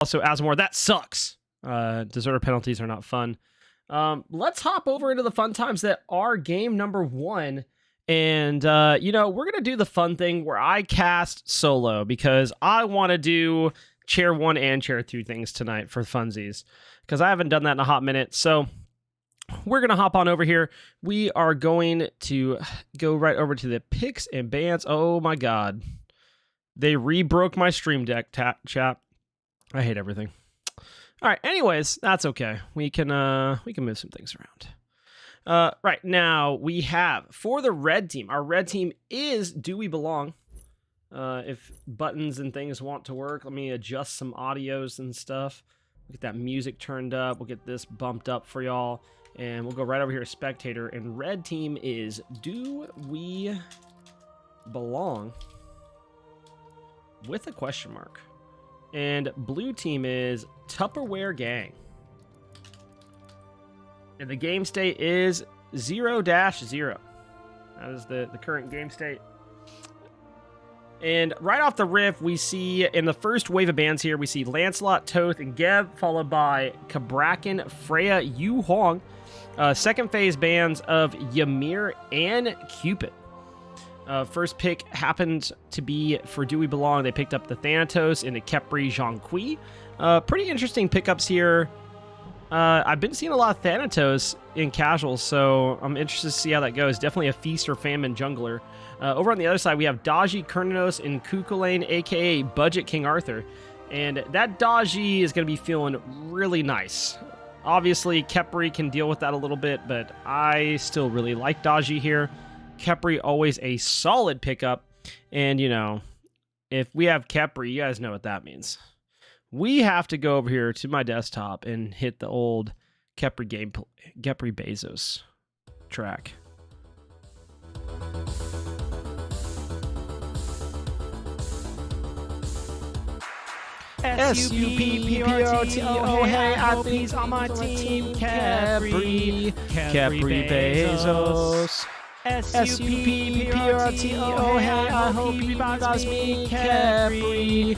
also adds more. That sucks. Deserter penalties are not fun. Let's hop over into the fun times that are game number 1. And, we're going to do the fun thing where I cast solo because I want to do chair 1 and chair 2 things tonight for funsies because I haven't done that in a hot minute. So we're going to hop on over here. We are going to go right over to the picks and bans. Oh my God. They re-broke my stream deck, chat. I hate everything. All right. Anyways, that's okay. We can move some things around. Right now we have for the red team. Our red team is Do We Belong? If buttons and things want to work, let me adjust some audios and stuff. Get that music turned up. We'll get this bumped up for y'all, and we'll go right over here to spectator. And red team is Do We Belong? With a question mark. And blue team is Tupperware Gang. And the game state is 0-0. That is the current game state. And right off the riff, we see in the first wave of bands here, we see Lancelot, Toth, and Geb, followed by Kabrakan, Freya, Yu Huang. Second phase bands of Ymir and Cupid. First pick happened to be for Do We Belong. They picked up the Thanatos and the Khepri Zhongqi. Pretty interesting pickups here. I've been seeing a lot of Thanatos in casuals, so I'm interested to see how that goes. Definitely a feast or famine jungler. Over on the other side, we have Daji, Kurnanos, and Kukulane, aka Budget King Arthur. And that Daji is going to be feeling really nice. Obviously, Khepri can deal with that a little bit, but I still really like Daji here. Khepri always a solid pickup. And, if we have Khepri, you guys know what that means. We have to go over here to my desktop and hit the old Khepri Bezos track. S-U-P-P-O-T-O, hey, athletes on my team, Khepri Bezos. S-U-P-P-O-T-O, hey, I hope you guys me, Khepri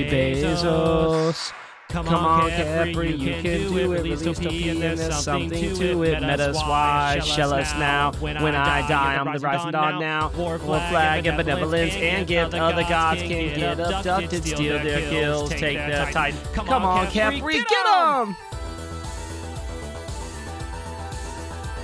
Bezos. Come on, Khepri, you can do it. Release P and there's something to it. Meta's why, shell us now. When I die, I'm the rising dawn now. War flag and benevolence and gift. Other gods can get abducted, steal their kills, take their titan. Come on, Khepri, get them!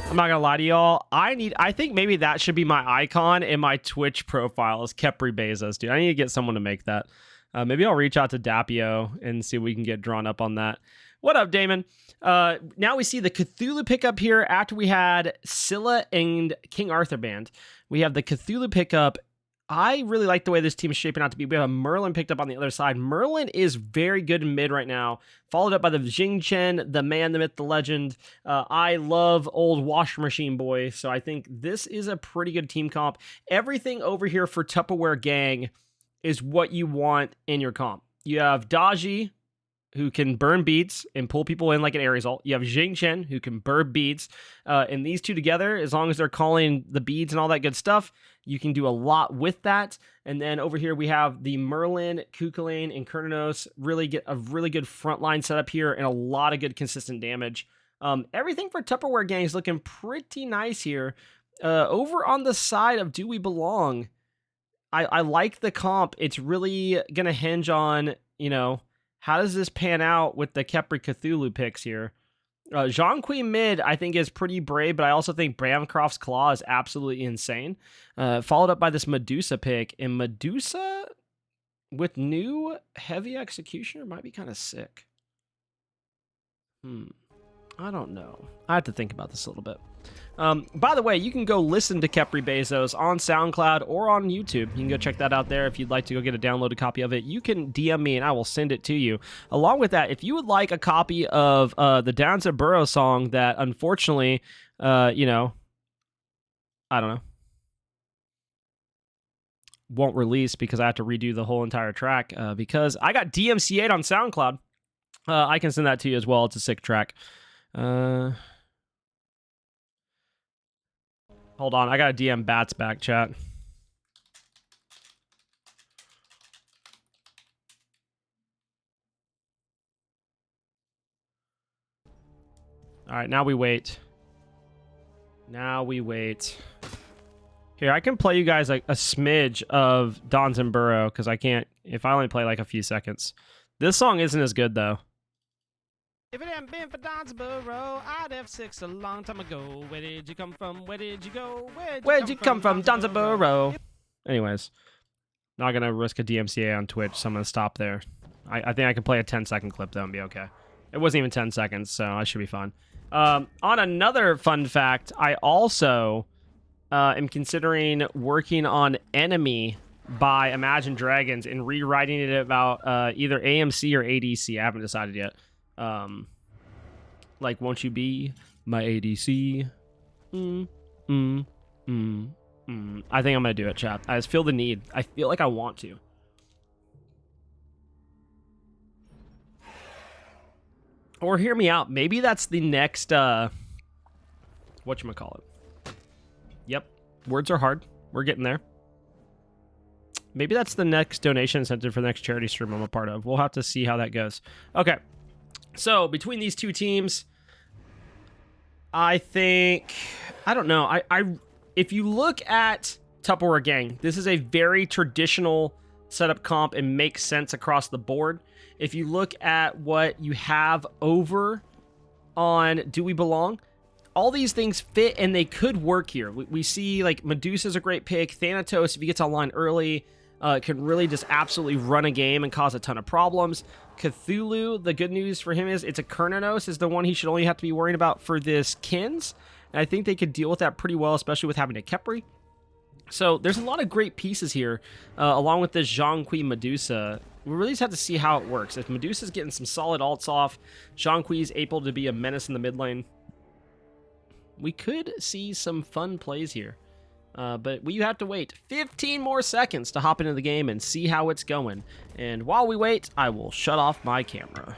I'm not gonna lie to y'all. I think maybe that should be my icon in my Twitch profile is Khepri Bezos, dude. I need to get someone to make that. Maybe I'll reach out to Dapio and see if we can get drawn up on that. What up, Damon? Now we see the Cthulhu pickup here after we had Scylla and King Arthur band. We have the Cthulhu pickup. I really like the way this team is shaping out to be. We have a Merlin picked up on the other side. Merlin is very good in mid right now, followed up by the Jing Chen, the man, the myth, the legend. I love old washer machine boy, so I think this is a pretty good team comp. Everything over here for Tupperware Gang is what you want in your comp. You have Daji, who can burn beats and pull people in like an Ares ult. You have Jing Chen, who can burn beats. And these two together, as long as they're calling the beads and all that good stuff, you can do a lot with that. And then over here, we have the Merlin, Kukulane, and Kurnanos. Really get a really good frontline setup here and a lot of good consistent damage. Everything for Tupperware Gang is looking pretty nice here. Over on the side of Do We Belong, I like the comp. It's really going to hinge on, how does this pan out with the Khepri Cthulhu picks here? Zhongqi mid, I think, is pretty brave, but I also think Bramcroft's Claw is absolutely insane. Followed up by this Medusa pick, and Medusa with new heavy executioner might be kind of sick. I don't know. I have to think about this a little bit. By the way, you can go listen to Khepri Bezos on SoundCloud or on YouTube. You can go check that out there if you'd like to go get a downloaded copy of it. You can DM me and I will send it to you. Along with that, if you would like a copy of the Downs of Burrow song that unfortunately, I don't know, won't release because I have to redo the whole entire track because I got DMCA'd on SoundCloud. I can send that to you as well. It's a sick track. Hold on, I got a DM Bats back, chat. All right, now we wait. Now we wait. Here, I can play you guys like a smidge of Dons and Burrow because I can't, if I only play like a few seconds. This song isn't as good though. If it hadn't been for Dons and Burrow, I'd have 6 a long time ago. Where did you come from? Where did you go? Where'd you come from, Dons and Burrow? Anyways, not going to risk a DMCA on Twitch, so I'm going to stop there. I think I can play a 10-second clip though and be okay. It wasn't even 10 seconds, so I should be fine. On another fun fact, I also am considering working on Enemy by Imagine Dragons and rewriting it about either AMC or ADC. I haven't decided yet. Like, won't you be my ADC? I think I'm going to do it, chat. I just feel the need. I feel like I want to. Or hear me out. Maybe that's the next, whatchamacallit. Yep. Words are hard. We're getting there. Maybe that's the next donation incentive for the next charity stream I'm a part of. We'll have to see how that goes. Okay. So, between these two teams, I think... I don't know. If you look at Tupperware Gang, this is a very traditional setup comp and makes sense across the board. If you look at what you have over on Do We Belong, all these things fit and they could work here. We see like Medusa's a great pick. Thanatos, if he gets online early, can really just absolutely run a game and cause a ton of problems. Cthulhu, the good news for him is it's a Kernanos is the one he should only have to be worrying about for this Kins. And I think they could deal with that pretty well, especially with having a Kepri. So there's a lot of great pieces here, along with this Zhonghui Medusa. We really just have to see how it works. If Medusa's getting some solid ults off, Zhonghui's able to be a menace in the mid lane, we could see some fun plays here. But we have to wait 15 more seconds to hop into the game and see how it's going. And while we wait, I will shut off my camera.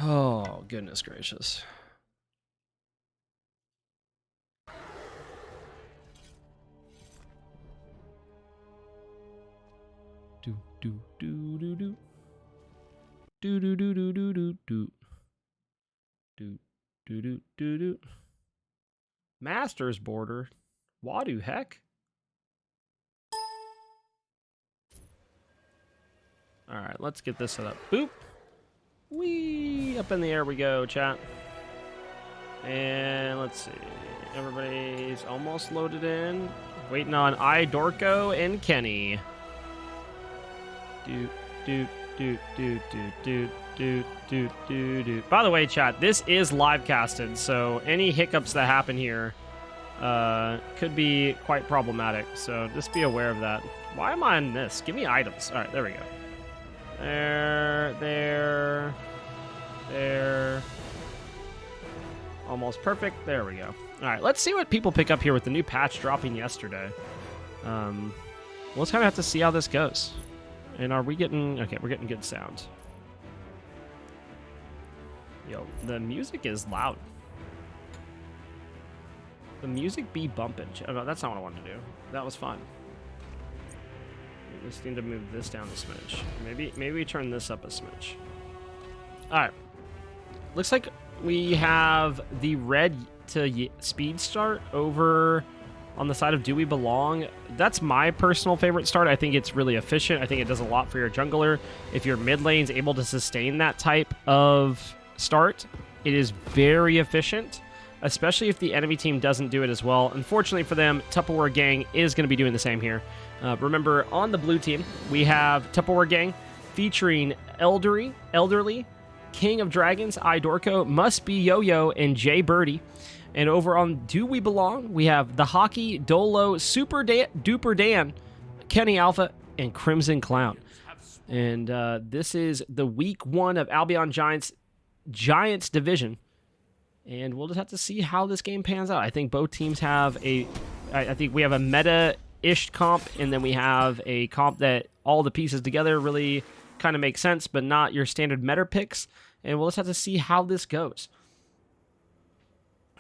Oh, goodness gracious. Do do do do do. Do do do do do do do. Do do do do do. Masters border. Wadu heck. Alright, let's get this set up. Boop. Whee! Up in the air we go, chat. And let's see. Everybody's almost loaded in. Waiting on Idorko and Kenny. Do do do do do do do. By the way, chat, this is live casted, so any hiccups that happen here could be quite problematic. So just be aware of that. Why am I on this? Give me items. All right, there we go. There. Almost perfect. There we go. All right, let's see what people pick up here with the new patch dropping yesterday. We'll just kind of have to see how this goes. And are we getting... Okay, we're getting good sound. Yo, the music is loud. The music be bumping. Oh, no, that's not what I wanted to do. That was fun. We just need to move this down a smidge. Maybe we turn this up a smidge. Alright. Looks like we have the red to speed start over on the side of Do We Belong. That's my personal favorite start. I think it's really efficient. I think it does a lot for your jungler. If your mid lane's able to sustain that type of start, it is very efficient, especially if the enemy team doesn't do it as well. Unfortunately for them, Tupperware Gang is going to be doing the same here. Remember, on the blue team, we have Tupperware Gang featuring Elderly, King of Dragons, Idorko, Must Be Yo-Yo, and Jay Birdie. And over on Do We Belong, we have The Hockey, Dolo, Super Duper Dan, Kenny Alpha, and Crimson Clown. And this is the week 1 of Albion Giants division. And we'll just have to see how this game pans out. I think both teams have I think we have a meta-ish comp, and then we have a comp that all the pieces together really kind of make sense, but not your standard meta picks. And we'll just have to see how this goes.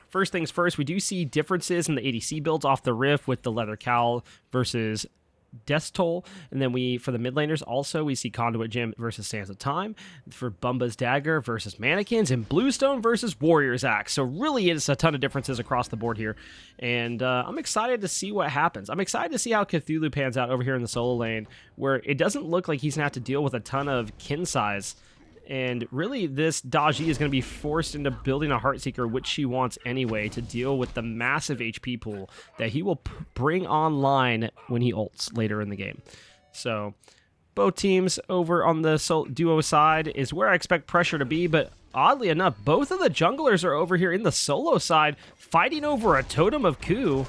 First things first, we do see differences in the ADC builds off the riff with the leather cowl versus Death Toll. And then for the mid laners also, we see Conduit Gem versus Sands of Time. For Bumba's Dagger versus Mannequins, and Bluestone versus Warrior's Axe. So really it's a ton of differences across the board here. And I'm excited to see what happens. I'm excited to see how Cthulhu pans out over here in the solo lane, where it doesn't look like he's going to have to deal with a ton of kin size. And really, this Daji is going to be forced into building a Heartseeker, which she wants anyway, to deal with the massive HP pool that he will bring online when he ults later in the game. So, both teams over on the duo side is where I expect pressure to be, but oddly enough, both of the junglers are over here in the solo side, fighting over a Totem of Ku.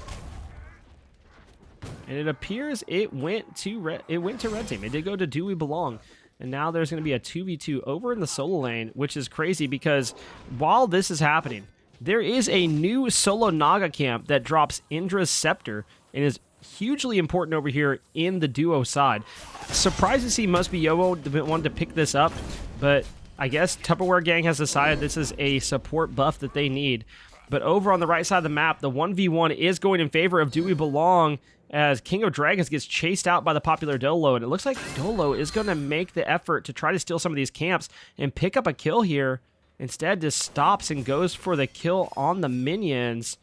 And it appears it went to red team. It did go to Do We Belong. And now there's going to be a 2v2 over in the solo lane, which is crazy because while this is happening, there is a new solo Naga camp that drops Indra's Scepter and is hugely important over here in the duo side. Surprised to see Must Be Yobo wanted to pick this up, but I guess Tupperware Gang has decided this is a support buff that they need. But over on the right side of the map, the 1v1 is going in favor of Do We Belong, as King of Dragons gets chased out by the popular Dolo, and it looks like Dolo is going to make the effort to try to steal some of these camps and pick up a kill here. Instead, just stops and goes for the kill on the minions.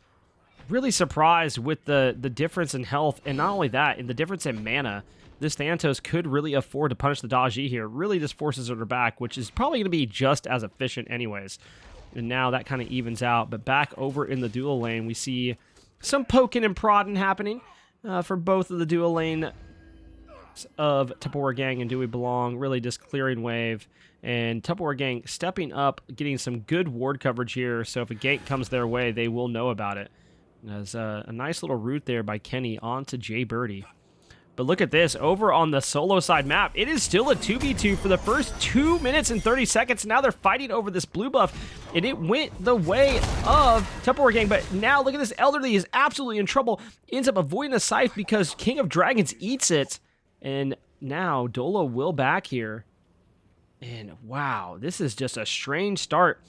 Really surprised with the difference in health, and not only that, in the difference in mana. This Thanatos could really afford to punish the Daji here. Really just forces her back, which is probably going to be just as efficient anyways. And now that kind of evens out. But back over in the dual lane, we see some poking and prodding happening. For both of the dual lane of Tupperware Gang and Do We Belong, really just clearing wave. And Tupperware Gang stepping up, getting some good ward coverage here, so if a gank comes their way, they will know about it. There's a nice little route there by Kenny onto Jay Birdie. But look at this, over on the solo side map, it is still a 2v2 for the first 2 minutes and 30 seconds. Now they're fighting over this blue buff, and it went the way of Tupperware Gang. But now look at this, Elderly is absolutely in trouble, ends up avoiding a scythe because King of Dragons eats it. And now Dolo will back here. And wow, this is just a strange start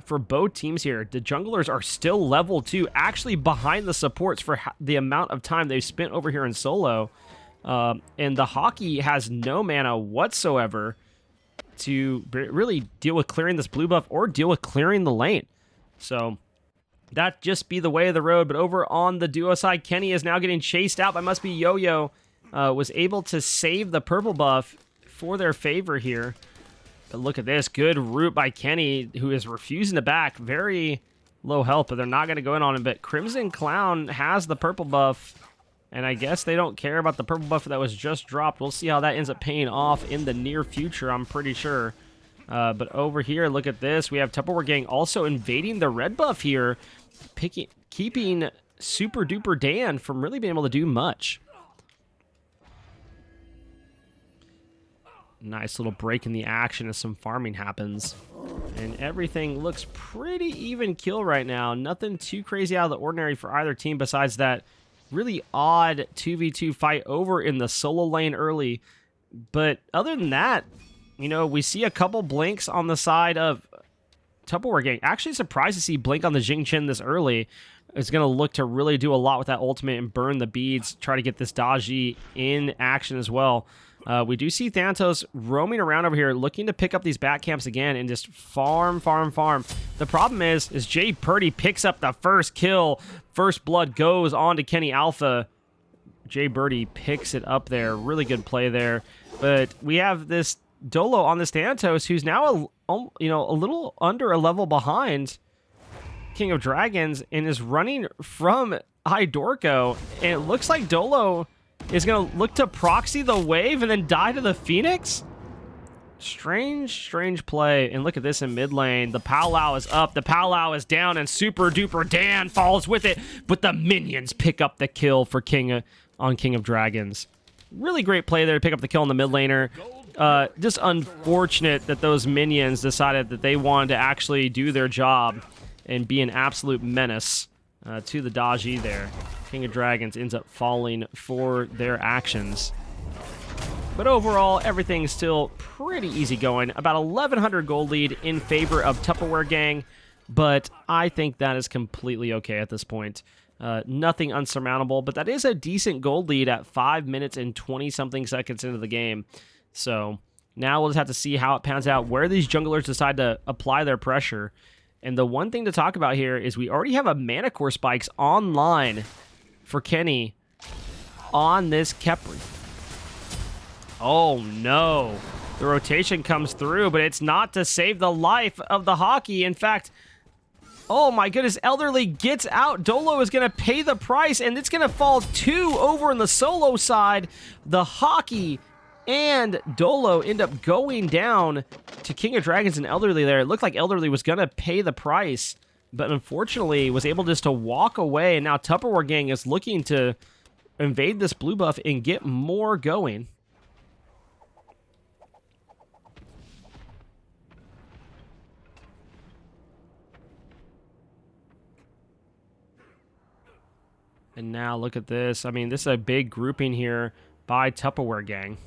for both teams here. The junglers are still level 2, actually behind the supports for the amount of time they've spent over here in solo. And the Hockey has no mana whatsoever to really deal with clearing this blue buff or deal with clearing the lane. So that just be the way of the road. But over on the duo side, Kenny is now getting chased out by Must Be Yo-Yo. Was able to save the purple buff for their favor here. But look at this, good route by Kenny, who is refusing to back. Very low health, but they're not going to go in on him. But Crimson Clown has the purple buff. And I guess they don't care about the purple buff that was just dropped. We'll see how that ends up paying off in the near future, I'm pretty sure. But over here, look at this. We have Tupperware Gang also invading the red buff here, keeping Super Duper Dan from really being able to do much. Nice little break in the action as some farming happens. And everything looks pretty even kill right now. Nothing too crazy out of the ordinary for either team besides that really odd 2v2 fight over in the solo lane early. But other than that, you know, we see a couple blinks on the side of Tupperware Gang. Actually surprised to see blink on the Jing Chen this early. It's going to look to really do a lot with that ultimate and burn the beads, try to get this Daji in action as well. We do see Thanatos roaming around over here, looking to pick up these back camps again and just farm. The problem is Jay Purdy picks up the first kill. First blood goes on to Kenny Alpha. Jay Birdie picks it up there. Really good play there. But we have this Dolo on this Thanatos, who's now a little under a level behind King of Dragons and is running from Hydorko. And it looks like Dolo is going to look to proxy the wave and then die to the Phoenix? Strange play. And look at this in mid lane. The Powwow is up. The Powwow is down, and Super Duper Dan falls with it. But the minions pick up the kill for King of Dragons. Really great play there to pick up the kill on the mid laner. Just unfortunate that those minions decided that they wanted to actually do their job and be an absolute menace to the Daji there. King of Dragons ends up falling for their actions. But overall, everything's still pretty easy going. About 1,100 gold lead in favor of Tupperware Gang, but I think that is completely okay at this point. Nothing unsurmountable, but that is a decent gold lead at 5 minutes and 20-something seconds into the game. So now we'll just have to see how it pans out, where these junglers decide to apply their pressure. And the one thing to talk about here is we already have a Mana Core Spikes online for Kenny on this Khepri. Oh no. The rotation comes through, but it's not to save the life of the Hockey. In fact, oh my goodness, Elderly gets out. Dolo is going to pay the price, and it's going to fall 2 over in the solo side. The Hockey and Dolo end up going down to King of Dragons and Elderly there. It looked like Elderly was going to pay the price, but unfortunately was able just to walk away. And now Tupperware Gang is looking to invade this blue buff and get more going. And now look at this. I mean, this is a big grouping here by Tupperware Gang.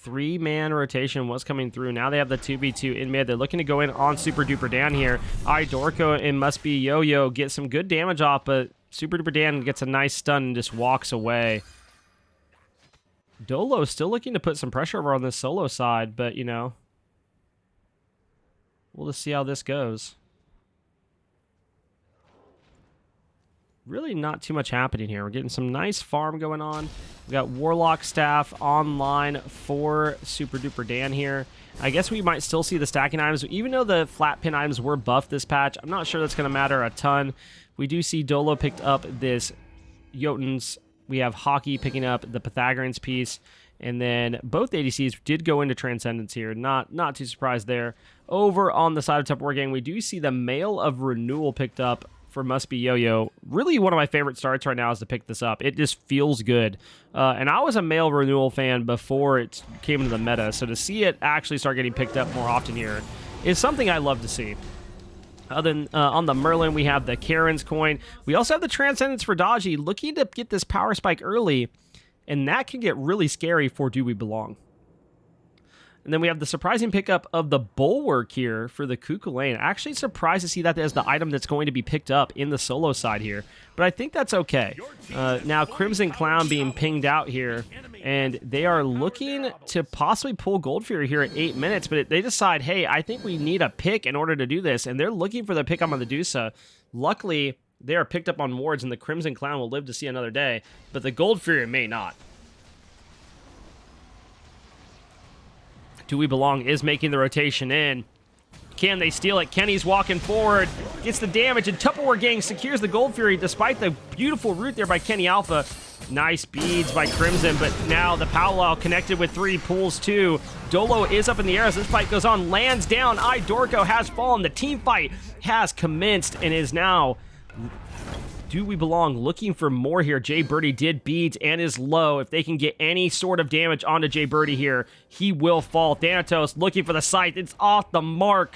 3-man rotation was coming through. Now they have the 2v2 in mid. They're looking to go in on Super Duper Dan here. Dorko and Must Be Yo-Yo get some good damage off, but Super Duper Dan gets a nice stun and just walks away. Dolo is still looking to put some pressure over on this solo side, but, you know, we'll just see how this goes. Really not too much happening here. We're getting some nice farm going on. We got Warlock staff online for Super Duper Dan here. I guess we might still see the stacking items. Even though the flat pin items were buffed this patch, I'm not sure that's going to matter a ton. We do see Dolo picked up this Jotuns. We have Hockey picking up the Pythagoreans piece. And then both ADCs did go into Transcendence here. Not too surprised there. Over on the side of Tupperware Gang, we do see the Mail of Renewal picked up for Must Be Yo-Yo. Really one of my favorite starts right now is to pick this up. It just feels good. And I was a Mail Renewal fan before it came into the meta, so to see it actually start getting picked up more often here is something I love to see. Other than on the Merlin, we have the Karen's coin. We also have the Transcendence for Dodgy, looking to get this power spike early, and that can get really scary for Do We Belong. And then we have the surprising pickup of the Bulwark here for the Cuckoo Lane. Actually surprised to see that as the item that's going to be picked up in the solo side here. But I think that's okay. Now Crimson Clown being pinged out here. And they are looking to possibly pull Gold Fury here at 8 minutes. But they decide, hey, I think we need a pick in order to do this. And they're looking for the pick on the Medusa. Luckily, they are picked up on wards. And the Crimson Clown will live to see another day. But the Gold Fury may not. Do We Belong is making the rotation in. Can they steal it? Kenny's walking forward, gets the damage, and Tupperware Gang secures the Gold Fury despite the beautiful root there by Kenny Alpha. Nice beads by Crimson, but now the Powwow connected with 3, pulls 2. Dolo is up in the air as this fight goes on, lands down. Dorko has fallen. The team fight has commenced and is now Do We Belong looking for more here. Jay Birdie did beads and is low. If they can get any sort of damage onto Jay Birdie here, he will fall. Thanatos looking for the scythe. It's off the mark.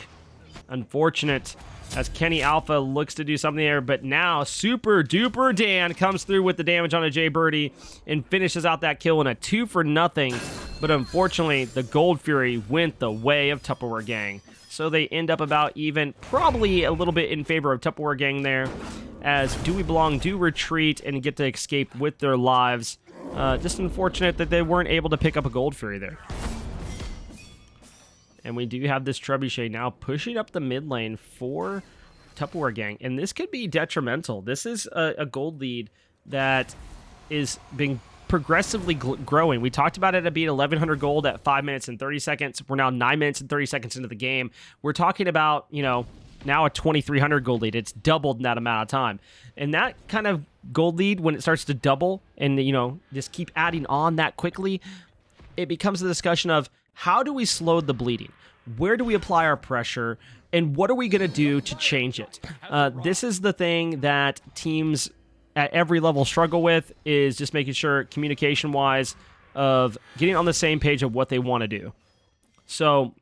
Unfortunate as Kenny Alpha looks to do something there, but now Super Duper Dan comes through with the damage onto Jay Birdie and finishes out that kill in a 2-for-0. But unfortunately, the Gold Fury went the way of Tupperware Gang. So they end up about even, probably a little bit in favor of Tupperware Gang there, as Do We Belong do retreat and get to escape with their lives. Just unfortunate that they weren't able to pick up a Gold Fury there. And we do have this Trebuchet now pushing up the mid lane for Tupperware Gang. And this could be detrimental. This is a gold lead that is being progressively growing. We talked about it at being 1,100 gold at 5 minutes and 30 seconds. We're now 9 minutes and 30 seconds into the game. We're talking about, you know, now a 2,300 gold lead. It's doubled in that amount of time. And that kind of gold lead, when it starts to double and, you know, just keep adding on that quickly, it becomes a discussion of how do we slow the bleeding? Where do we apply our pressure? And what are we going to do to change it? This is the thing that teams at every level struggle with, is just making sure communication-wise of getting on the same page of what they want to do. So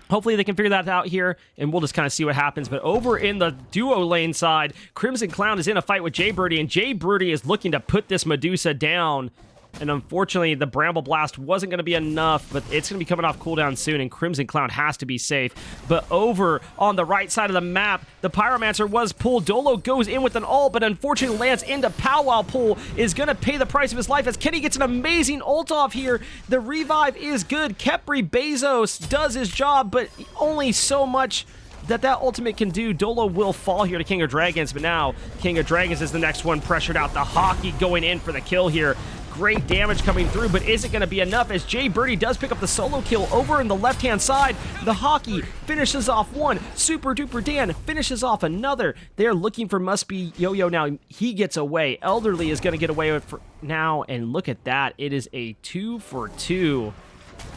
hopefully they can figure that out here, and we'll just kind of see what happens. But over in the duo lane side, Crimson Clown is in a fight with Jay Birdie, and Jay Birdie is looking to put this Medusa down. And unfortunately, the Bramble Blast wasn't going to be enough, but it's going to be coming off cooldown soon, and Crimson Clown has to be safe. But over on the right side of the map, the Pyromancer was pulled. Dolo goes in with an ult, but unfortunately lands into Powwow Pull, is going to pay the price of his life as Kenny gets an amazing ult off here. The revive is good. Khepri Bezos does his job, but only so much that ultimate can do. Dolo will fall here to King of Dragons, but now King of Dragons is the next one pressured out. The Hockey going in for the kill here. Great damage coming through, but is it going to be enough as Jay Birdie does pick up the solo kill over in the left-hand side? The Hockey finishes off one. Super Duper Dan finishes off another. They're looking for Must Be Yo-Yo now. He gets away. Elderly is going to get away with for now, and look at that. It is a 2 for 2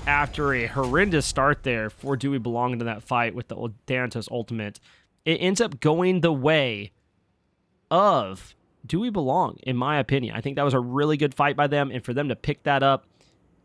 after a horrendous start there for Do We Belong into that fight with the Thanatos ultimate. It ends up going the way of Do We Belong, in my opinion. I think that was a really good fight by them, and for them to pick that up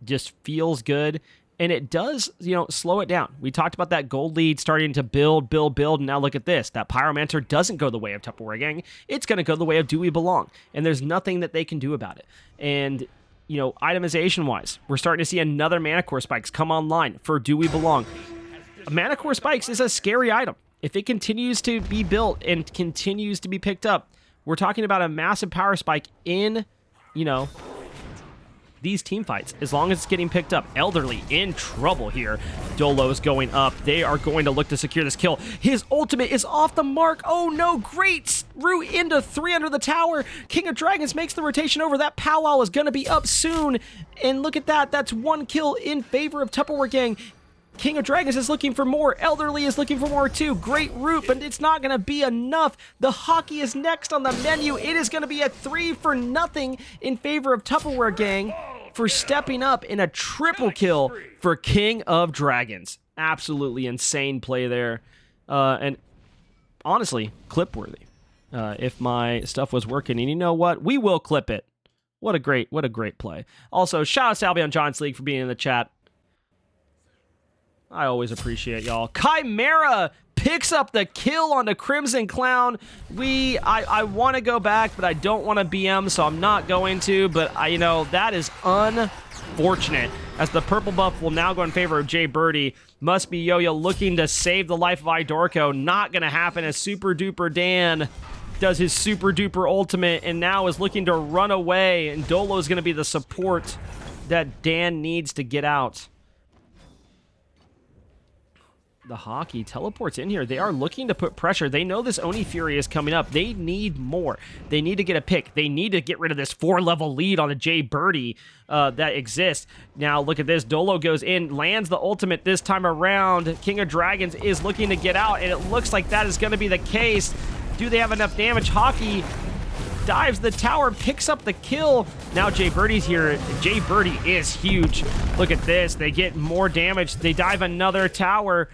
just feels good. And it does, slow it down. We talked about that gold lead starting to build, and now look at this. That Pyromancer doesn't go the way of Tupperware Gang. It's going to go the way of Do We Belong, and there's nothing that they can do about it. And itemization-wise, we're starting to see another Mana Core Spikes come online for Do We Belong. Mana Core Spikes is a scary item. If it continues to be built and continues to be picked up, we're talking about a massive power spike in, these team fights, as long as it's getting picked up. Elderly in trouble here. Dolo's going up. They are going to look to secure this kill. His ultimate is off the mark. Oh no, great route into 3 under the tower. King of Dragons makes the rotation over. That powwow is going to be up soon. And look at that. That's 1 kill in favor of Tupperware Gang. King of Dragons is looking for more. Elderly is looking for more too. Great route, but it's not going to be enough. The Hockey is next on the menu. It is going to be a 3 for nothing in favor of Tupperware Gang for stepping up in a triple kill for King of Dragons. Absolutely insane play there. And honestly, clip-worthy. If my stuff was working, and you know what? We will clip it. What a great play. Also, shout out to Albion John's League for being in the chat. I always appreciate y'all. Chimera picks up the kill on the Crimson Clown. I want to go back, but I don't want to BM, so I'm not going to. But that is unfortunate, as the purple buff will now go in favor of Jay Birdie. Must Be Yo-Yo looking to save the life of Idorko. Not going to happen as Super Duper Dan does his Super Duper ultimate and now is looking to run away. And Dolo is going to be the support that Dan needs to get out. The Hockey teleports in here. They are looking to put pressure. They know this Oni Fury is coming up. They need more. They need to get a pick. They need to get rid of this 4-level lead on the Jay Birdie that exists. Now, look at this. Dolo goes in, lands the ultimate this time around. King of Dragons is looking to get out, and it looks like that is going to be the case. Do they have enough damage? Hockey dives the tower, picks up the kill. Now Jay Birdie's here. Jay Birdie is huge. Look at this. They get more damage. They dive another tower,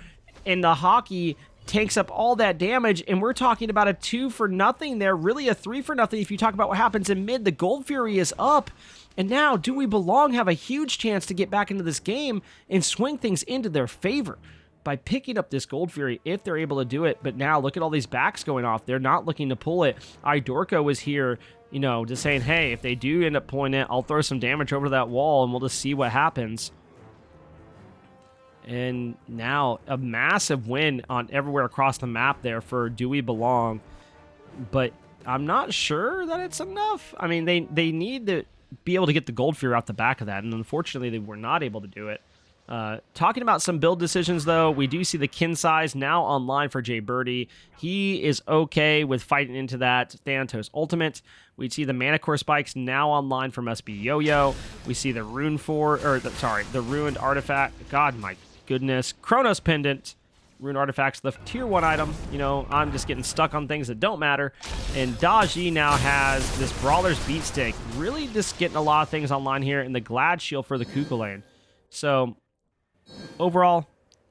and the Hockey takes up all that damage, and we're talking about a 2 for nothing there, really a 3 for nothing if you talk about what happens in mid. The Gold Fury is up, and now Do We Belong have a huge chance to get back into this game and swing things into their favor by picking up this Gold Fury if they're able to do it. But now look at all these backs going off. They're not looking to pull it. Idorko is here, just saying, hey, if they do end up pulling it, I'll throw some damage over that wall, and we'll just see what happens. And now a massive win on everywhere across the map there for Do We Belong. But I'm not sure that it's enough. I mean, they need to be able to get the Gold Fury out the back of that, and unfortunately they were not able to do it. Talking about some build decisions, though, we do see the kin size now online for Jay Birdie. He is okay with fighting into that Thanatos ultimate. We see the Mana Core Spikes now online for Must Be Yo-Yo. We see the the Ruined Artifact. God, my goodness. Chronos Pendant. Ruined Artifacts, the tier 1 item. I'm just getting stuck on things that don't matter. And Daji now has this Brawler's Beat Stick. Really just getting a lot of things online here. And the Glad Shield for the Kukulane. So overall,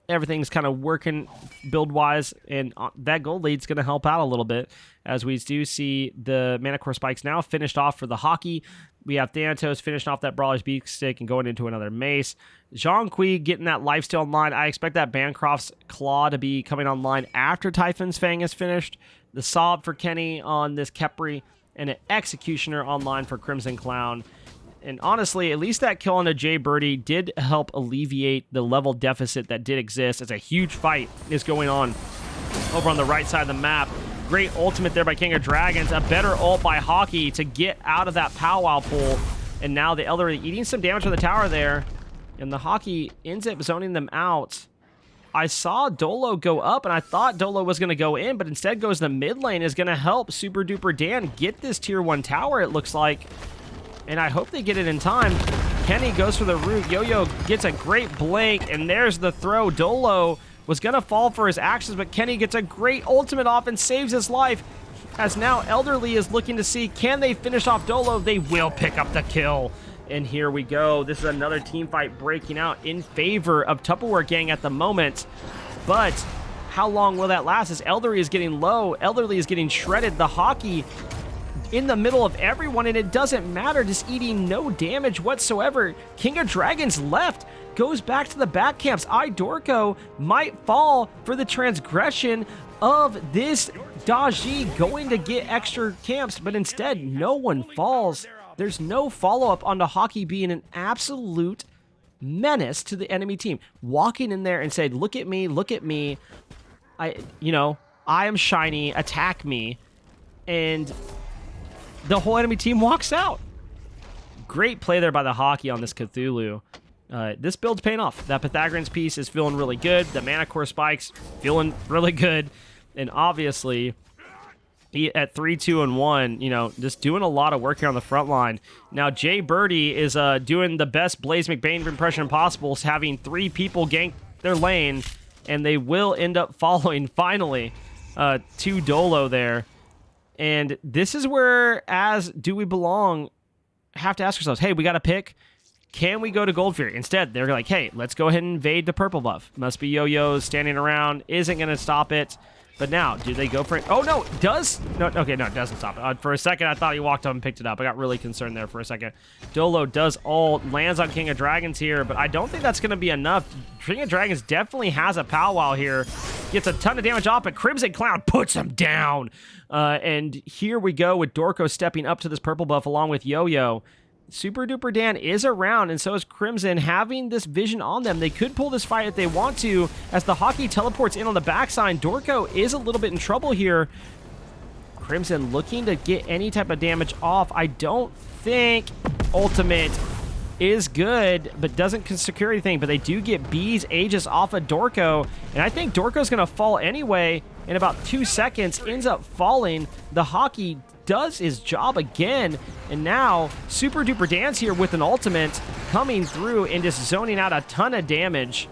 everything's kind of working build-wise, and that gold lead's going to help out a little bit, as we do see the Mana Core Spikes now finished off for the Hockey. We have Thanatos finishing off that Brawler's Beak Stick and going into another Mace. Jean Kui getting that lifesteal online. I expect that Bancroft's Claw to be coming online after Typhon's Fang is finished. The Sob for Kenny on this Khepri, and an Executioner online for Crimson Clown. And honestly, at least that kill on a Jay Birdie did help alleviate the level deficit that did exist, as a huge fight is going on over on the right side of the map. Great ultimate there by King of Dragons. A better ult by Hockey to get out of that powwow pool. And now the Elder eating some damage from the tower there. And the Hockey ends up zoning them out. I saw Dolo go up, and I thought Dolo was going to go in, but instead goes the mid lane, is going to help Super Duper Dan get this tier 1 tower, it looks like. And I hope they get it in time. Kenny goes for the root. Yo-Yo gets a great blink, and there's the throw. Dolo was going to fall for his actions, but Kenny gets a great ultimate off and saves his life. As now Elderly is looking to see, can they finish off Dolo? They will pick up the kill. And here we go. This is another team fight breaking out in favor of Tupperware Gang at the moment. But how long will that last? As Elderly is getting low, Elderly is getting shredded. The Hockey in the middle of everyone, and it doesn't matter, just eating no damage whatsoever. King of Dragons left, goes back to the back camps. Dorko might fall for the transgression of this Daji going to get extra camps, but instead no one falls. There's no follow-up on the Hockey being an absolute menace to the enemy team. Walking in there and saying, look at me, I am shiny, attack me. And the whole enemy team walks out. Great play there by the Hockey on this Cthulhu. This build's paying off. That Pythagorean's piece is feeling really good. The Mana Core spikes feeling really good. And obviously, at 3, 2, and 1, just doing a lot of work here on the front line. Now, Jay Birdie is doing the best Blaze McBain impression possible, having 3 people gank their lane, and they will end up following, finally, to Dolo there. And this is where, as Do We Belong, have to ask ourselves, hey, we got to pick. Can we go to Gold Fury? Instead, they're like, hey, let's go ahead and invade the purple buff. Must be Yo-Yo standing around. Isn't going to stop it. But now, do they go for it? Oh, no, it does? No, okay, no, it doesn't stop it. For a second, I thought he walked up and picked it up. I got really concerned there for a second. Dolo does ult, lands on King of Dragons here, but I don't think that's going to be enough. King of Dragons definitely has a powwow here. Gets a ton of damage off, but Crimson Clown puts him down. And here we go with Dorko stepping up to this purple buff along with Yo-Yo. Super Duper Dan is around, and so is Crimson, having this vision on them. They could pull this fight if they want to, as the Hockey teleports in on the backside. Dorko is a little bit in trouble here. Crimson looking to get any type of damage off. I don't think ultimate is good, but doesn't secure anything, but they do get Bees Aegis off of Dorko, and I think Dorko's going to fall anyway. In about 2 seconds, ends up falling. The Hockey does his job again, and now Super Duper Dan's here with an ultimate coming through and just zoning out a ton of damage,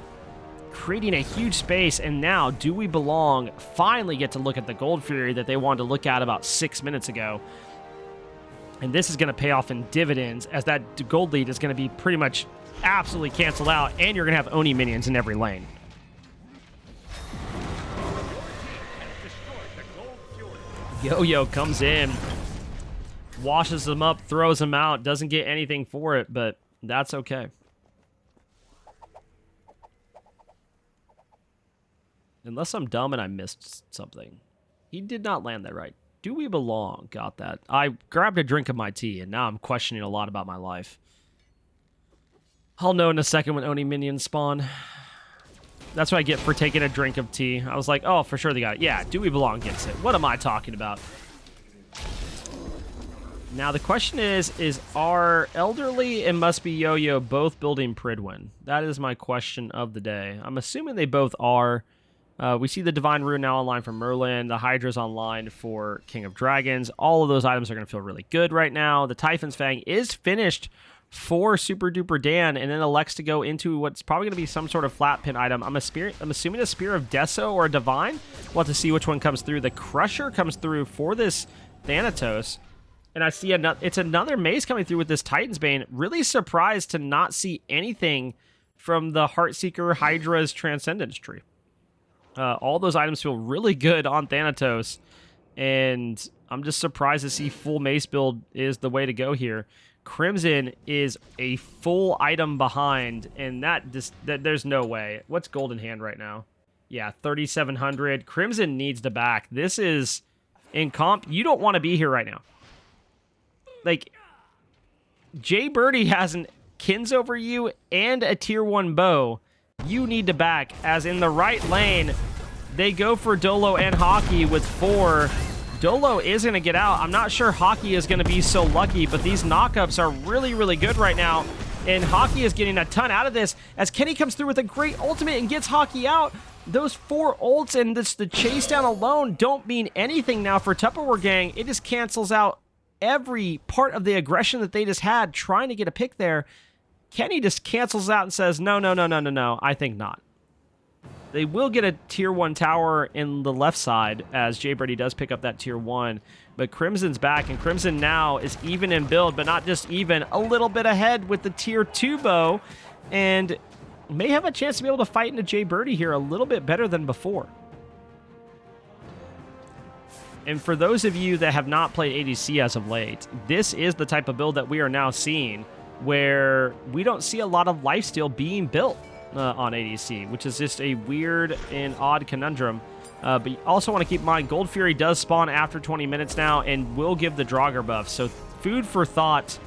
creating a huge space. And now Do We Belong finally get to look at the Gold Fury that they wanted to look at about 6 minutes ago. And this is going to pay off in dividends, as that gold lead is going to be pretty much absolutely canceled out, and you're going to have Oni minions in every lane. Yo-Yo comes in, washes them up, throws them out, doesn't get anything for it, but that's okay. Unless I'm dumb and I missed something. He did not land that right. Do We Belong? Got that. I grabbed a drink of my tea, and now I'm questioning a lot about my life. I'll know in a second when Oni minions spawn. That's what I get for taking a drink of tea. I was like, oh, for sure they got it. Yeah, Do We Belong gets it. What am I talking about? Now, the question is are Elderly and Must Be Yo-Yo both building Pridwin? That is my question of the day. I'm assuming they both are. We see the Divine Rune now online for Merlin. The Hydra's online for King of Dragons. All of those items are going to feel really good right now. The Typhon's Fang is finished for Super Duper Dan, and then elects to go into what's probably going to be some sort of flat pin item. I'm assuming a Spear of Deso or a Divine. We'll have to see which one comes through. The Crusher comes through for this Thanatos. And I see it's another maze coming through with this Titan's Bane. Really surprised to not see anything from the Heartseeker Hydra's Transcendence Tree. All those items feel really good on Thanatos, and I'm just surprised to see full mace build is the way to go here. Crimson is a full item behind, and there's no way. What's Golden Hand right now? Yeah, 3,700. Crimson needs to back. This is, in comp, you don't want to be here right now. Like, Jay Birdie has an Kins over you and a tier 1 bow. You need to back, as in the right lane, they go for Dolo and Hockey with 4. Dolo is going to get out. I'm not sure Hockey is going to be so lucky, but these knockups are really, really good right now. And Hockey is getting a ton out of this as Kenny comes through with a great ultimate and gets Hockey out. Those 4 ults and the chase down alone don't mean anything now for Tupperware Gang. It just cancels out every part of the aggression that they just had trying to get a pick there. Kenny just cancels out and says, no, I think not. They will get a tier 1 tower in the left side as Jay Birdie does pick up that tier 1. But Crimson's back, and Crimson now is even in build, but not just even, a little bit ahead with the tier 2 bow, and may have a chance to be able to fight into Jay Birdie here a little bit better than before. And for those of you that have not played ADC as of late, this is the type of build that we are now seeing, where we don't see a lot of lifesteal being built on ADC, which is just a weird and odd conundrum. But you also want to keep in mind, Gold Fury does spawn after 20 minutes now and will give the Draugr buff. So food for thought.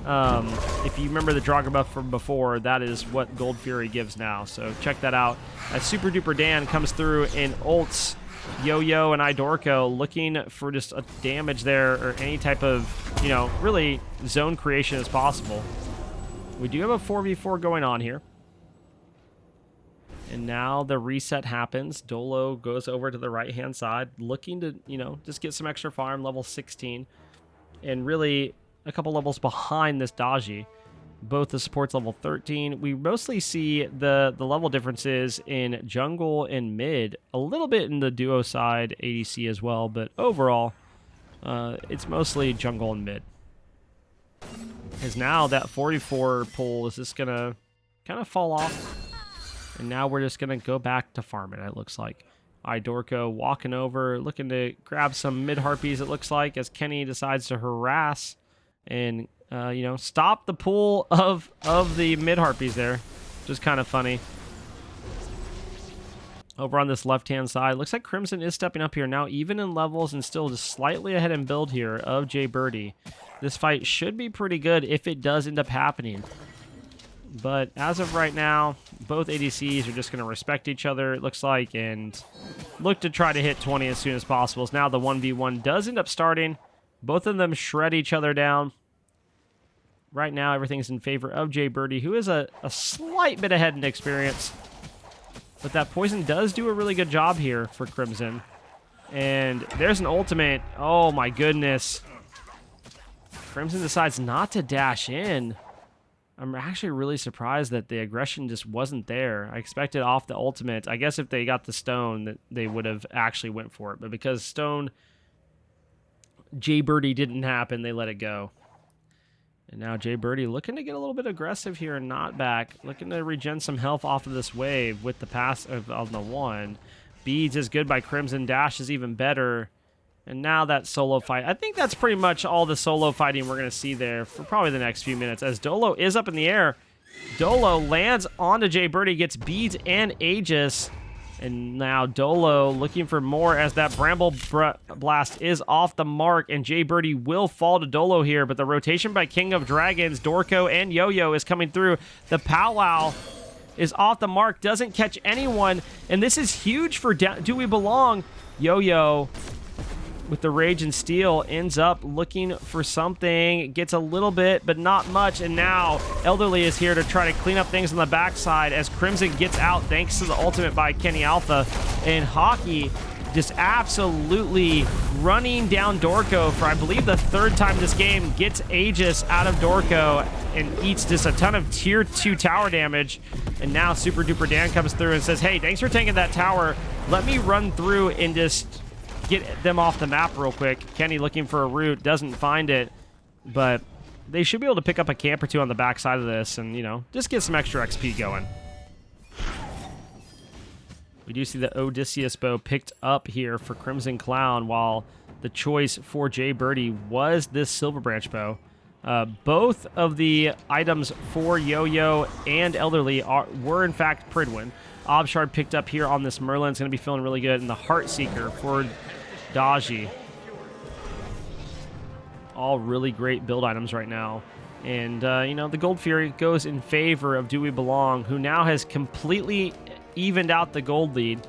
If you remember the Draugr buff from before, that is what Gold Fury gives now. So check that out. As Super Duper Dan comes through in ults, Yo-Yo and Idorko looking for just a damage there or any type of, really zone creation as possible. We do have a 4v4 going on here. And now the reset happens. Dolo goes over to the right-hand side, looking to, just get some extra farm, level 16. And really a couple levels behind this Daji. Both the supports level 13. We mostly see the level differences in jungle and mid. A little bit in the duo side, ADC as well. But overall, it's mostly jungle and mid. Because now that 44 pull is just going to kind of fall off. And now we're just going to go back to farming, it looks like. Idorko walking over, looking to grab some mid-harpies, it looks like, as Kenny decides to harass and, stop the pull of the mid-harpies there. Just kind of funny. Over on this left-hand side, looks like Crimson is stepping up here now, even in levels and still just slightly ahead in build here of Jay Birdie. This fight should be pretty good if it does end up happening. But as of right now, both ADCs are just going to respect each other, it looks like, and look to try to hit 20 as soon as possible. As now the 1v1 does end up starting. Both of them shred each other down. Right now, everything's in favor of Jay Birdie, who is a slight bit ahead in experience. But that poison does do a really good job here for Crimson. And there's an ultimate. Oh my goodness. Crimson decides not to dash in. I'm actually really surprised that the aggression just wasn't there. I expected off the ultimate. I guess if they got the stone, that they would have actually went for it. But because stone, Jay Birdie didn't happen, they let it go. And now Jay Birdie looking to get a little bit aggressive here and not back. Looking to regen some health off of this wave with the pass on the 1. Beads is good by Crimson. Dash is even better. And now that solo fight. I think that's pretty much all the solo fighting we're going to see there for probably the next few minutes. As Dolo is up in the air. Dolo lands onto Jay Birdie, gets Beads and Aegis. And now Dolo looking for more as that Bramble Blast is off the mark. And Jay Birdie will fall to Dolo here. But the rotation by King of Dragons, Dorko, and Yo-Yo is coming through. The Powwow is off the mark. Doesn't catch anyone. And this is huge for Do We Belong? Yo-Yo with the Rage and Steel ends up looking for something. Gets a little bit, but not much. And now Elderly is here to try to clean up things on the backside as Crimson gets out thanks to the ultimate by Kenny Alpha. And Hockey just absolutely running down Dorko for, I believe, the 3rd time this game. Gets Aegis out of Dorko and eats just a ton of tier 2 tower damage. And now Super Duper Dan comes through and says, hey, thanks for taking that tower. Let me run through and just get them off the map real quick. Kenny looking for a route, doesn't find it, but they should be able to pick up a camp or two on the backside of this and, just get some extra XP going. We do see the Odysseus bow picked up here for Crimson Clown, while the choice for Jay Birdie was this Silver Branch bow. Both of the items for Yo-Yo and Elderly were in fact Pridwin. Obshard picked up here on this Merlin's going to be feeling really good, and the Heartseeker for Daji. All really great build items right now. And, the Gold Fury goes in favor of Do We Belong, who now has completely evened out the gold lead.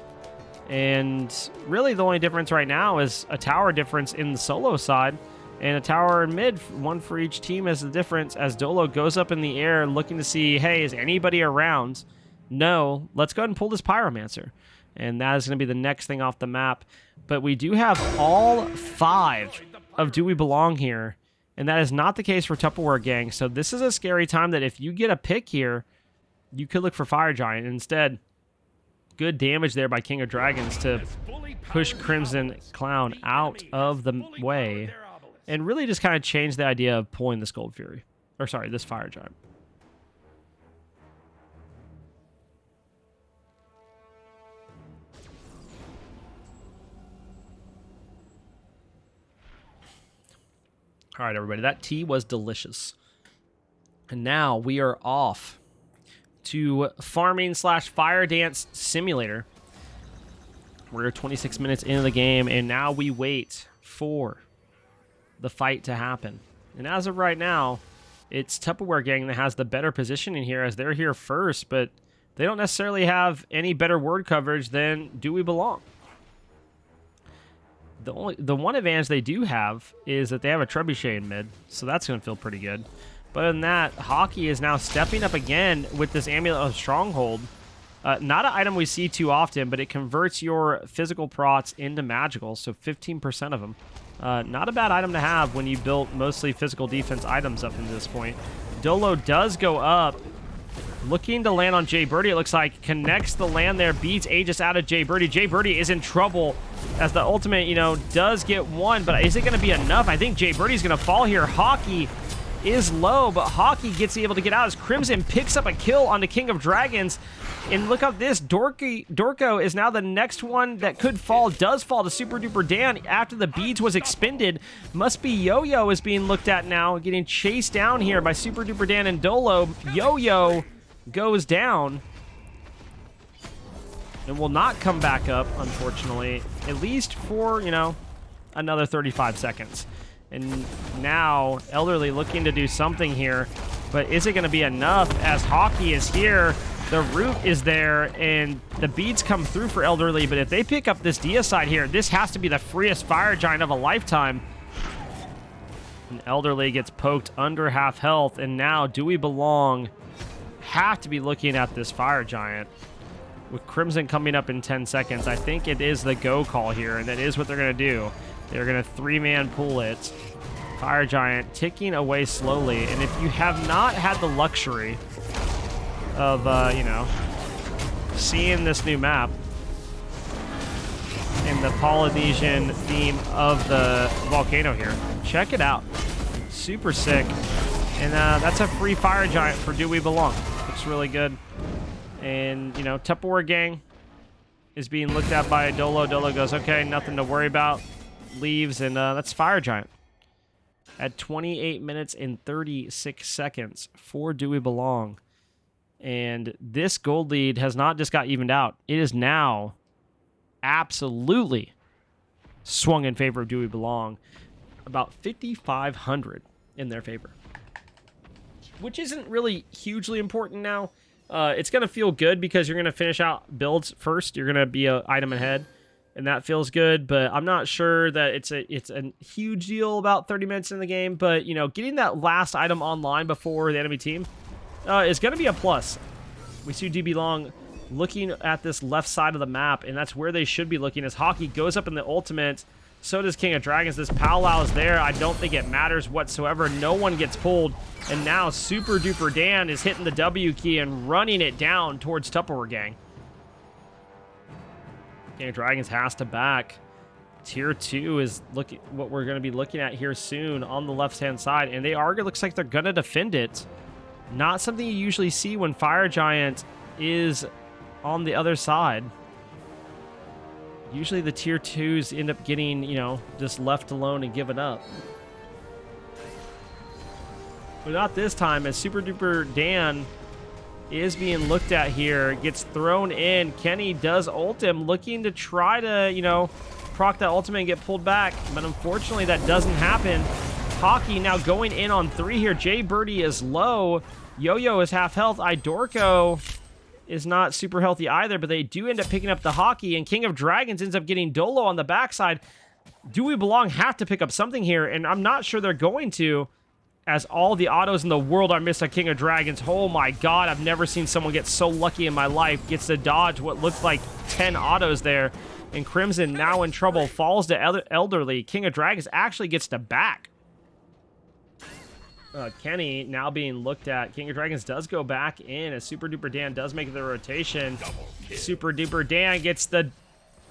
And really the only difference right now is a tower difference in the solo side and a tower in mid, one for each team as the difference, as Dolo goes up in the air looking to see, hey, is anybody around? No, let's go ahead and pull this Pyromancer. And that is going to be the next thing off the map. But we do have all 5 of Do We Belong here. And that is not the case for Tupperware Gang. So this is a scary time that if you get a pick here, you could look for Fire Giant. Instead, good damage there by King of Dragons to push Crimson Clown out of the way. And really just kind of change the idea of pulling this Gold Fury. Or sorry, this Fire Giant. All right, everybody, that tea was delicious. And now we are off to farming / fire dance simulator. We're 26 minutes into the game, and now we wait for the fight to happen. And as of right now, it's Tupperware Gang that has the better position in here, as they're here first, but they don't necessarily have any better word coverage than Do We Belong. The one advantage they do have is that they have a trebuchet in mid, so that's going to feel pretty good. But other than that, Hockey is now stepping up again with this Amulet of Stronghold. Not an item we see too often, but it converts your physical prots into magical, so 15% of them. Not a bad item to have when you built mostly physical defense items up to this point. Dolo does go up, looking to land on Jay Birdie, it looks like. Connects the land there, beats Aegis out of Jay Birdie. Jay Birdie is in trouble as the ultimate, does get one, but is it going to be enough? I think Jay Birdie's going to fall here. Hockey is low, but Hockey gets able to get out as Crimson picks up a kill on the King of Dragons. And look at this, Dorko is now the next one that could fall, does fall to Super Duper Dan after the beads was expended. Must be Yo-Yo is being looked at now, getting chased down here by Super Duper Dan and Dolo. Yo-Yo goes down and will not come back up, unfortunately, at least for, another 35 seconds. And now Elderly looking to do something here, but is it going to be enough as Hockey is here? The root is there, and the beads come through for Elderly, but if they pick up this Deicide here, this has to be the freest Fire Giant of a lifetime. And Elderly gets poked under half health, and now Do We Belong have to be looking at this Fire Giant. With Crimson coming up in 10 seconds, I think it is the go call here, and that is what they're going to do. They're going to 3-man pull it. Fire Giant ticking away slowly, and if you have not had the luxury of, seeing this new map in the Polynesian theme of the volcano here, check it out. Super sick. And that's a free Fire Giant for Do We Belong. Looks really good. And, Tupperware Gang is being looked at by Dolo. Dolo goes, okay, nothing to worry about. Leaves, and that's Fire Giant. At 28 minutes and 36 seconds for Do We Belong. And this gold lead has not just got evened out. It is now absolutely swung in favor of Do We Belong. About 5,500 in their favor. Which isn't really hugely important now. It's going to feel good because you're going to finish out builds first. You're going to be an item ahead, and that feels good. But I'm not sure that it's a huge deal about 30 minutes in the game. But, getting that last item online before the enemy team is going to be a plus. We see Do We Belong looking at this left side of the map, and that's where they should be looking as Hockey goes up in the ultimate. So does King of Dragons. This powwow is there. I don't think it matters whatsoever. No one gets pulled. And now Super Duper Dan is hitting the W key and running it down towards Tupperware Gang. King of Dragons has to back. Tier 2 is what we're going to be looking at here soon on the left-hand side. And it looks like they're going to defend it. Not something you usually see when Fire Giant is on the other side. Usually the tier 2s end up getting, just left alone and given up. But not this time, as Super Duper Dan is being looked at here. Gets thrown in. Kenny does ult him, looking to try to, proc that ultimate and get pulled back. But unfortunately, that doesn't happen. Hockey now going in on 3 here. Jay Birdie is low. Yo-Yo is half health. Idorko is not super healthy either, but they do end up picking up the Hockey, and King of Dragons ends up getting Dolo on the backside. Do We Belong have to pick up something here, and I'm not sure they're going to, as all the autos in the world are missed on King of Dragons. Oh my god, I've never seen someone get so lucky in my life. Gets to dodge what looked like 10 autos there, and Crimson now in trouble, falls to Elderly. King of Dragons actually gets to back. Kenny now being looked at. King of Dragons does go back in as Super Duper Dan does make the rotation. Super Duper Dan gets the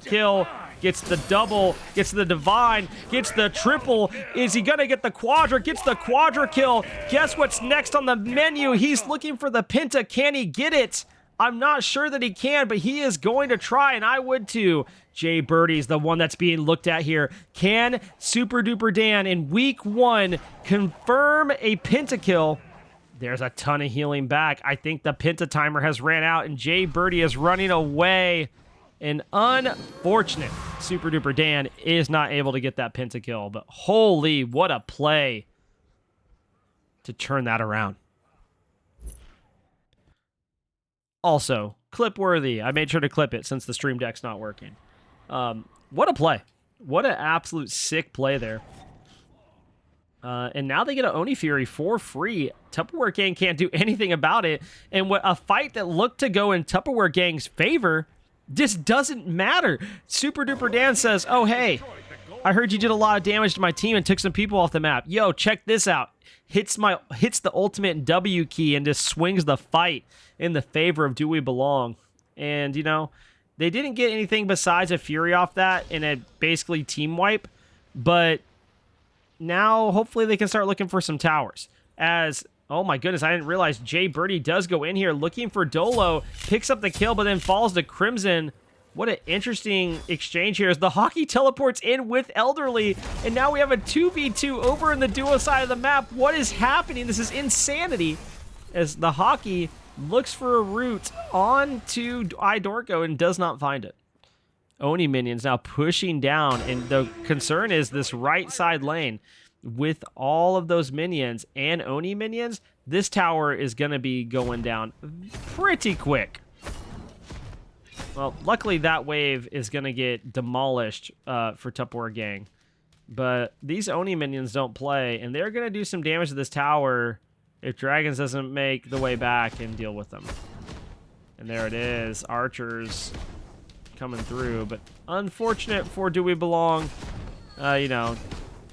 kill, gets the double, gets the divine, gets the triple. Is he gonna get the quadra? Gets the quadra kill. Guess what's next on the menu? He's looking for the penta. Can he get it? I'm not sure that he can, but he is going to try, and I would too. Jay Birdie's the one that's being looked at here. Can Super Duper Dan in week 1 confirm a pentakill? There's a ton of healing back. I think the penta timer has ran out, and Jay Birdie is running away. And unfortunate, Super Duper Dan is not able to get that pentakill, but holy, what a play to turn that around. Also, clip worthy. I made sure to clip it since the stream deck's not working. What a play. What an absolute sick play there. And now they get an Oni Fury for free. Tupperware Gang can't do anything about it. And what a fight that looked to go in Tupperware Gang's favor just doesn't matter. Super Duper Dan says, oh, hey, I heard you did a lot of damage to my team and took some people off the map. Yo, check this out. Hits the ultimate W key and just swings the fight in the favor of Do We Belong. And, you know, they didn't get anything besides a Fury off that in a basically team wipe. But now, hopefully, they can start looking for some towers. As, oh my goodness, I didn't realize Jay Birdie does go in here looking for Dolo. Picks up the kill, but then falls to Crimson. What an interesting exchange here as the Hockey teleports in with Elderly. And now we have a 2v2 over in the duo side of the map. What is happening? This is insanity. As the Hockey looks for a route onto Idorko and does not find it. Oni minions now pushing down, and the concern is this right side lane with all of those minions and Oni minions. This tower is going to be going down pretty quick. Well, luckily that wave is going to get demolished for Tupperware Gang. But these Oni minions don't play, and they're going to do some damage to this tower if Dragons doesn't make the way back and deal with them. And there it is. Archers coming through, but unfortunate for Do We Belong. You know,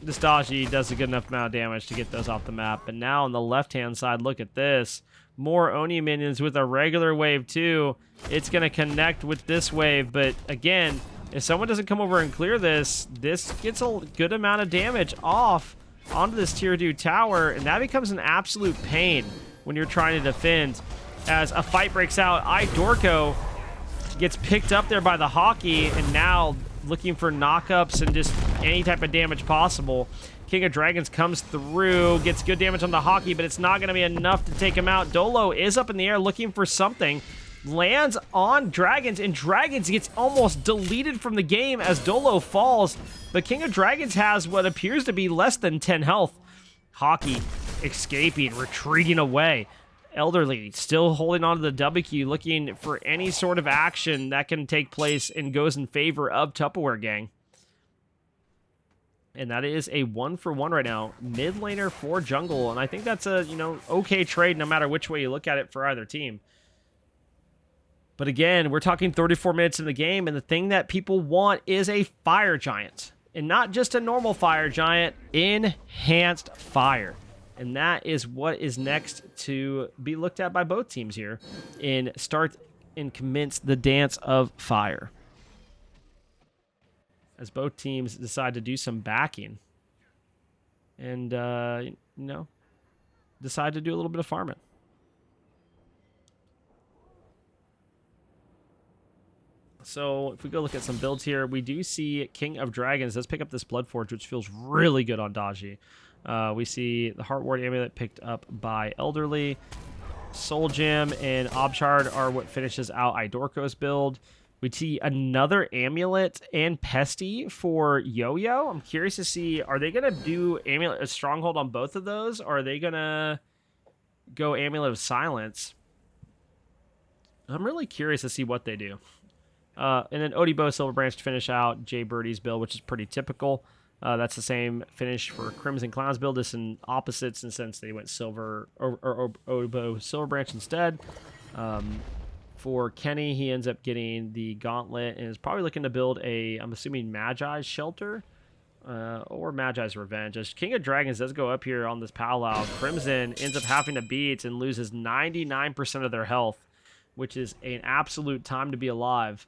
this Daji does a good enough amount of damage to get those off the map. But now on the left-hand side, look at this. More Oni minions with a regular wave too. It's going to connect with this wave, but again, if someone doesn't come over and clear this, this gets a good amount of damage off onto this tier 2 tower, and that becomes an absolute pain when you're trying to defend. As a fight breaks out, Idorko gets picked up there by the Hockey, and now looking for knockups and just any type of damage possible. King of Dragons comes through, gets good damage on the Hockey, but it's not going to be enough to take him out. Dolo is up in the air looking for something. Lands on Dragons, and Dragons gets almost deleted from the game as Dolo falls. But King of Dragons has what appears to be less than 10 health. Hockey escaping, retreating away. Elderly still holding on to the W key, looking for any sort of action that can take place and goes in favor of Tupperware Gang. And that is a 1-for-1 right now. Mid laner for jungle, and I think that's a, you know, okay trade no matter which way you look at it for either team. But again, we're talking 34 minutes in the game, and the thing that people want is a fire giant. And not just a normal fire giant, enhanced fire. And that is what is next to be looked at by both teams here and start and commence the dance of fire. As both teams decide to do some backing and, you know, decide to do a little bit of farming. So if we go look at some builds here, we do see King of Dragons does pick up this Bloodforge, which feels really good on Daji. We see the Heart Ward Amulet picked up by Elderly. Soul Gem and Obshard are what finishes out Idorko's build. We see another Amulet and Pesty for Yo-Yo. I'm curious to see, are they going to do Amulet of Stronghold on both of those, or are they going to go Amulet of Silence? I'm really curious to see what they do. And then Odibo Silver Branch to finish out Jay Birdie's build, which is pretty typical. That's the same finish for Crimson Clown's build. This in opposites, and since they went Silver or Odibo Silver Branch instead. For Kenny, he ends up getting the Gauntlet and is probably looking to build a, I'm assuming, Magi's Shelter or Magi's Revenge. As King of Dragons does go up here on this powwow, Crimson ends up having to beat and loses 99% of their health, which is an absolute time to be alive.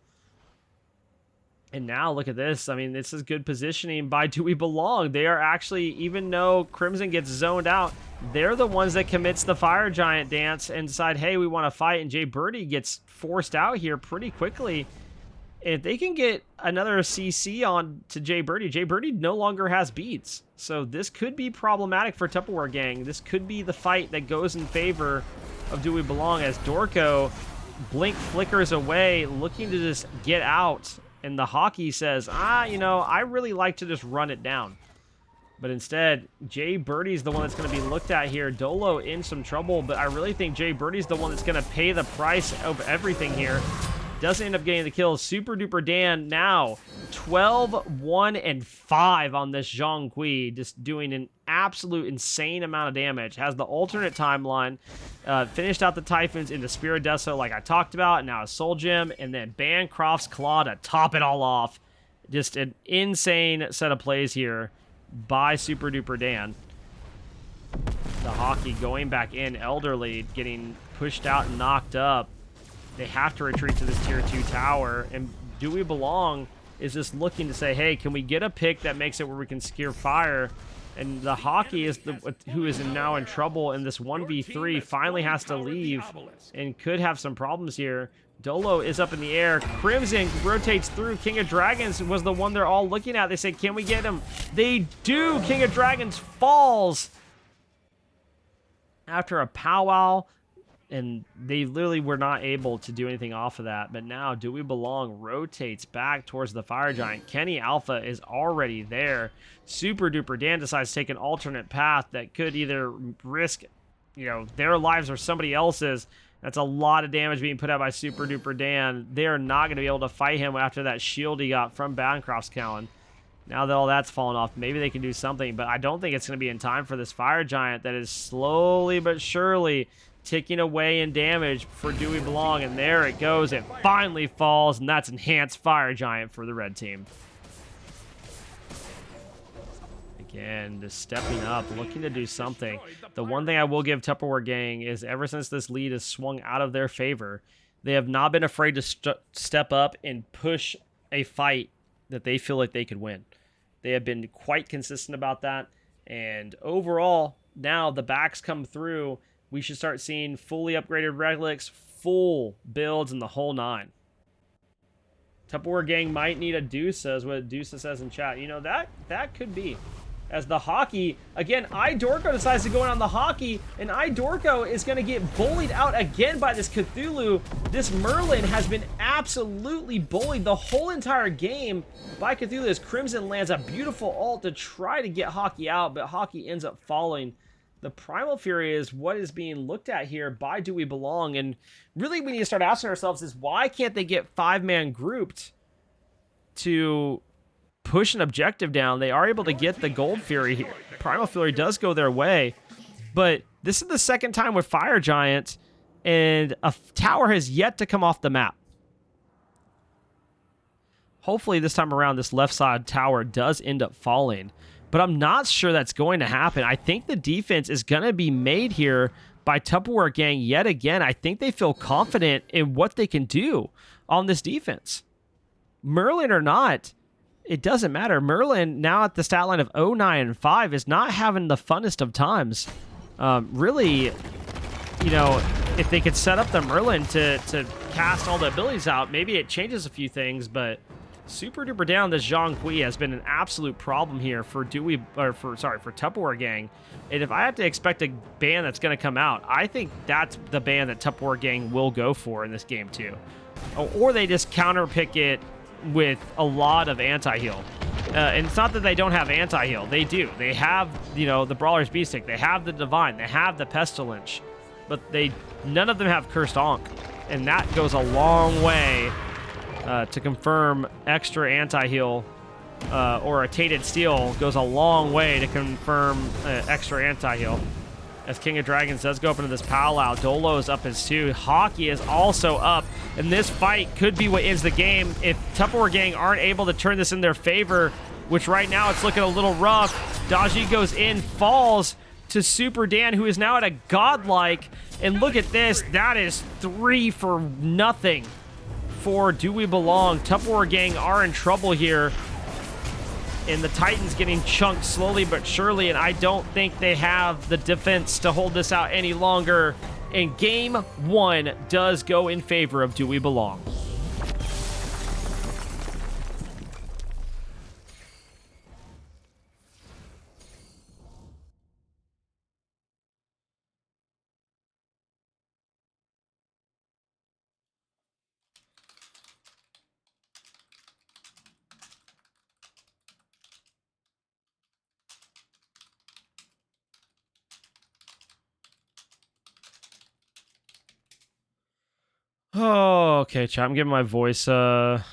And now look at this. I mean, this is good positioning by Do We Belong. They are actually, even though Crimson gets zoned out, they're the ones that commits the Fire Giant dance and decide, hey, we want to fight. And Jay Birdie gets forced out here pretty quickly. If they can get another CC on to Jay Birdie no longer has beats. So this could be problematic for Tupperware Gang. This could be the fight that goes in favor of Do We Belong, as Dorko blink flickers away, looking to just get out. And the Hockey says, you know, I really like to just run it down. But instead, Jay Birdie's the one that's going to be looked at here. Dolo in some trouble, but I really think Jay Birdie's the one that's going to pay the price of everything here. Doesn't end up getting the kills. Super Duper Dan now 12, 1, and 5 on this Zhonghui, just doing an absolute insane amount of damage. Has the alternate timeline, finished out the Typhoons into Spirit Deso like I talked about, and now a Soul Gem, and then Bancroft's Claw to top it all off. Just an insane set of plays here by Super Duper Dan. The Hockey going back in, Elderly getting pushed out and knocked up. They have to retreat to this tier 2 tower, and Do We Belong is just looking to say, hey, can we get a pick that makes it where we can scare fire? And the Hockey is who is now in trouble, and this 1v3 finally has to leave and could have some problems here. Dolo is up in the air. Crimson rotates through. King of Dragons was the one they're all looking at. They say, can we get him? They do. King of Dragons falls after a powwow. And they literally were not able to do anything off of that. But now Do We Belong rotates back towards the Fire Giant. Kenny Alpha is already there. Super Duper Dan decides to take an alternate path that could either risk, you know, their lives or somebody else's. That's a lot of damage being put out by Super Duper Dan. They are not going to be able to fight him after that shield he got from Bancroft's Cowan. Now that all that's fallen off, maybe they can do something. But I don't think it's going to be in time for this Fire Giant that is slowly but surely ticking away in damage for Do We Belong, and there it goes. It finally falls, and that's Enhanced Fire Giant for the red team. Again, just stepping up, looking to do something. The one thing I will give Tupperware Gang is ever since this lead has swung out of their favor, they have not been afraid to step up and push a fight that they feel like they could win. They have been quite consistent about that, and overall, now the backs come through. We should start seeing fully upgraded relics, full builds, and the whole 9. Tupperware Gang might need a Deusa, is what Deusa says in chat. You know, that could be. As the Hockey, again, Idorko decides to go in on the Hockey, and Idorko is going to get bullied out again by this Cthulhu. This Merlin has been absolutely bullied the whole entire game by Cthulhu, as Crimson lands a beautiful ult to try to get Hockey out, but Hockey ends up falling. The Primal Fury is what is being looked at here by Do We Belong, and really we need to start asking ourselves is why can't they get 5-man grouped to push an objective down? They are able to get the Gold Fury here. Primal Fury does go their way, but this is the second time with Fire Giant, and a tower has yet to come off the map. Hopefully this time around this left side tower does end up falling, but I'm not sure that's going to happen. I think the defense is going to be made here by Tupperware Gang yet again. I think they feel confident in what they can do on this defense. Merlin or not, it doesn't matter. Merlin, now at the stat line of 09 and 5, is not having the funnest of times. Really, you know, if they could set up the Merlin to cast all the abilities out, maybe it changes a few things, but super duper down this Zhang Kui has been an absolute problem here for Tupperware Gang. And if I have to expect a ban that's going to come out, I think that's the ban that Tupperware Gang will go for in this game too. Or they just counter pick it with a lot of anti-heal. And it's not that they don't have anti-heal. They do. They have, you know, the Brawler's Beast-Stick. They have the Divine. They have the Pestilence. But none of them have Cursed Ankh. And that goes a long way to confirm extra anti-heal. Or a Tainted Steel goes a long way to confirm extra anti-heal. As King of Dragons does go up into this powwow, Dolo is up as 2. Hockey is also up, and this fight could be what ends the game if Tupperware Gang aren't able to turn this in their favor, which right now it's looking a little rough. Daji goes in, falls to Super Dan, who is now at a godlike, and look at this, that is 3 for nothing for Do We Belong. Tupperware Gang are in trouble here. And the Titans getting chunked slowly but surely, and I don't think they have the defense to hold this out any longer. And game 1 does go in favor of Do We Belong. Oh, okay, chat. I'm giving my voice. I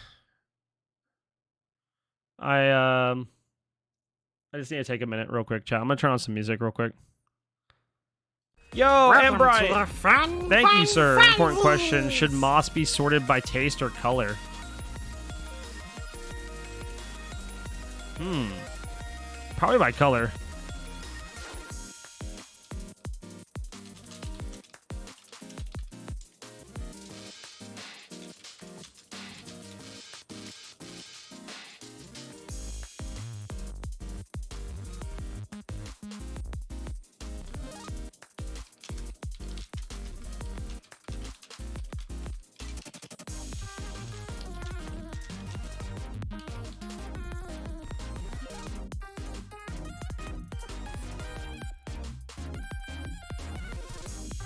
just need to take a minute, real quick, chat. I'm gonna turn on some music, real quick. Yo, Embright. Thank you, sir. Important question: should moss be sorted by taste or color? Probably by color.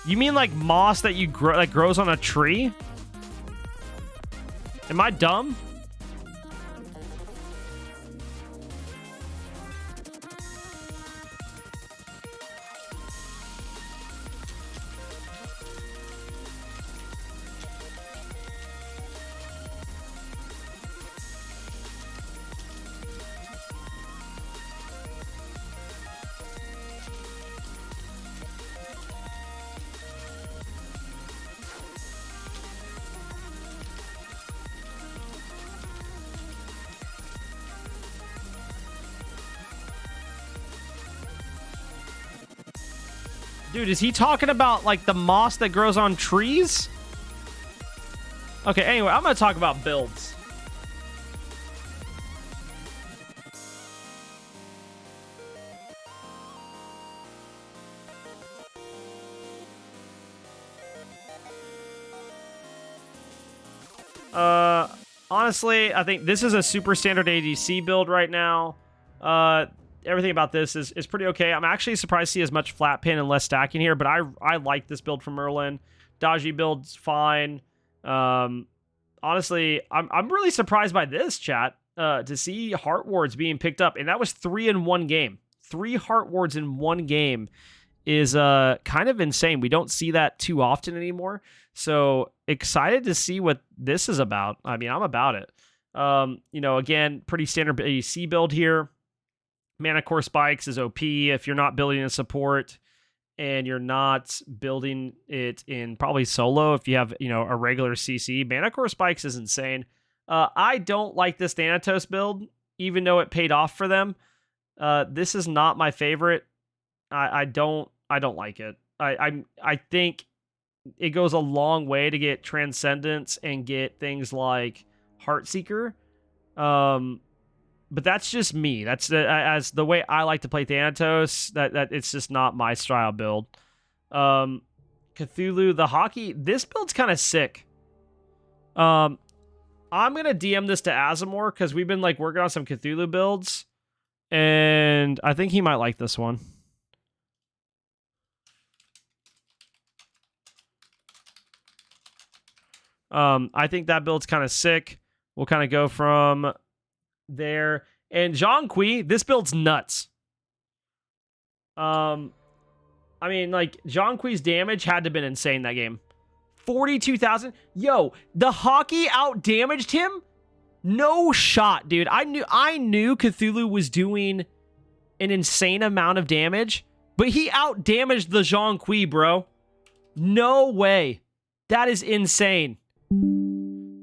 You mean like moss that you grow, like grows on a tree? Am I dumb? Dude, is he talking about, like, the moss that grows on trees? Okay, anyway, I'm going to talk about builds. Honestly, I think this is a super standard ADC build right now. Everything about this is pretty okay. I'm actually surprised to see as much flat pin and less stacking here, but I like this build from Merlin. Daji build's fine. Honestly, I'm really surprised by this, chat, to see Heart Wards being picked up, and that was 3 in one game. 3 Heart Wards in one game is kind of insane. We don't see that too often anymore. So excited to see what this is about. I mean, I'm about it. You know, again, pretty standard ADC build here. Mana Core Spikes is OP if you're not building a support and you're not building it in probably solo. If you have, you know, a regular CC, Mana Core Spikes is insane. I don't like this Thanatos build, even though it paid off for them. This is not my favorite. I don't like it. I think it goes a long way to get Transcendence and get things like Heartseeker. But that's just me. That's as the way I like to play Thanatos. That it's just not my style build. Cthulhu, the hockey. This build's kind of sick. I'm going to DM this to Azamor because we've been like working on some Cthulhu builds. And I think he might like this one. I think that build's kind of sick. We'll kind of go from there. And Zhang Kui, this build's nuts. I mean, like, Zhang Kui's damage had to have been insane that game. 42,000. Yo, the hockey out damaged him? No shot, dude. I knew Cthulhu was doing an insane amount of damage, but he out damaged the Zhang Kui, bro. No way. That is insane.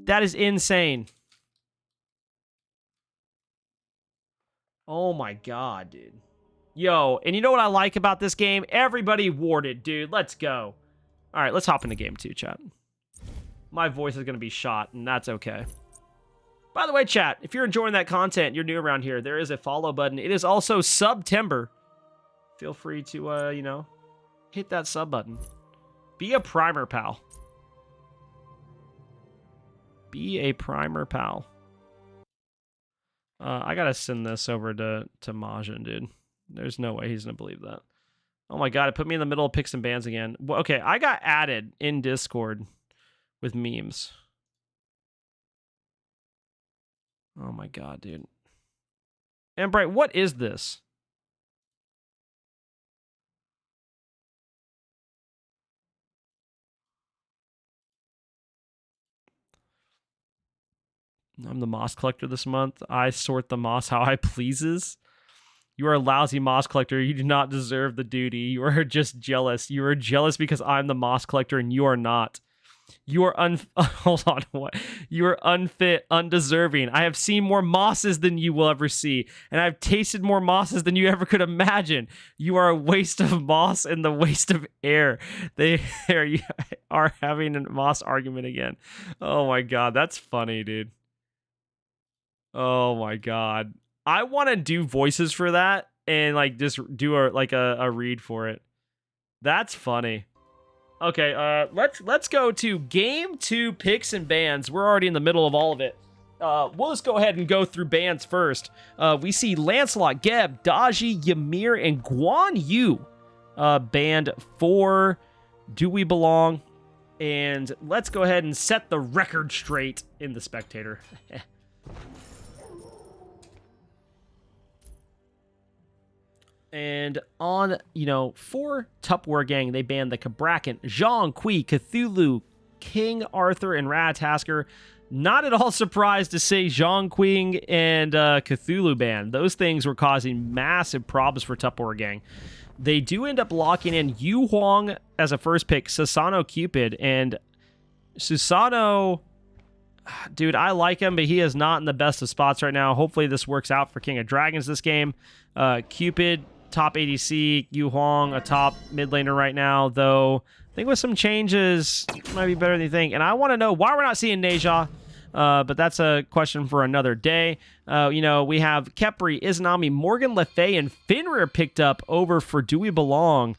That is insane. Oh my god, dude. Yo, and you know what I like about this game? Everybody warded, dude. Let's go. All right, let's hop into game 2, chat. My voice is going to be shot, and that's okay. By the way, chat, if you're enjoying that content, you're new around here, there is a follow button. It is also September. Feel free to, you know, hit that sub button. Be a primer, pal. Be a primer, pal. I gotta send this over to Majin, dude. There's no way he's gonna believe that. Oh my god, it put me in the middle of picks and bans again. Well, okay, I got added in Discord with memes. Oh my god, dude. And Bright, what is this? I'm the moss collector this month. I sort the moss how I pleases. You are a lousy moss collector. You do not deserve the duty. You are just jealous. You are jealous because I'm the moss collector and you are not. You are hold on, what? You are unfit, undeserving. I have seen more mosses than you will ever see, and I've tasted more mosses than you ever could imagine. You are a waste of moss and the waste of air. They are having a moss argument again. Oh my god, that's funny, dude. Oh my god. I want to do voices for that and like just do a read for it. That's funny. Okay, let's go to game 2 picks and bans. We're already in the middle of all of it. We'll just go ahead and go through bans first. We see Lancelot, Geb, Daji, Ymir, and Guan Yu banned for Do We Belong? And let's go ahead and set the record straight in the Spectator. And on, you know, for Tupperware Gang, they banned the Cabrakan, Zhang Kui, Cthulhu, King Arthur, and Ratatasker. Not at all surprised to say Zhang Kui and Cthulhu banned. Those things were causing massive problems for Tupperware Gang. They do end up locking in Yu Huang as a first pick, Susano Cupid, and Susano, dude, I like him, but he is not in the best of spots right now. Hopefully this works out for King of Dragons this game. Cupid, top ADC, Yu Huang, a top mid laner right now, though I think with some changes, might be better than you think. And I want to know why we're not seeing Neja, but that's a question for another day. You know, we have Khepri, Izanami, Morgan Le Fay, and Fenrir picked up over for Do We Belong?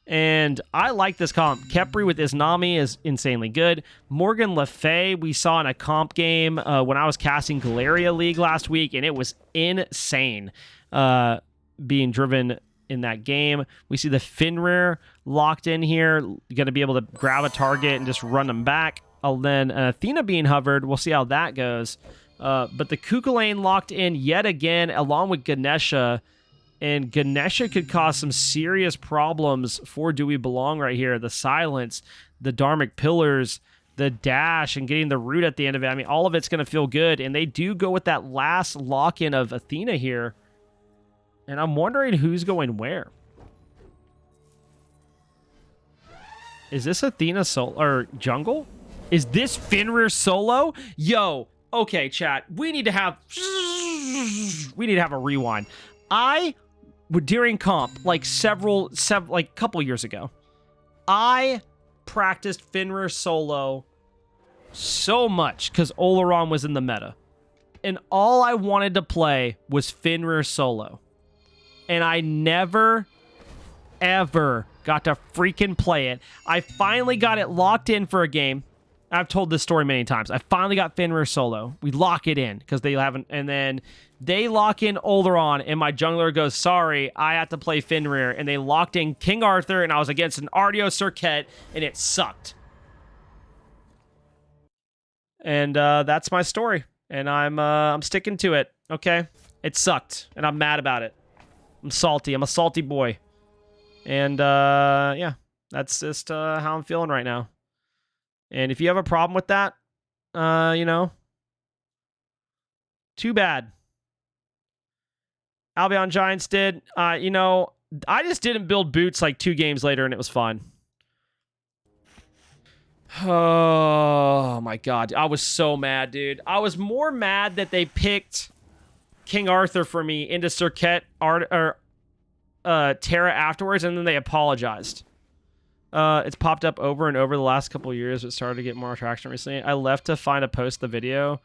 And I like this comp. Khepri with Izanami is insanely good. Morgan Le Fay, we saw in a comp game when I was casting Galeria League last week, and it was insane. Being driven in that game. We see the Fenrir locked in here, going to be able to grab a target and just run them back. Then Athena being hovered. We'll see how that goes. But the Kukulane locked in yet again, along with Ganesha. And Ganesha could cause some serious problems for Do We Belong right here. The silence, the Dharmic Pillars, the dash, and getting the root at the end of it. I mean, all of it's going to feel good. And they do go with that last lock-in of Athena here. And I'm wondering who's going where. Is this Athena solo or jungle? Is this Fenrir solo? Yo, okay, chat. We need to have a rewind. During comp, like like a couple years ago, I practiced Fenrir solo so much because Olaron was in the meta. And all I wanted to play was Fenrir solo. And I never, ever got to freaking play it. I finally got it locked in for a game. I've told this story many times. I finally got Fenrir solo. We lock it in because they haven't, and then they lock in Oleron, and my jungler goes, sorry, I have to play Fenrir, and they locked in King Arthur, and I was against an Artio Circuit, and it sucked. And that's my story, and I'm sticking to it. Okay, it sucked, and I'm mad about it. I'm salty. I'm a salty boy, and yeah, that's just how I'm feeling right now. And if you have a problem with that, you know, too bad. Albion Giants did. You know, I just didn't build boots like 2 games later, and it was fine. Oh, my God. I was so mad, dude. I was more mad that they picked King Arthur for me into Circuit or Terra afterwards, and then they apologized. It's popped up over and over the last couple of years. It started to get more traction recently. I left to find a post the video.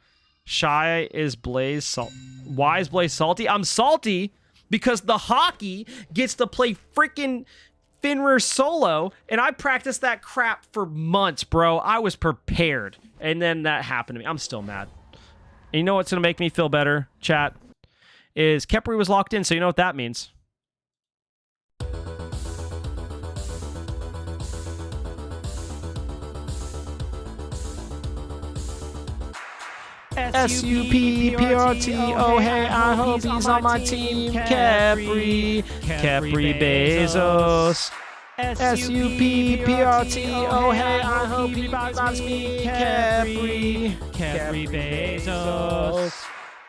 Why is Blaze salty? I'm salty because the hockey gets to play freaking Fenrir solo, and I practiced that crap for months, bro. I was prepared, and then that happened to me. I'm still mad. And you know what's going to make me feel better, chat? Is Khepri was locked in, so you know what that means. S-U-P-P-R-T-O, hey, I hope he's on my team. Khepri Bezos. S-U-P-P-R-T-O, hey, I hope he buys me. Khepri Bezos.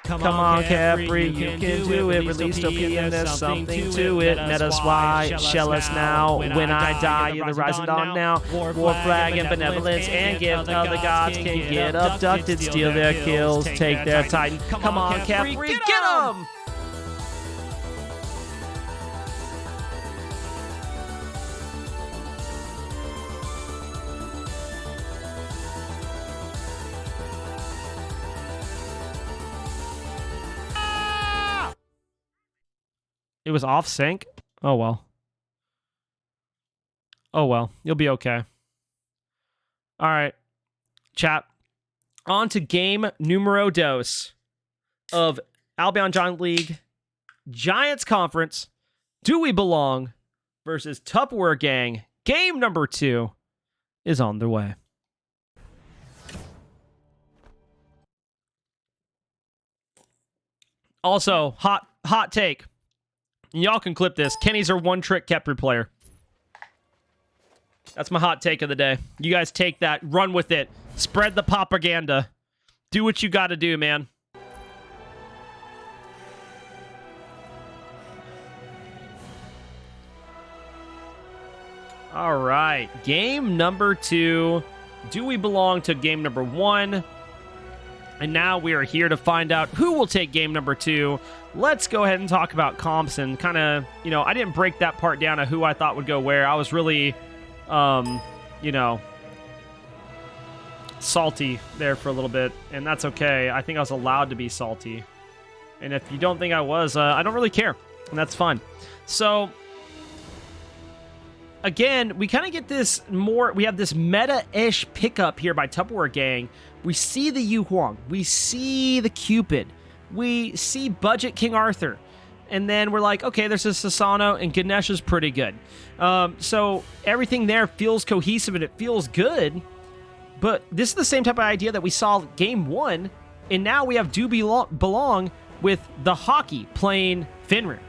Come on, Khepri, you can do it. Release OP and there's something to it. Met us why, shell us now. When I die, you're the rising dawn now. War flag and benevolence and gift of the gods can get abducted, steal their kills, take their titan. Come on, Khepri, get him! It was off sync? Oh, well. Oh, well. You'll be okay. All right. Chat. On to game numero dos of Albion Giant League Giants Conference. Do We Belong versus Tupperware Gang. Game number 2 is on the way. Also, hot take. Y'all can clip this. Kenny's our one-trick Khepri player. That's my hot take of the day. You guys take that. Run with it. Spread the propaganda. Do what you got to do, man. All right. Game number 2. Do we belong to game number 1? And now we are here to find out who will take game number 2. Let's go ahead and talk about comps and kind of, you know, I didn't break that part down of who I thought would go where. I was really, you know, salty there for a little bit, and that's okay. I think I was allowed to be salty. And if you don't think I was, I don't really care, and that's fine. So, again, we kind of get this more, we have this meta-ish pickup here by Tupperware Gang. We see the Yu Huang. We see the Cupid. We see budget King Arthur. And then we're like, okay, there's a Sasano, and Ganesh is pretty good. So everything there feels cohesive, and it feels good. But this is the same type of idea that we saw game 1. And now we have Do Belong with the hockey playing Fenrir.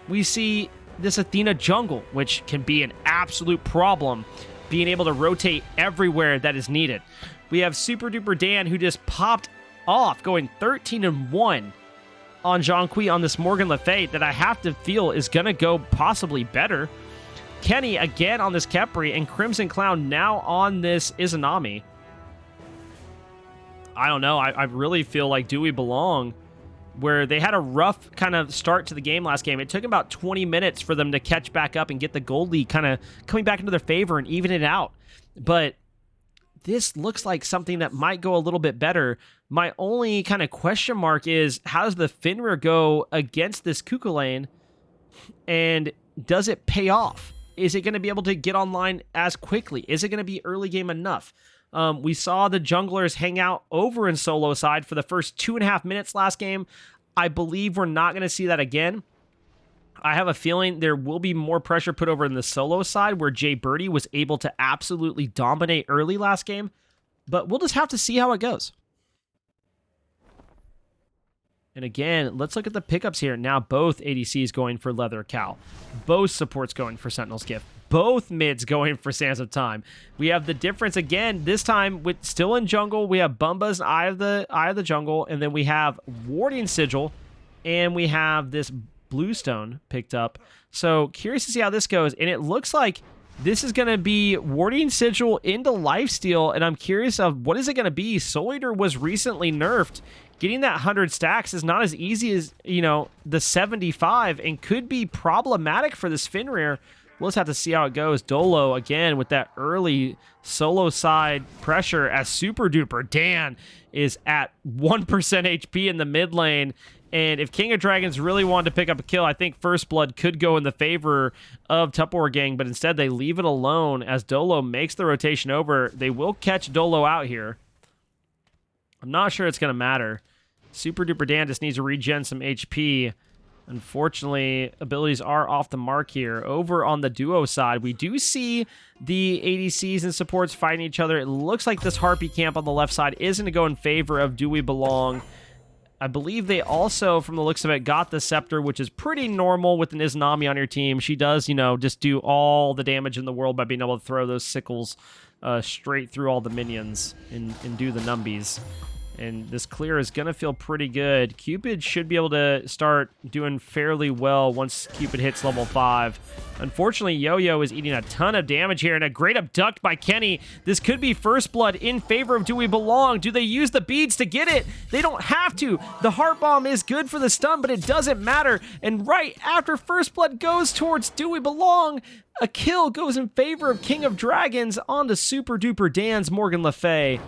We see this Athena jungle, which can be an absolute problem, being able to rotate everywhere that is needed. We have Super Duper Dan, who just popped off, going 13-1 on Jean-Qui on this Morgan Le Fay that I have to feel is going to go possibly better. Kenny again on this Khepri, and Crimson Clown now on this Izanami. I don't know. I really feel like Do We Belong, where they had a rough kind of start to the game last game. It took about 20 minutes for them to catch back up and get the gold lead kind of coming back into their favor and even it out. But this looks like something that might go a little bit better. My only kind of question mark is, how does the Fenrir go against this Cuckoo lane? And does it pay off? Is it going to be able to get online as quickly? Is it going to be early game enough? We saw the junglers hang out over in solo side for the first 2.5 minutes last game. I believe we're not going to see that again. I have a feeling there will be more pressure put over in the solo side where Jay Birdie was able to absolutely dominate early last game. But we'll just have to see how it goes. And again, let's look at the pickups here. Now both ADCs going for Leather Cow. Both supports going for Sentinel's Gift. Both mids going for Sands of Time. We have the difference again, this time with still in jungle. We have Bumba's Eye of the Jungle. And then we have Warding Sigil. And we have this Bluestone picked up. So curious to see how this goes. And it looks like this is going to be Warding Sigil into Lifesteal. And I'm curious of what is it going to be? Soul Eater was recently nerfed. Getting that 100 stacks is not as easy as, you know, the 75 and could be problematic for this Fenrir. We'll just have to see how it goes. Dolo, again, with that early solo side pressure as Super Duper Dan is at 1% HP in the mid lane. And if King of Dragons really wanted to pick up a kill, I think First Blood could go in the favor of Tupperware Gang, but instead they leave it alone as Dolo makes the rotation over. They will catch Dolo out here. I'm not sure it's going to matter. Super Duper Dan just needs to regen some HP. Unfortunately, abilities are off the mark here. Over on the duo side, we do see the ADCs and supports fighting each other. It looks like this Harpy camp on the left side is going to go in favor of Do We Belong. I believe they also, from the looks of it, got the Scepter, which is pretty normal with an Izanami on your team. She does, you know, just do all the damage in the world by being able to throw those sickles straight through all the minions and do the numbies. And this clear is going to feel pretty good. Cupid should be able to start doing fairly well once Cupid hits level 5. Unfortunately, Yo-Yo is eating a ton of damage here, and a great abduct by Kenny. This could be First Blood in favor of Do We Belong. Do they use the beads to get it? They don't have to. The Heart Bomb is good for the stun, but it doesn't matter. And right after First Blood goes towards Do We Belong, a kill goes in favor of King of Dragons onto Super Duper Dan's Morgan Le Fay.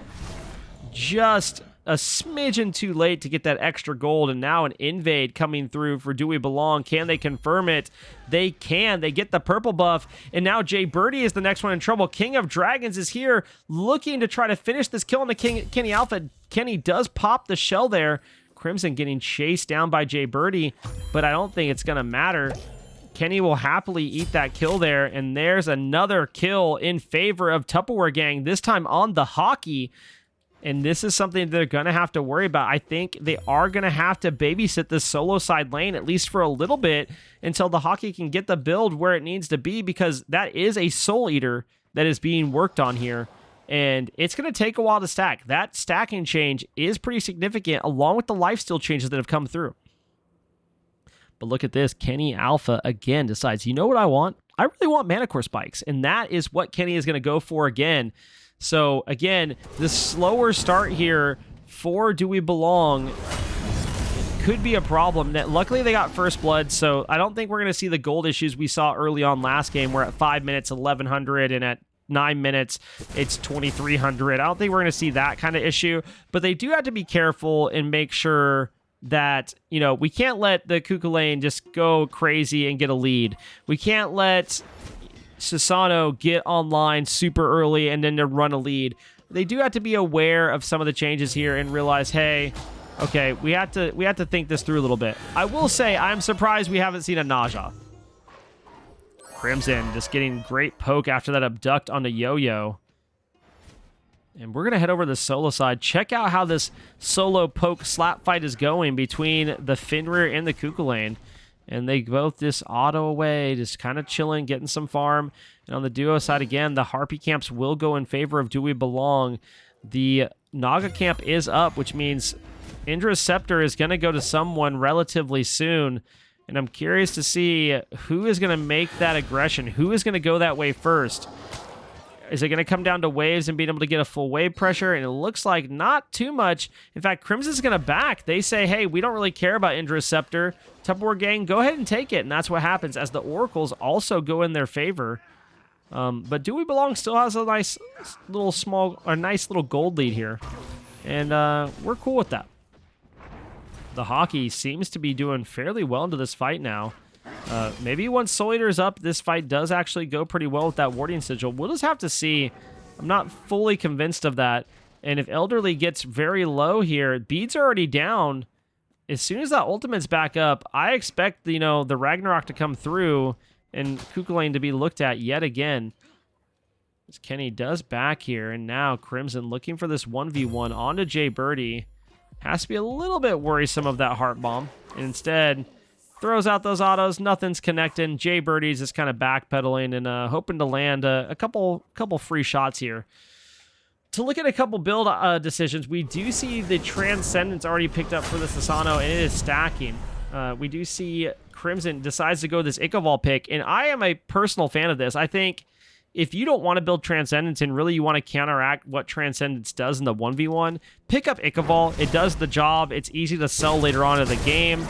Just a smidgen too late to get that extra gold, and now an invade coming through for Do We Belong. Can they confirm it? They can. They get the purple buff, and now Jay Birdie is the next one in trouble. King of Dragons is here looking to try to finish this kill on the Kenny Alpha. Kenny does pop the shell there. Crimson getting chased down by Jay Birdie, but I don't think it's going to matter. Kenny will happily eat that kill there, and there's another kill in favor of Tupperware Gang, this time on the Hockey. And this is something they're going to have to worry about. I think they are going to have to babysit this solo side lane, at least for a little bit, until the Hockey can get the build where it needs to be, because that is a Soul Eater that is being worked on here. And it's going to take a while to stack. That stacking change is pretty significant, along with the lifesteal changes that have come through. But look at this. Kenny Alpha, again, decides, you know what I want? I really want Mana Core spikes. And that is what Kenny is going to go for again. So, again, the slower start here for Do We Belong could be a problem. Luckily, they got First Blood, so I don't think we're going to see the gold issues we saw early on last game, where at 5 minutes, 1,100, and at 9 minutes, it's 2,300. I don't think we're going to see that kind of issue, but they do have to be careful and make sure that, you know, we can't let the Cuckoo lane just go crazy and get a lead. We can't let Susano get online super early and then to run a lead. They do have to be aware of some of the changes here and realize, hey, okay, we have to think this through a little bit. I will say I'm surprised we haven't seen a Naja. Crimson just getting great poke after that abduct on the Yo-Yo. And we're going to head over to the solo side. Check out how this solo poke slap fight is going between the Fenrir and the Cuckoo lane. And they both just auto away, just kind of chilling, getting some farm. And on the duo side, again, the Harpy camps will go in favor of Do We Belong. The Naga camp is up, which means Indra's Scepter is going to go to someone relatively soon. And I'm curious to see who is going to make that aggression. Who is going to go that way first? Is it going to come down to waves and being able to get a full wave pressure? And it looks like not too much. In fact, Crimson's going to back. They say, hey, we don't really care about Indra's Scepter. Tupperware Gang, go ahead and take it. And that's what happens as the Oracles also go in their favor. But Do We Belong still has a nice little gold lead here. And we're cool with that. The Hockey seems to be doing fairly well into this fight now. Maybe once Soul Eater's up, this fight does actually go pretty well with that warding sigil. We'll just have to see. I'm not fully convinced of that. And if Elderly gets very low here, beads are already down. As soon as that ultimate's back up, I expect, the Ragnarok to come through and Kukulane to be looked at yet again. As Kenny does back here, and now Crimson looking for this 1v1 onto Jay Birdie. Has to be a little bit worrisome of that Heart Bomb. And instead, throws out those autos, nothing's connecting. Jay Birdie's just kind of backpedaling and hoping to land a couple free shots here. To look at a couple build decisions, we do see the Transcendence already picked up for the Sasano, and it is stacking. We do see Crimson decides to go this Ikaval pick, and I am a personal fan of this. I think if you don't want to build Transcendence and really you want to counteract what Transcendence does in the 1v1, pick up Ikaval. It does the job. It's easy to sell later on in the game.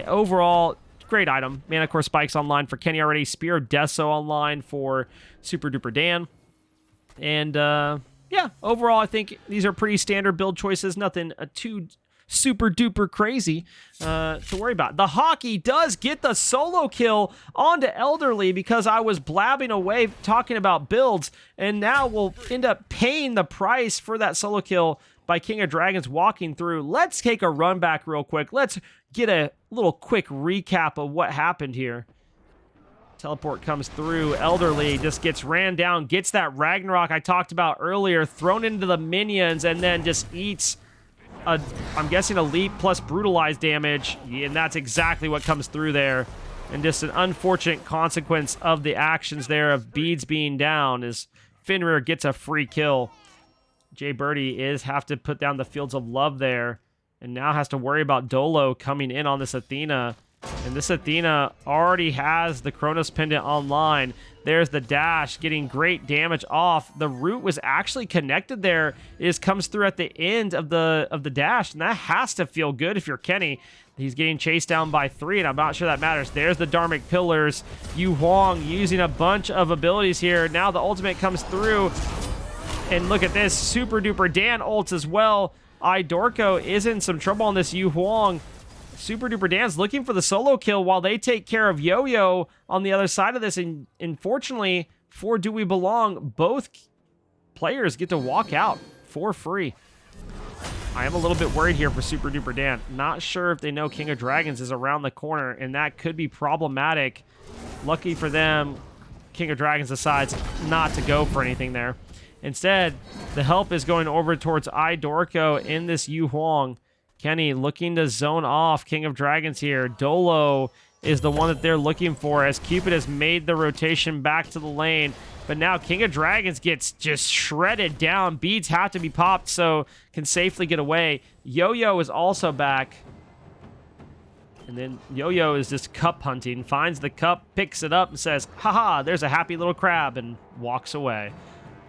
Overall, great item. Mana Core Spikes online for Kenny already. Spear of Death So online for Super Duper Dan. And yeah, overall, I think these are pretty standard build choices. Nothing too super duper crazy to worry about. The Hockey does get the solo kill onto Elderly because I was blabbing away talking about builds, and now we'll end up paying the price for that solo kill by King of Dragons walking through. Let's take a run back real quick. Let's get a little quick recap of what happened here. Teleport comes through. Elderly just gets ran down, gets that Ragnarok I talked about earlier, thrown into the minions, and then just eats I'm guessing a leap plus brutalize damage, and that's exactly what comes through there. And just an unfortunate consequence of the actions there of beads being down is Fenrir gets a free kill. Jay Birdie have to put down the Fields of Love there, and now has to worry about Dolo coming in on this Athena. And this Athena already has the Chronos Pendant online. There's the dash, getting great damage off. The root was actually connected there. It comes through at the end of the dash, and that has to feel good if you're Kenny. He's getting chased down by 3, and I'm not sure that matters. There's the Dharmic Pillars. Yu Huang using a bunch of abilities here. Now the ultimate comes through, and look at this. Super Duper Dan ults as well. Idorko is in some trouble on this Yu Huang. Super Duper Dan's looking for the solo kill while they take care of Yo-Yo on the other side of this. And unfortunately, for Do We Belong, both players get to walk out for free. I am a little bit worried here for Super Duper Dan. Not sure if they know King of Dragons is around the corner, and that could be problematic. Lucky for them, King of Dragons decides not to go for anything there. Instead, the help is going over towards Idorko in this Yu Huang. Kenny looking to zone off King of Dragons here. Dolo is the one that they're looking for as Cupid has made the rotation back to the lane. But now King of Dragons gets just shredded down. Beads have to be popped so can safely get away. Yo-Yo is also back. And then Yo-Yo is just cup hunting. Finds the cup, picks it up and says, haha, there's a happy little crab, and walks away.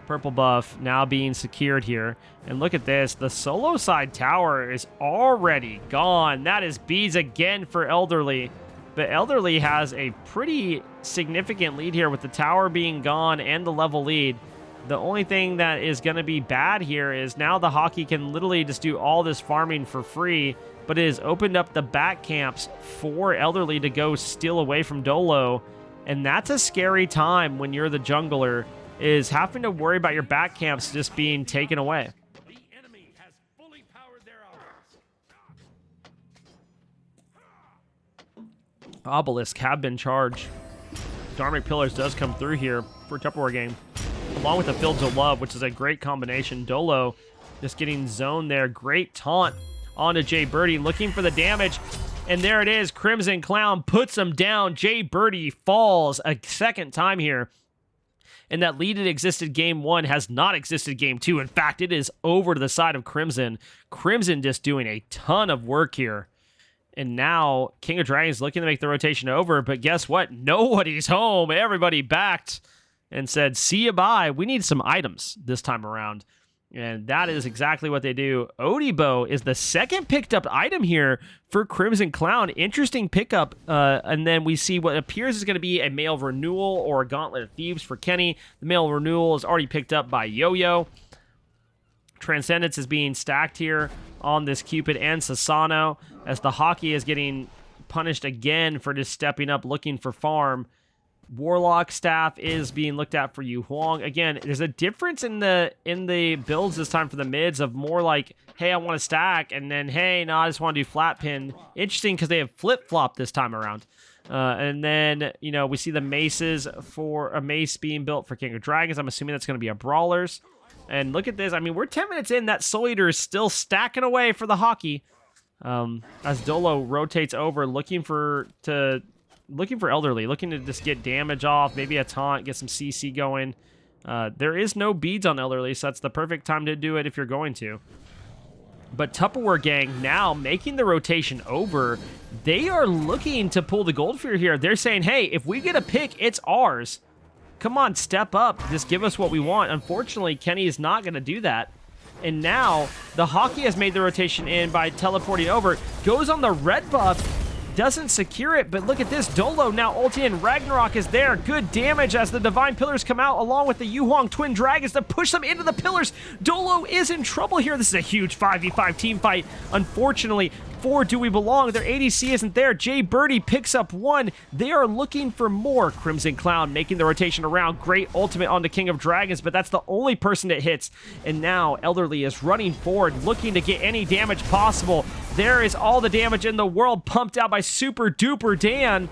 Purple buff now being secured here. And look at this. The solo side tower is already gone. That is beads again for Elderly. But Elderly has a pretty significant lead here with the tower being gone and the level lead. The only thing that is going to be bad here is now the Hockey can literally just do all this farming for free, but it has opened up the back camps for Elderly to go steal away from Dolo. And that's a scary time when you're the jungler, is having to worry about your back camps just being taken away. The enemy has fully powered their armors. Obelisk have been charged. Dharmic Pillars does come through here for a Tupperware game, along with the Fields of Love, which is a great combination. Dolo just getting zoned there. Great taunt onto Jay Birdie, looking for the damage. And there it is. Crimson Clown puts him down. Jay Birdie falls a second time here. And that lead that existed game 1 has not existed game 2. In fact, it is over to the side of Crimson. Crimson just doing a ton of work here. And now King of Dragons looking to make the rotation over. But guess what? Nobody's home. Everybody backed and said, see you bye. We need some items this time around. And that is exactly what they do. Odibo is the second picked up item here for Crimson Clown. Interesting pickup. And then we see what appears is going to be a Mail of Renewal or a Gauntlet of Thieves for Kenny. The Mail of Renewal is already picked up by Yo-Yo. Transcendence is being stacked here on this Cupid and Sasano as the Hockey is getting punished again for just stepping up looking for farm. Warlock staff is being looked at for Yu Huang. Again, there's a difference in the builds this time for the mids of more like, hey, I want to stack, and then, hey, no, I just want to do flat pin. Interesting because they have flip-flop this time around. And then, you know, we see the maces for a mace being built for King of Dragons. I'm assuming that's going to be a Brawlers. And look at this. I mean, we're 10 minutes in. That Soul Eater is still stacking away for the hockey. As Dolo rotates over, looking for Elderly, looking to just get damage off, maybe a taunt, get some CC going. There is no beads on Elderly, so that's the perfect time to do it if you're going to. But Tupperware Gang now making the rotation over. They are looking to pull the Gold Fear here. They're saying, hey, if we get a pick, it's ours. Come on, step up. Just give us what we want. Unfortunately, Kenny is not going to do that. And now the hockey has made the rotation in by teleporting over. Goes on the red buff. Doesn't secure it, but look at this. Dolo now ulti in. Ragnarok is there. Good damage as the Divine Pillars come out along with the Yu Huang Twin Dragons to push them into the pillars. Dolo is in trouble here. This is a huge 5v5 team fight. Unfortunately, for Do We Belong, their ADC isn't there. Jay Birdie picks up one. They are looking for more. Crimson Clown making the rotation around. Great ultimate on the King of Dragons, but that's the only person that hits. And now Elderly is running forward, looking to get any damage possible. There is all the damage in the world pumped out by Super Duper Dan.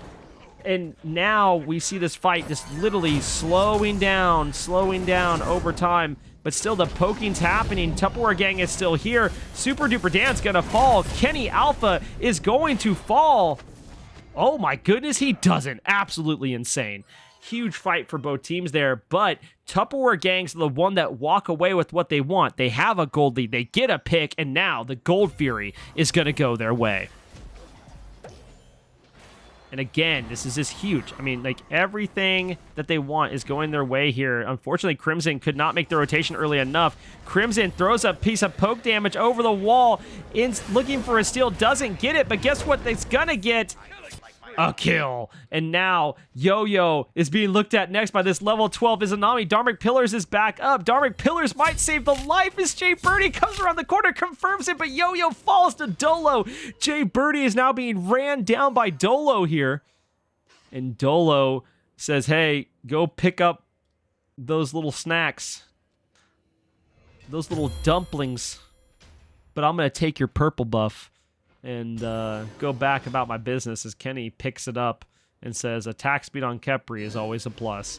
And now we see this fight just literally slowing down over time. But still, the poking's happening. Tupperware Gang is still here. Super Duper Dan's gonna fall. Kenny Alpha is going to fall. Oh my goodness, he doesn't. Absolutely insane. Huge fight for both teams there, but Tupperware Gang's the one that walk away with what they want. They have a gold lead, they get a pick, and now the Gold Fury is gonna go their way. And again, this is just huge. I mean, like, everything that they want is going their way here. Unfortunately, Crimson could not make the rotation early enough. Crimson throws a piece of poke damage over the wall, looking for a steal, doesn't get it, but guess what it's gonna get? A kill. And now Yo-Yo is being looked at next by this level 12 Izanami. Dharmic Pillars is back up. Dharmic Pillars might save the life as Jay Birdie comes around the corner, confirms it, but Yo-Yo falls to Dolo. Jay Birdie is now being ran down by Dolo here. And Dolo says, hey, go pick up those little snacks. Those little dumplings. But I'm going to take your purple buff and go back about my business as Kenny picks it up and says attack speed on Khepri is always a plus.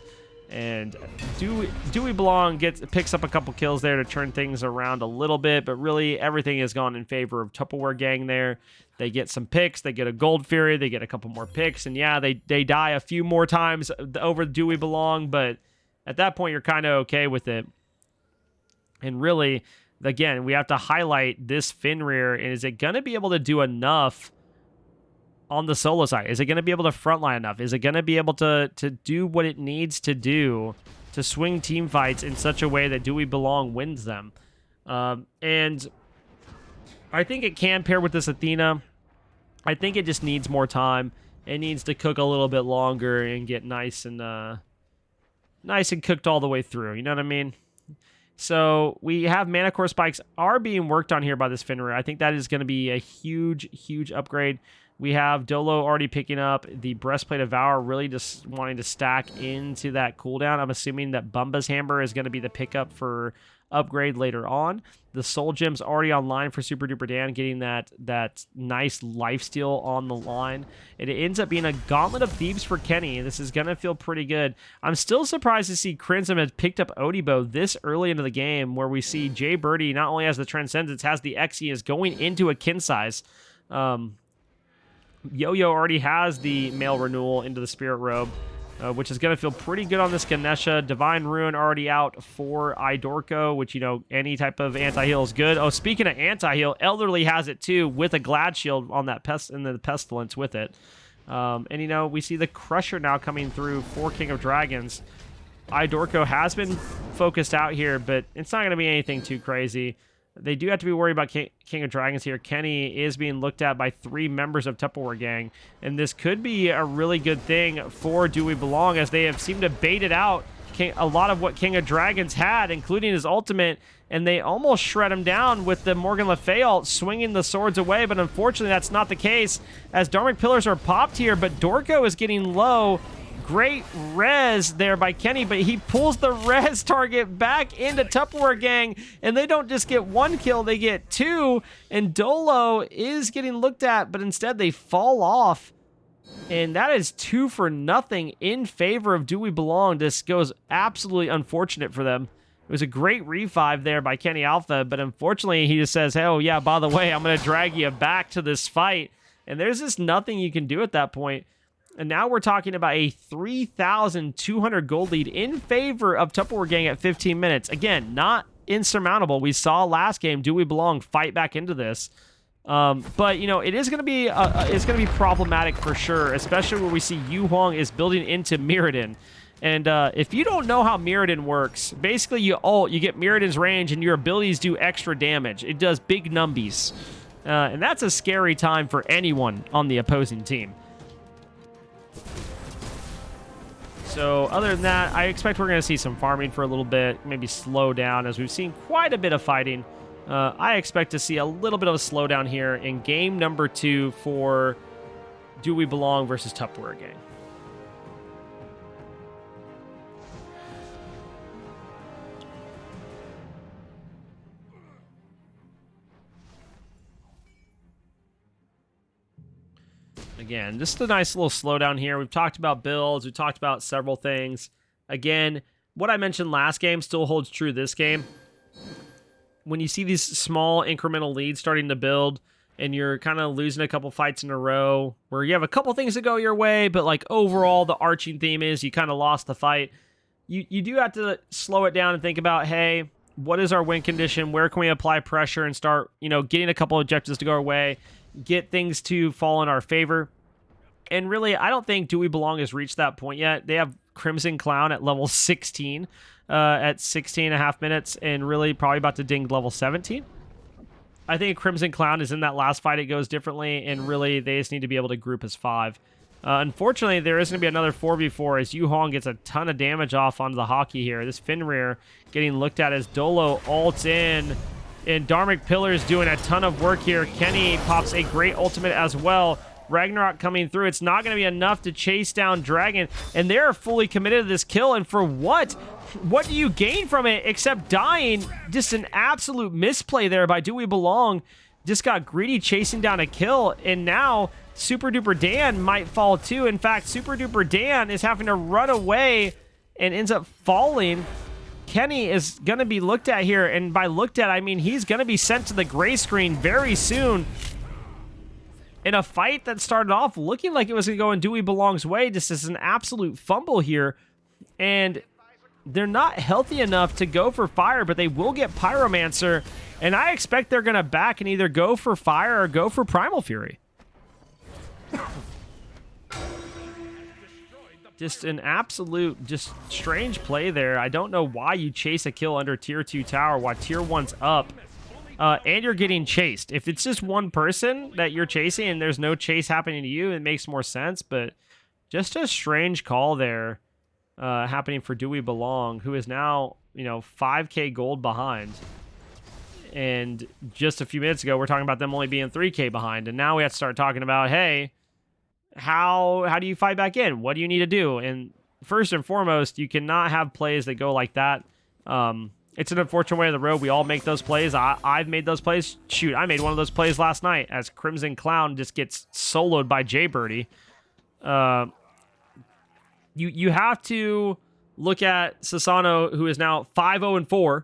And Do We Belong picks up a couple kills there to turn things around a little bit, but really everything has gone in favor of Tupperware Gang there. They get some picks, they get a Gold Fury, they get a couple more picks, and yeah, they die a few more times over Do We Belong, but at that point you're kind of okay with it. And really, again, we have to highlight this Fenrir. Is it going to be able to do enough on the solo side? Is it going to be able to frontline enough? Is it going to be able to do what it needs to do to swing team fights in such a way that Do We Belong wins them? And I think it can pair with this Athena. I think it just needs more time. It needs to cook a little bit longer and get nice and cooked all the way through. You know what I mean? So we have Mana Core spikes are being worked on here by this Fenrir. I think that is going to be a huge, huge upgrade. We have Dolo already picking up the Breastplate of Valor, really just wanting to stack into that cooldown. I'm assuming that Bumba's Hammer is going to be the pickup for upgrade later on. The Soul Gem's already online for Super Duper Dan, getting that nice lifesteal on the line. It ends up being a Gauntlet of Thieves for Kenny. This is going to feel pretty good. I'm still surprised to see Crimson has picked up Odibo this early into the game, where we see Jay Birdie not only has the Transcendence, has the Xe, is going into a kin size. Yo-Yo already has the male renewal into the Spirit Robe, which is going to feel pretty good on this Ganesha. Divine Ruin already out for Idorko, which, you know, any type of anti-heal is good. Oh, speaking of anti-heal, Elderly has it too, with a Glad Shield on that and the Pestilence with it. And, you know, we see the Crusher now coming through for King of Dragons. Idorko has been focused out here, but it's not going to be anything too crazy. They do have to be worried about King of Dragons here. Kenny is being looked at by 3 members of Tupperware Gang, and this could be a really good thing for Do We Belong, as they have seemed to bait it out. a lot of what King of Dragons had, including his ultimate, and they almost shred him down with the Morgan Le Fay ult swinging the swords away, but unfortunately that's not the case as Dharmic Pillars are popped here, but Dorko is getting low. Great res there by Kenny, but he pulls the res target back into Tupperware gang, and they don't just get 1 kill, they get 2, and Dolo is getting looked at, but instead they fall off. And that is 2 for nothing in favor of Do We Belong. This goes absolutely unfortunate for them. It was a great revive there by Kenny Alpha, but unfortunately he just says, hey, oh yeah, by the way, I'm going to drag you back to this fight. And there's just nothing you can do at that point. And now we're talking about a 3,200 gold lead in favor of Tupperware gang at 15 minutes. Again, not insurmountable. We saw last game, Do We Belong fight back into this. But, you know, it is going to be it's going to be problematic for sure, especially where we see Yu Huang is building into Mirrodin. And if you don't know how Mirrodin works, basically you ult, you get Mirrodin's range, and your abilities do extra damage. It does big numbies. And that's a scary time for anyone on the opposing team. So other than that, I expect we're going to see some farming for a little bit, maybe slow down, as we've seen quite a bit of fighting. I expect to see a little bit of a slowdown here in game number 2 for Do We Belong versus Tupperware gang. Again, just a nice little slowdown here. We've talked about builds. We talked about several things. Again, what I mentioned last game still holds true this game. When you see these small incremental leads starting to build and you're kind of losing a couple fights in a row where you have a couple things that go your way, but like overall the arching theme is you kind of lost the fight, you do have to slow it down and think about, hey, what is our win condition? Where can we apply pressure and start, you know, getting a couple objectives to go our way, get things to fall in our favor. And really, I don't think Do We Belong has reached that point yet. They have Crimson Clown at level 16 at 16 and a half minutes, and really probably about to ding level 17. I think Crimson Clown is in that last fight. It goes differently, and really they just need to be able to group as 5. Unfortunately, there is going to be another 4v4 as Yu Hong gets a ton of damage off onto the hockey here. This Fenrir getting looked at as Dolo ults in, and Dharmic Pillars doing a ton of work here. Kenny pops a great ultimate as well. Ragnarok coming through. It's not going to be enough to chase down Dragon, and they're fully committed to this kill, and for what? What do you gain from it except dying? Just an absolute misplay there by Do We Belong. Just got greedy chasing down a kill, and now Super Duper Dan might fall too. In fact, Super Duper Dan is having to run away and ends up falling. Kenny is going to be looked at here, and by looked at, I mean he's going to be sent to the gray screen very soon. In a fight that started off looking like it was going to go in Do We Belong's way, just as an absolute fumble here. And they're not healthy enough to go for fire, but they will get Pyromancer. And I expect they're going to back and either go for fire or go for Primal Fury. Just an absolute, just strange play there. I don't know why you chase a kill under tier 2 tower while tier 1's up. And you're getting chased. If it's just one person that you're chasing and there's no chase happening to you, it makes more sense. But just a strange call there happening for Do We Belong, who is now, you know, 5k gold behind. And just a few minutes ago, we're talking about them only being 3k behind. And now we have to start talking about, hey, how do you fight back in? What do you need to do? And first and foremost, you cannot have plays that go like that. It's an unfortunate way of the road. We all make those plays. I've made those plays. Shoot, I made one of those plays last night as Crimson Clown just gets soloed by Jaybirdie. You have to look at Sasano, who is now 5-0-4,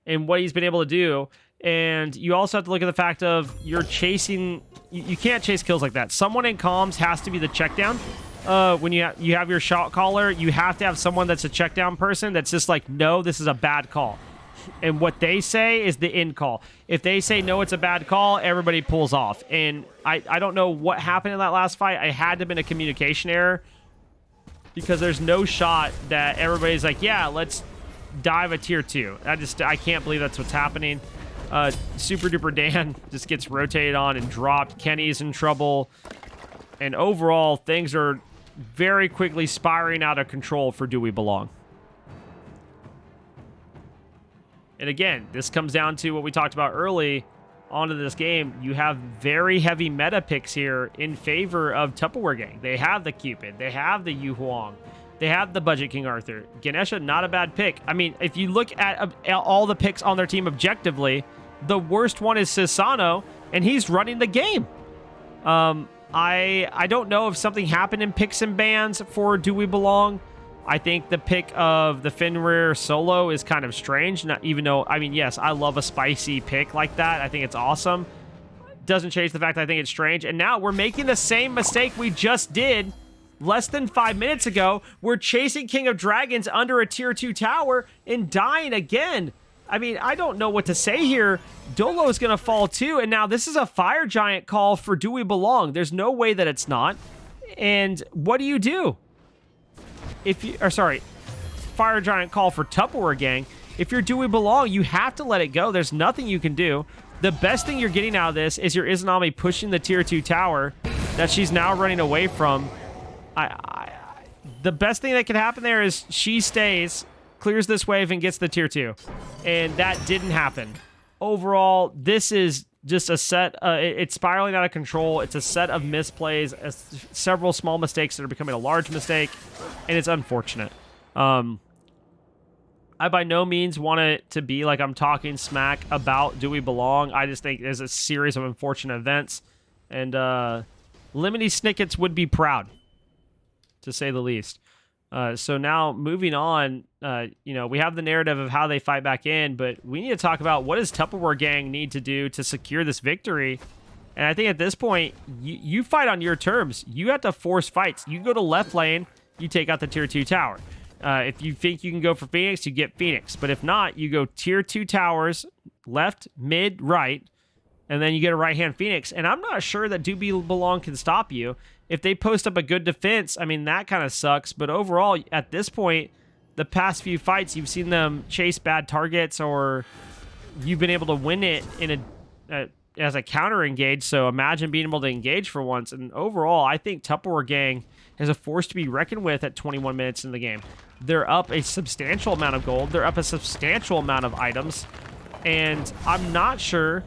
and what he's been able to do. And you also have to look at the fact of you're chasing... You can't chase kills like that. Someone in comms has to be the check down. When you have your shot caller, you have to have someone that's a check down person that's just like, no, this is a bad call. And what they say is the in call. If they say, no, it's a bad call, everybody pulls off. And I don't know what happened in that last fight. I had to have been a communication error because there's no shot that everybody's like, yeah, let's dive a tier 2. I can't believe that's what's happening. Super Duper Dan just gets rotated on and dropped. Kenny's in trouble. And overall, things are very quickly spiraling out of control for Do We Belong. And again, this comes down to what we talked about early onto this game. You have very heavy meta picks here in favor of Tupperware Gang. They have the Cupid. They have the Yu Huang. They have the Budget King Arthur. Ganesha, not a bad pick. I mean, if you look at all the picks on their team objectively, the worst one is Sisano, and he's running the game. I don't know if something happened in picks and bans for Do We Belong. I think the pick of the Fenrir solo is kind of strange, even though, I mean, yes, I love a spicy pick like that. I think it's awesome. Doesn't change the fact that I think it's strange. And now we're making the same mistake we just did less than 5 minutes ago. We're chasing King of Dragons under a tier 2 tower and dying again. I mean, I don't know what to say here. Dolo is going to fall too. And now this is a Fire Giant call for Do We Belong. There's no way that it's not. And what do you do? Fire Giant call for Tupperware Gang. If you're Do We Belong, you have to let it go. There's nothing you can do. The best thing you're getting out of this is your Izanami pushing the tier 2 tower that she's now running away from. The best thing that could happen there is she stays, clears this wave, and gets the tier 2. And that didn't happen. Overall, this is just a set, it's spiraling out of control. It's a set of misplays, several small mistakes that are becoming a large mistake, and it's unfortunate. I by no means want it to be like I'm talking smack about Do We Belong. I just think there's a series of unfortunate events, and Lemony Snickets would be proud, to say the least. So now moving on, we have the narrative of how they fight back in, but we need to talk about what does Tupperware Gang need to do to secure this victory. And I think at this point, you fight on your terms. You have to force fights. You go to left lane, you take out the tier 2 tower. If you think you can go for Phoenix, you get Phoenix. But if not, you go tier 2 towers, left, mid, right, and then you get a right-hand Phoenix. And I'm not sure that Do We Belong can stop you. If they post up a good defense, I mean, that kind of sucks. But overall, at this point, the past few fights, you've seen them chase bad targets, or you've been able to win it in as a counter engage. So imagine being able to engage for once. And overall, I think Tupperware Gang is a force to be reckoned with at 21 minutes in the game. They're up a substantial amount of gold. They're up a substantial amount of items. And I'm not sure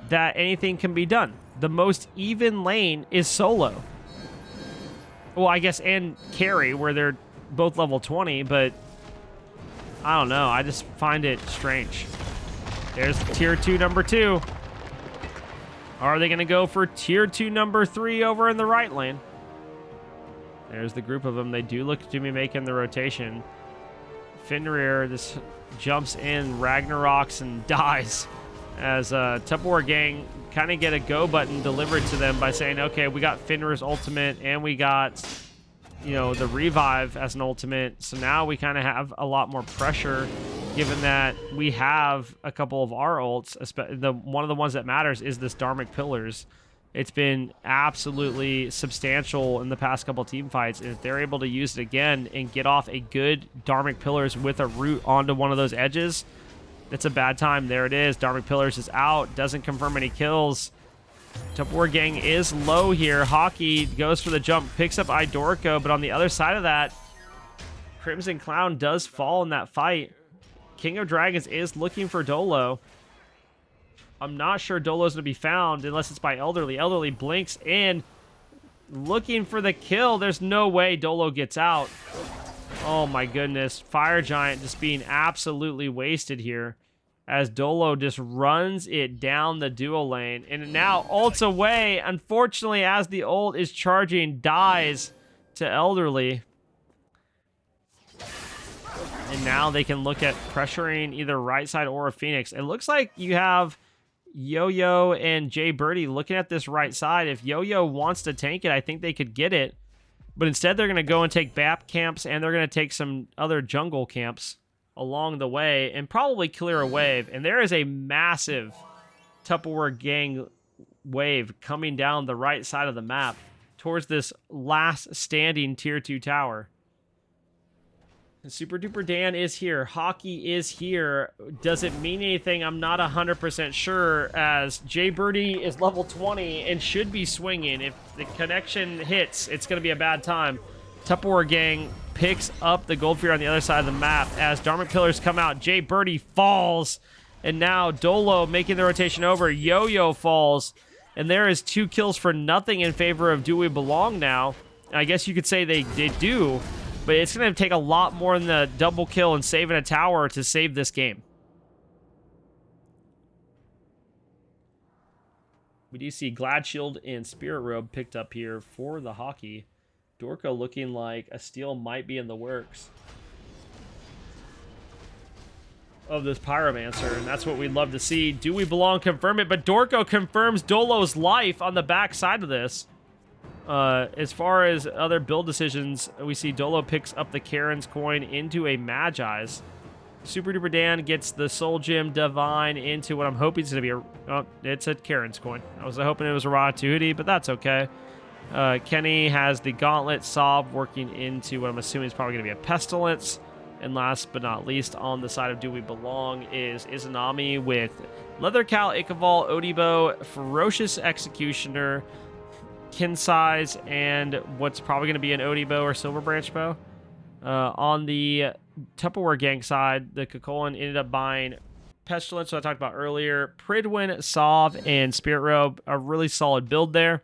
that anything can be done. The most even lane is solo. Well, I guess, and carry, where they're both level 20, but I don't know. I just find it strange. There's tier 2 number 2. Are they going to go for tier 2 number 3 over in the right lane? There's the group of them. They do look to be making the rotation. Fenrir, this jumps in, Ragnaroks, and dies as Tupperware Gang kind of get a go button delivered to them by saying, okay, we got Fenrir's ultimate and we got, the revive as an ultimate. So now we kind of have a lot more pressure, given that we have a couple of our ults. One of the ones that matters is this Dharmic Pillars. It's been absolutely substantial in the past couple team fights. And if they're able to use it again and get off a good Dharmic Pillars with a root onto one of those edges, it's a bad time. There it is. Dharmic Pillars is out. Doesn't confirm any kills. Tupperware Gang is low here. Hockey goes for the jump. Picks up Idorko. But on the other side of that, Crimson Clown does fall in that fight. King of Dragons is looking for Dolo. I'm not sure Dolo's going to be found unless it's by Elderly. Elderly blinks in. Looking for the kill. There's no way Dolo gets out. Oh my goodness. Fire Giant just being absolutely wasted here as Dolo just runs it down the dual lane. And now ults away. Unfortunately, as the ult is charging, dies to Elderly. And now they can look at pressuring either right side or a Phoenix. It looks like you have Yo-Yo and Jay Birdie looking at this right side. If Yo-Yo wants to tank it, I think they could get it. But instead, they're going to go and take BAP camps, and they're going to take some other jungle camps along the way and probably clear a wave. And there is a massive Tupperware Gang wave coming down the right side of the map towards this last standing tier 2 tower. And Super Duper Dan is here. Hockey is here. Does it mean anything? I'm not 100% sure, as Jay Birdie is level 20 and should be swinging. If the connection hits, it's going to be a bad time. Tupperware Gang picks up the gold fear on the other side of the map as Dharmic Pillars come out. Jay Birdie falls And now Dolo making the rotation over. Yo-Yo falls. And there is 2 kills for nothing in favor of Do We Belong now. I guess you could say they do, but it's going to take a lot more than the double kill and saving a tower to save this game. We do see Glad Shield and Spirit Robe picked up here for the hockey. Dorko looking like a steal might be in the works of this Pyromancer, and that's what we'd love to see. Do We Belong confirm it, but Dorko confirms Dolo's life on the back side of this. As far as other build decisions, we see Dolo picks up the Karen's coin into a Magi's. Super Duper Dan gets the Soul Gem Divine into what I'm hoping is going to be a... Oh, it's a Karen's coin. I was hoping it was a Ratatouille, but that's okay. Kenny has the Gauntlet Sob working into what I'm assuming is probably going to be a Pestilence. And last but not least, on the side of Do We Belong is Izanami with Leather Cal, Ikaval, Odibo, Ferocious Executioner, Kinsize, and what's probably going to be an Odibo or Silver Branch Bow. On the Tupperware gang side, the Kakolan ended up buying Pestilence, so I talked about earlier. Pridwin, Sov, and Spirit Robe, a really solid build there.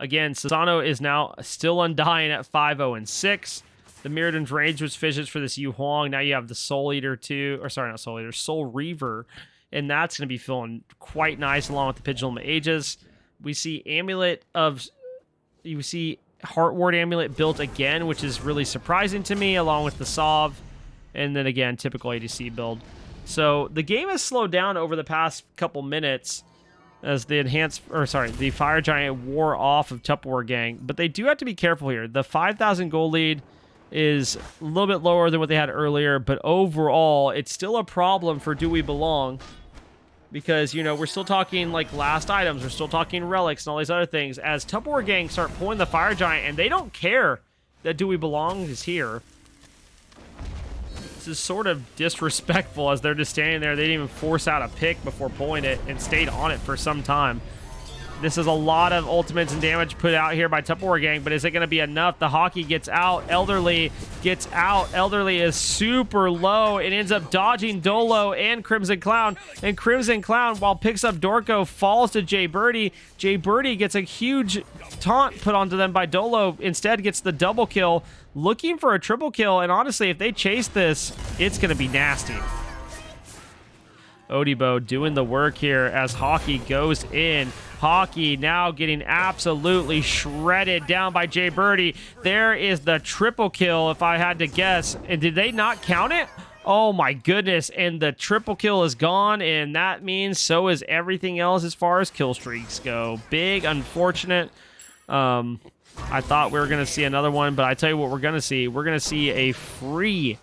Again, Susano is now still undying at 5-0-6. The Mirrodin's Rage was fishes for this Yu Huang. Now you have the Soul Eater too, or sorry, not Soul Eater, Soul Reaver, and that's going to be feeling quite nice along with the Pendulum Aegis. We see Heart Ward Amulet built again, which is really surprising to me, along with the Sov, and then again, typical ADC build. So the game has slowed down over the past couple minutes as the Fire Giant wore off of Tupperware Gang, but they do have to be careful here. The 5,000 gold lead is a little bit lower than what they had earlier, but overall, it's still a problem for Do We Belong, because, you know, we're still talking, like, last items, we're still talking relics and all these other things, as Tupperware Gang start pulling the Fire Giant, and they don't care that Do We Belong is here. This is sort of disrespectful, as they're just standing there. They didn't even force out a pick before pulling it, and stayed on it for some time. This is a lot of ultimates and damage put out here by Tupperware Gang, but is it going to be enough? The hockey gets out. Elderly gets out. Elderly is super low. It ends up dodging Dolo and Crimson Clown. And Crimson Clown, while picks up Dorko, falls to Jay Birdie. Jay Birdie gets a huge taunt put onto them by Dolo. Instead gets the double kill, looking for a triple kill. And honestly, if they chase this, it's going to be nasty. Odibo doing the work here as Hockey goes in. Hockey now getting absolutely shredded down by Jay Birdie. There is the triple kill, if I had to guess. And did they not count it? Oh my goodness. And the triple kill is gone, and that means so is everything else as far as kill streaks go. Big, unfortunate. I thought we were going to see another one, but I tell you what we're going to see. We're going to see a free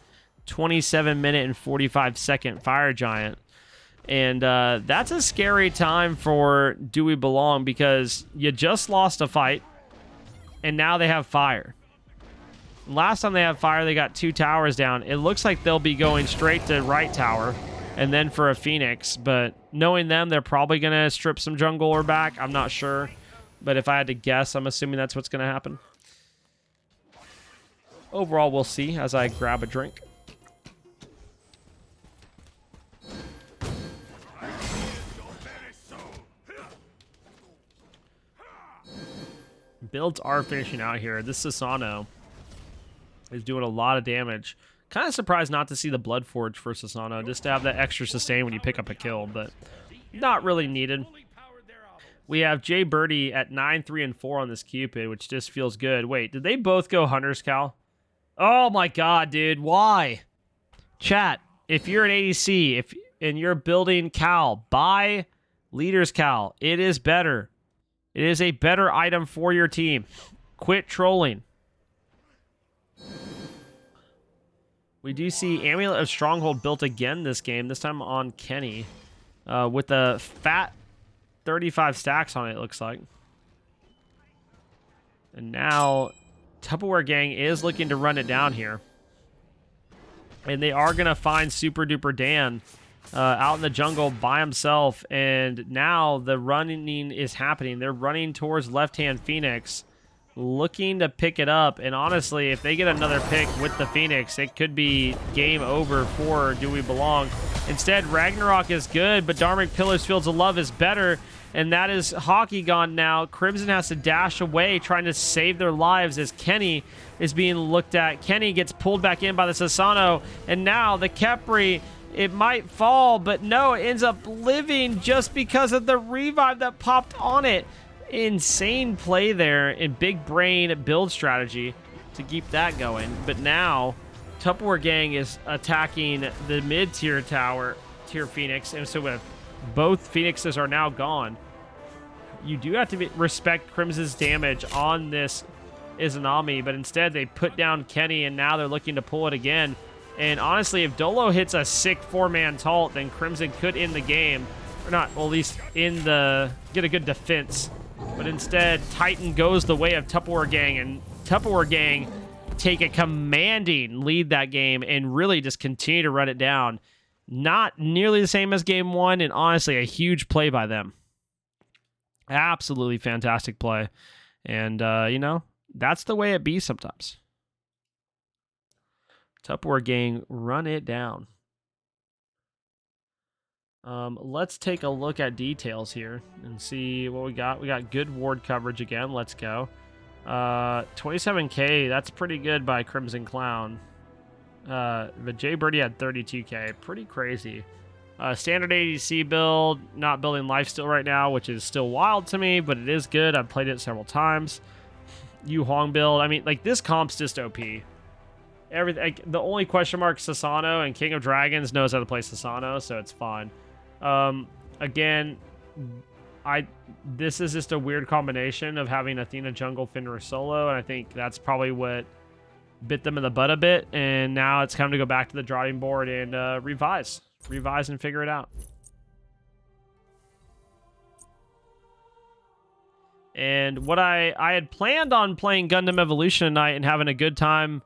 27-minute and 45-second Fire Giant. And that's a scary time for Do We Belong, because you just lost a fight, and now they have fire. Last time they had fire, they got 2 towers down. It looks like they'll be going straight to right tower, and then for a Phoenix. But knowing them, they're probably going to strip some jungler back. I'm not sure. But if I had to guess, I'm assuming that's what's going to happen. Overall, we'll see as I grab a drink. Builds are finishing out here. This Susano is doing a lot of damage. Kind of surprised not to see the Blood Forge for Susano, just to have that extra sustain when you pick up a kill, but not really needed. We have Jay Birdie at 9, 3, and 4 on this Cupid, which just feels good. Wait, did they both go Hunter's Cal? Oh my god, dude, why? Chat, if you're an ADC and you're building Cal, buy Leader's Cal. It is better. It is a better item for your team. Quit trolling. We do see Amulet of Stronghold built again this game, this time on Kenny, with a fat 35 stacks on it, looks like. And now Tupperware Gang is looking to run it down here. And they are going to find Super Duper Dan out in the jungle by himself, and now the running is happening. They're running towards left-hand Phoenix, looking to pick it up, and honestly, if they get another pick with the Phoenix, it could be game over for Do We Belong. Instead, Ragnarok is good, but Dharmic Pillars Fields of Love is better, and that is Hockey gone now. Crimson has to dash away, trying to save their lives as Kenny is being looked at. Kenny gets pulled back in by the Sasano, and now the Khepri, it might fall, but no, it ends up living just because of the revive that popped on it. Insane play there in big brain build strategy to keep that going. But now Tupperware Gang is attacking the mid-tier tower, tier Phoenix, and so with both Phoenixes are now gone, you do have to respect Crimson's damage on this Izanami, but instead they put down Kenny, and now they're looking to pull it again. And honestly, if Dolo hits a sick 4-man Talt, then Crimson could end the game. Or not, well, at least get a good defense. But instead, Titan goes the way of Tupperware Gang, and Tupperware Gang take a commanding lead that game and really just continue to run it down. Not nearly the same as game one, and honestly, a huge play by them. Absolutely fantastic play. And, you know, that's the way it be sometimes. Tupperware Gang, run it down. Let's take a look at details here and see what we got. We got good ward coverage again. Let's go. 27k, that's pretty good by Crimson Clown. But Jay Birdie had 32k. Pretty crazy. Standard ADC build, not building lifesteal right now, which is still wild to me, but it is good. I've played it several times. Yu Huang build, I mean, like, this comp's just OP. Everything, like, the only question mark Sasano, and King of Dragons knows how to play Sasano, so it's fine. Again, this is just a weird combination of having Athena jungle, Fenrir solo, and I think that's probably what bit them in the butt a bit, and now it's time to go back to the drawing board and revise and figure it out. And what I had planned on playing Gundam Evolution tonight and having a good time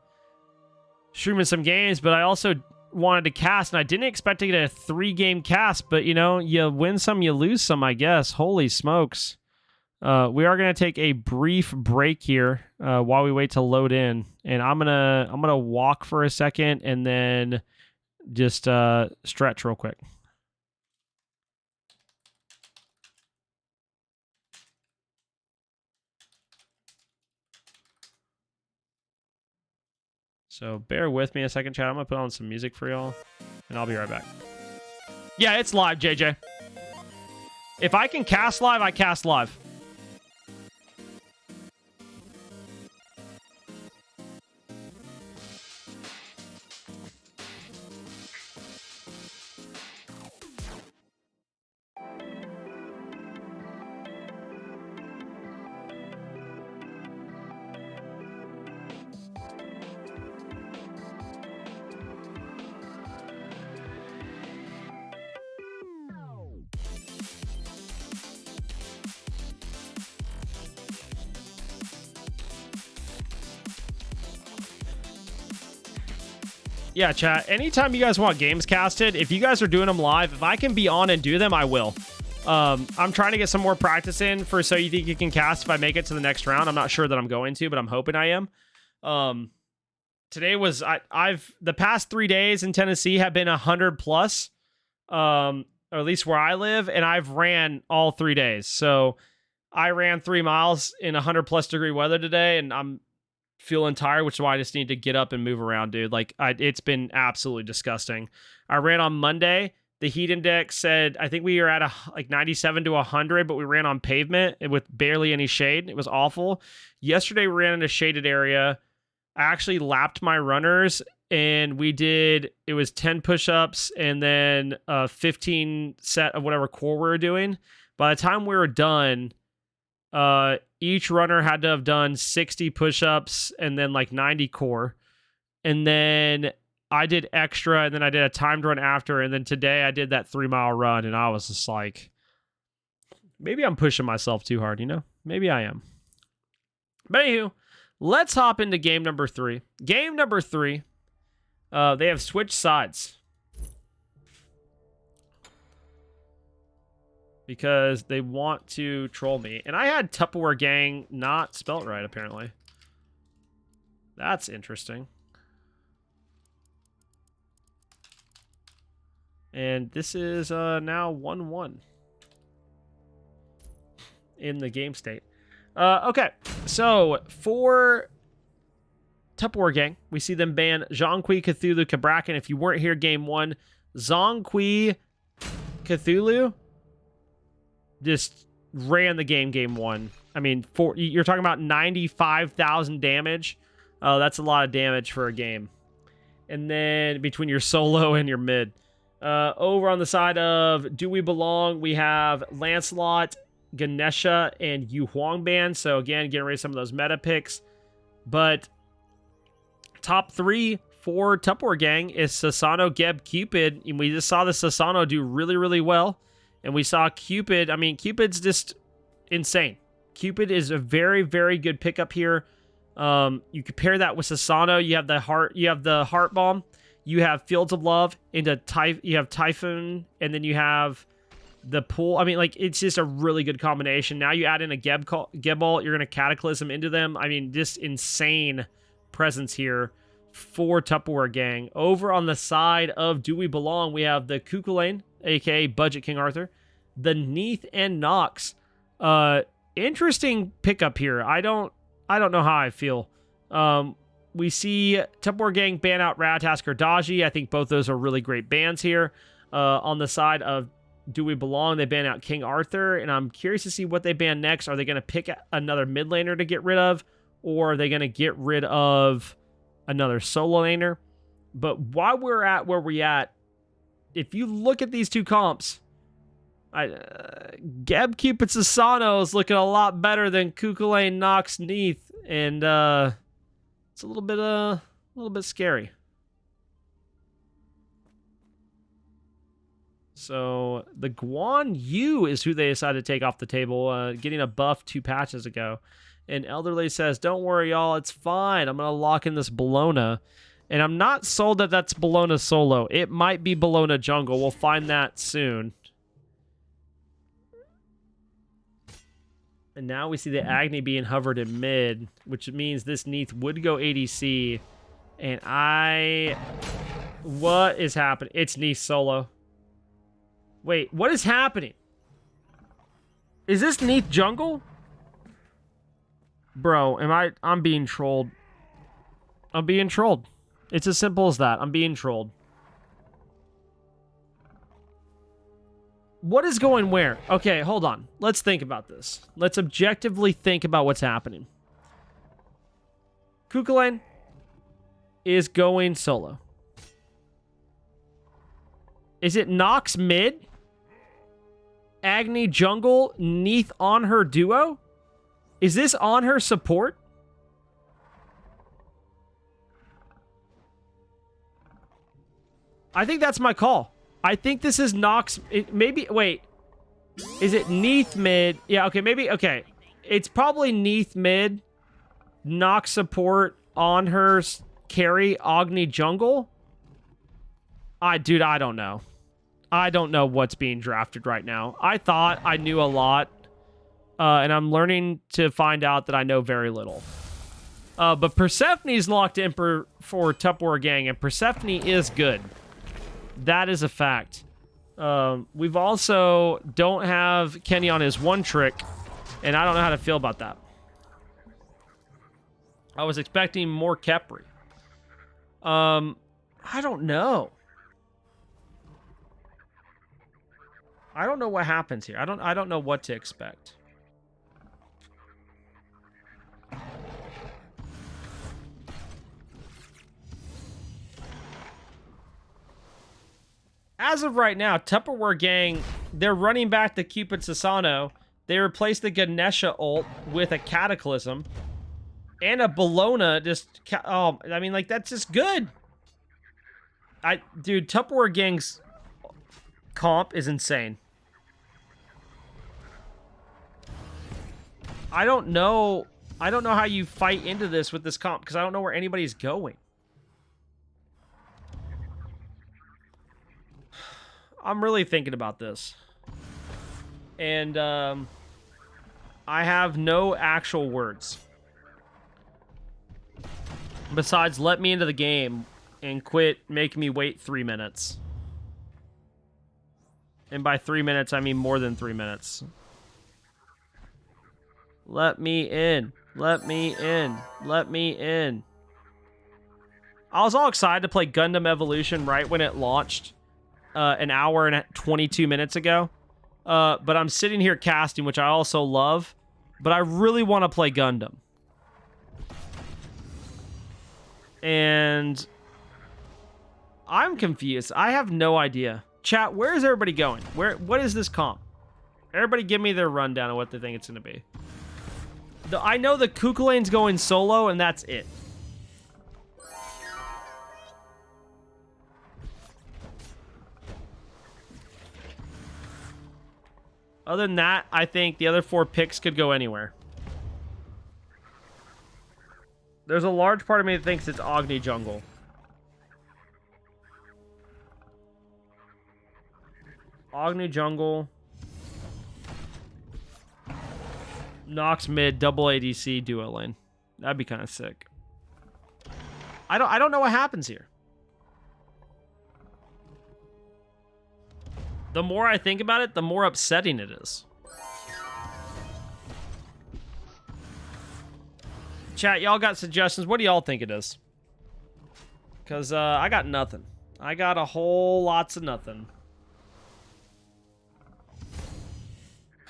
streaming some games, but I also wanted to cast, and I didn't expect to get a 3-game cast, but you know, you win some, you lose some, I guess. Holy smokes. We are going to take a brief break here while we wait to load in, and I'm gonna walk for a second and then just stretch real quick. So bear with me a second, chat. I'm going to put on some music for y'all, and I'll be right back. Yeah, it's live, JJ. If I can cast live, I cast live. Yeah, chat, anytime you guys want games casted, if you guys are doing them live, if I can be on and do them, I will. I'm trying to get some more practice in for So You Think You Can Cast if I make it to the next round. I'm not sure that I'm going to, but I'm hoping I am. Today was, the past 3 days in Tennessee have been 100 plus, or at least where I live, and I've ran all 3 days. So I ran 3 miles in 100 plus degree weather today, and I'm feeling tired, which is why I just need to get up and move around, dude. Like, it's been absolutely disgusting. I ran on Monday. The heat index said, I think we were at like 97 to 100, but we ran on pavement with barely any shade. It was awful. Yesterday, we ran in a shaded area. I actually lapped my runners, and it was 10 push-ups and then 15 set of whatever core we were doing. By the time we were done, each runner had to have done 60 push-ups and then like 90 core. And then I did extra, and then I did a timed run after. And then today I did that 3-mile run, and I was just like, maybe I'm pushing myself too hard, you know? Maybe I am. But anywho, let's hop into game number 3. Game number 3, they have switched sides. Because they want to troll me. And I had Tupperware Gang not spelt right, apparently. That's interesting. And this is now 1-1 in the game state. Okay, so for Tupperware Gang, we see them ban Zhongqi, Cthulhu, Kabrakan. If you weren't here game 1, Zhongqi, Cthulhu just ran the game 1. I mean, you're talking about 95,000 damage. That's a lot of damage for a game. And then between your solo and your mid. Over on the side of Do We Belong, we have Lancelot, Ganesha, and Yu Huangban. So again, getting rid of some of those meta picks. But top 3 for Tupperware Gang is Sasano, Geb, Cupid. And we just saw the Sasano do really, really well. And we saw Cupid. I mean, Cupid's just insane. Cupid is a very, very good pickup here. You compare that with Sasano. You have the heart bomb. You have Fields of Love into you have Typhoon, and then you have the pool. I mean, like, it's just a really good combination. Now you add in a Gebalt, you're going to Cataclysm into them. I mean, just insane presence here for Tupperware Gang. Over on the side of Do We Belong, we have the Kukulane, aka Budget King Arthur, the Neath, and Nox. Interesting pickup here. I don't know how I feel. We see Tupperware Gang ban out Ratatasker, Daji. I think both those are really great bans here. On the side of Do We Belong, they ban out King Arthur, and I'm curious to see what they ban next. Are they going to pick another mid laner to get rid of, or are they going to get rid of another solo laner? But while we're at where we're at, if you look at these two comps, Geb, Cupid, Sasano is looking a lot better than Kukulane, Nox, Neath, and it's a little bit scary. So the Guan Yu is who they decided to take off the table, getting a buff 2 patches ago. And Elderly says, "Don't worry, y'all, it's fine. I'm gonna lock in this Bologna." And I'm not sold that that's Bologna solo. It might be Bologna jungle. We'll find that soon. And now we see the Agni being hovered in mid, which means this Neath would go ADC. And what is happening? It's Neath solo. Wait, what is happening? Is this Neath jungle? Bro, I'm being trolled. I'm being trolled. It's as simple as that. I'm being trolled. What is going where? Okay, hold on. Let's think about this. Let's objectively think about what's happening. Kukulane is going solo. Is it Nox mid? Agni jungle? Neath on her duo? Is this on her support? I think that's my call. I think this is Nox. Maybe, wait. Is it Neath mid? Yeah, okay, maybe, okay. It's probably Neath mid. Nox support on her carry Agni jungle. Dude, I don't know. I don't know what's being drafted right now. I thought I knew a lot. And I'm learning to find out that I know very little. But Persephone's locked in for Tupperware Gang, and Persephone is good. That is a fact. We've also don't have Kenny on his one trick, and I don't know how to feel about that. I was expecting more Kepri. I don't know. I don't know what happens here. I don't know what to expect. As of right now, Tupperware Gang, they're running back the Cupid Sasano. They replaced the Ganesha ult with a Cataclysm. And a Bologna I mean, like, that's just good. Dude, Tupperware Gang's comp is insane. I don't know how you fight into this with this comp, because I don't know where anybody's going. I'm really thinking about this. And I have no actual words. Besides, let me into the game and quit making me wait 3 minutes. And by 3 minutes, I mean more than 3 minutes. Let me in. Let me in. Let me in. I was all excited to play Gundam Evolution right when it launched an hour and 22 minutes ago. But I'm sitting here casting, which I also love. But I really want to play Gundam. And I'm confused. I have no idea. Chat, where is everybody going? What is this comp? Everybody give me their rundown of what they think it's going to be. I know the Kukulane's going solo, and that's it. Other than that, I think the other 4 picks could go anywhere. There's a large part of me that thinks it's Agni Jungle. Agni Jungle. Nox mid, double ADC, duo lane. That'd be kind of sick. I don't know what happens here. The more I think about it, the more upsetting it is. Chat, y'all got suggestions? What do y'all think it is? Because I got nothing. I got a whole lots of nothing.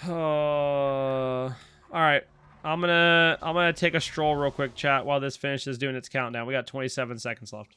All right. I'm gonna take a stroll real quick, chat, while this finishes doing its countdown. We got 27 seconds left.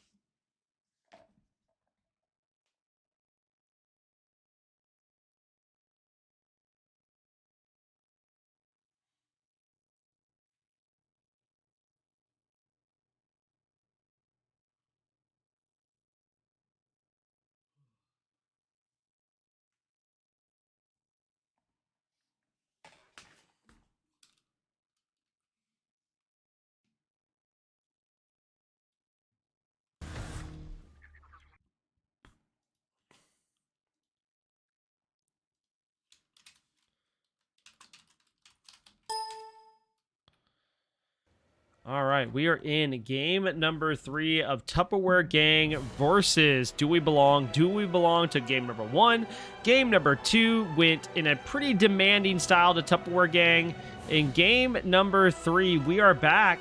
All right, we are in game number 3 of Tupperware Gang versus Do We Belong? Do We Belong to game number 1. Game number 2 went in a pretty demanding style to Tupperware Gang. In game number 3, we are back.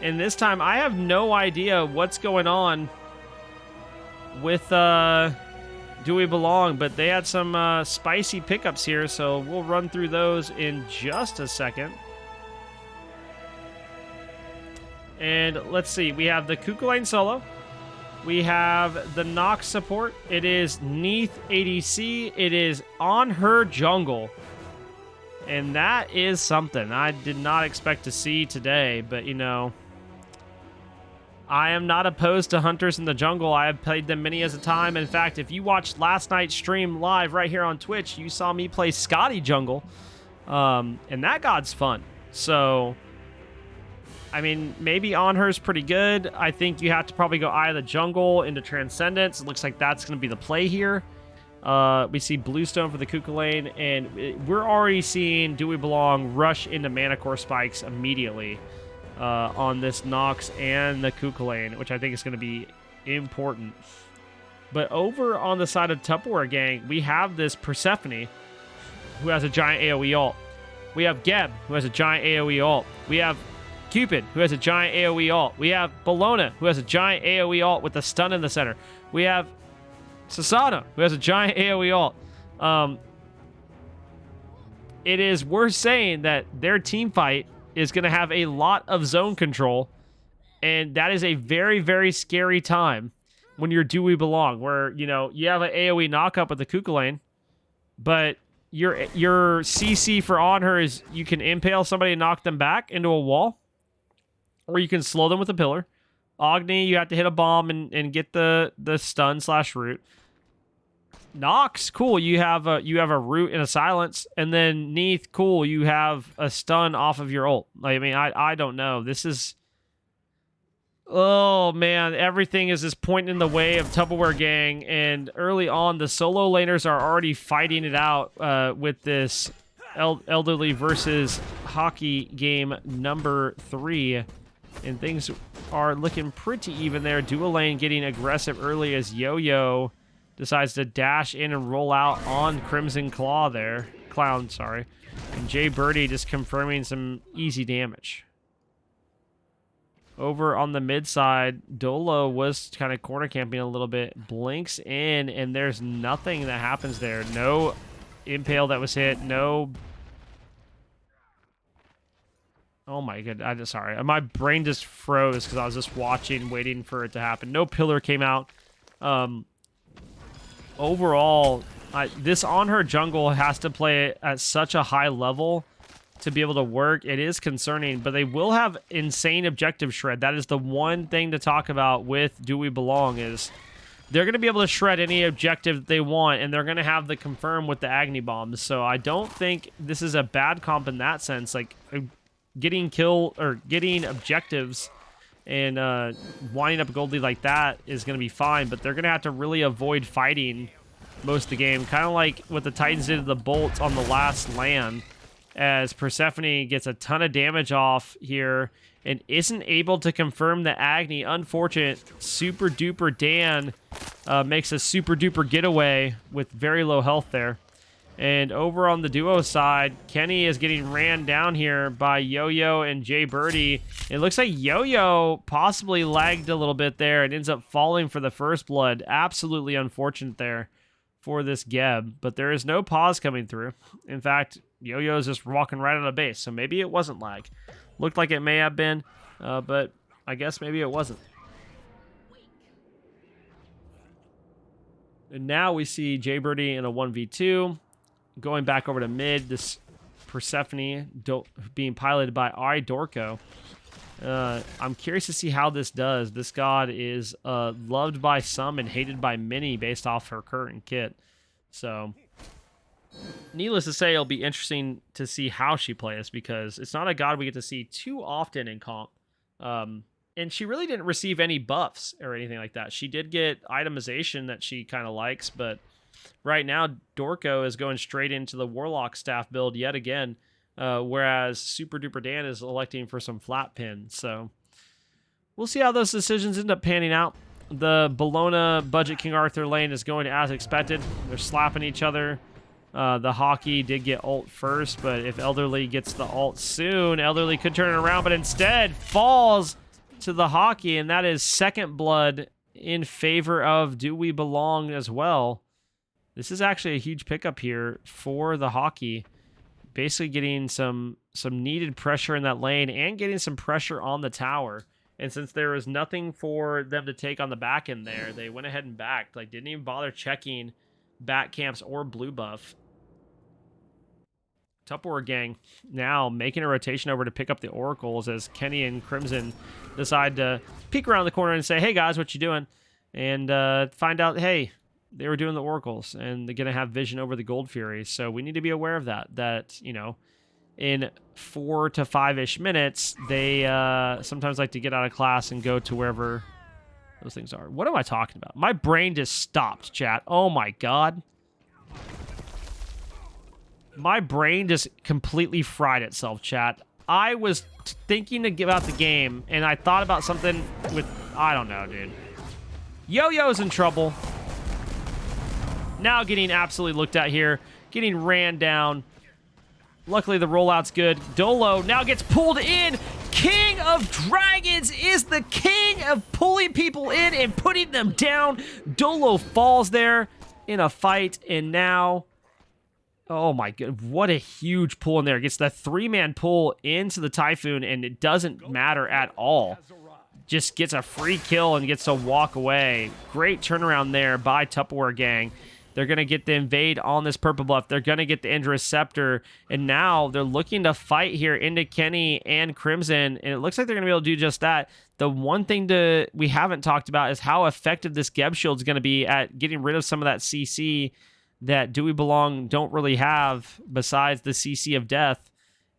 And this time, I have no idea what's going on with Do We Belong? But they had some spicy pickups here, so we'll run through those in just a second. And let's see, we have the Kukulane solo. We have the Nox support. It is Neath ADC. It is on her jungle. And that is something I did not expect to see today. But, you know, I am not opposed to hunters in the jungle. I have played them many as a time. In fact, if you watched last night's stream live right here on Twitch, you saw me play Scotty jungle. And that god's fun. So, I mean, maybe on her's pretty good. I think you have to probably go Eye of the Jungle into Transcendence. It looks like that's going to be the play here. We see Bluestone for the Kukulane, and we're already seeing Do We Belong rush into Mana Core spikes immediately on this Nox and the Kukulane, which I think is going to be important. But over on the side of Tupperware Gang, we have this Persephone, who has a giant AoE ult. We have Geb, who has a giant AoE ult. We have Cupid, who has a giant AoE ult. We have Bologna, who has a giant AoE ult with a stun in the center. We have Sasana, who has a giant AoE ult. It is worth saying that their team fight is going to have a lot of zone control, and that is a very, very scary time when you're Do We Belong, where, you know, you have an AoE knockup with the Kukulane, but your CC for on her is you can impale somebody and knock them back into a wall, or you can slow them with a pillar. Agni, you have to hit a bomb and get the stun / root. Nox, cool, you have a root and a silence, and then Neath, cool, you have a stun off of your ult. Like, I mean, I don't know. This is, oh man, everything is just pointing in the way of Tupperware Gang, and early on, the solo laners are already fighting it out with this elderly versus hockey game number 3. And things are looking pretty even there. Dual lane getting aggressive early as Yo-Yo decides to dash in and roll out on Crimson Claw there. Clown, sorry. And Jay Birdie just confirming some easy damage. Over on the mid side, Dolo was kind of corner camping a little bit. Blinks in, and there's nothing that happens there. No impale that was hit. No... Oh my god, sorry. My brain just froze because I was just watching, waiting for it to happen. No pillar came out. Overall, this on her jungle has to play at such a high level to be able to work. It is concerning, but they will have insane objective shred. That is the one thing to talk about with Do We Belong is they're going to be able to shred any objective that they want, and they're going to have the confirm with the Agni Bombs. So I don't think this is a bad comp in that sense. Like, getting kill or getting objectives and winding up a gold lead like that is going to be fine, but they're going to have to really avoid fighting most of the game, kind of like what the Titans did to the Bolt on the last land, as Persephone gets a ton of damage off here and isn't able to confirm the Agni. Unfortunate. Super duper Dan makes a super duper getaway with very low health there. And over on the duo side, Kenny is getting ran down here by Yo-Yo and Jay Birdie. It looks like Yo-Yo possibly lagged a little bit there and ends up falling for the first blood. Absolutely unfortunate there for this Geb. But there is no pause coming through. In fact, Yo-Yo is just walking right out of base. So maybe it wasn't lag. Looked like it may have been, but I guess maybe it wasn't. And now we see Jay Birdie in a 1v2. Going back over to mid, this Persephone being piloted by Dorko. I'm curious to see how this does. This god is loved by some and hated by many based off her current kit. So, needless to say, it'll be interesting to see how she plays because it's not a god we get to see too often in comp. And she really didn't receive any buffs or anything like that. She did get itemization that she kind of likes, but right now, Dorko is going straight into the Warlock staff build yet again, whereas Super Duper Dan is electing for some flat pins. So we'll see how those decisions end up panning out. The Bologna Budget King Arthur lane is going as expected. They're slapping each other. The Hockey did get ult first, but if Elderly gets the ult soon, Elderly could turn it around, but instead falls to the Hockey, and that is second blood in favor of Do We Belong as well. This is actually a huge pickup here for the Hockey. Basically getting some needed pressure in that lane and getting some pressure on the tower. And since there was nothing for them to take on the back end there, they went ahead and backed. Like, didn't even bother checking back camps or blue buff. Tupperware gang now making a rotation over to pick up the oracles as Kenny and Crimson decide to peek around the corner and say, hey guys, what you doing? And find out, hey, they were doing the oracles and they're going to have vision over the Gold Furies. So we need to be aware of that, you know, in 4 to 5-ish minutes, they sometimes like to get out of class and go to wherever those things are. What am I talking about? My brain just stopped, chat. Oh my God. My brain just completely fried itself, chat. I was thinking to give out the game and I thought about something with, I don't know, dude. Yo-Yo's in trouble. Now getting absolutely looked at here. Getting ran down. Luckily, the rollout's good. Dolo now gets pulled in. King of Dragons is the king of pulling people in and putting them down. Dolo falls there in a fight, and now... Oh my god, what a huge pull in there. Gets the 3-man pull into the Typhoon, and it doesn't matter at all. Just gets a free kill and gets to walk away. Great turnaround there by Tupperware gang. They're going to get the invade on this purple buff. They're going to get the Indra's Scepter. And now they're looking to fight here into Kenny and Crimson. And it looks like they're going to be able to do just that. The one thing we haven't talked about is how effective this Geb Shield is going to be at getting rid of some of that CC that Do We Belong don't really have besides the CC of death.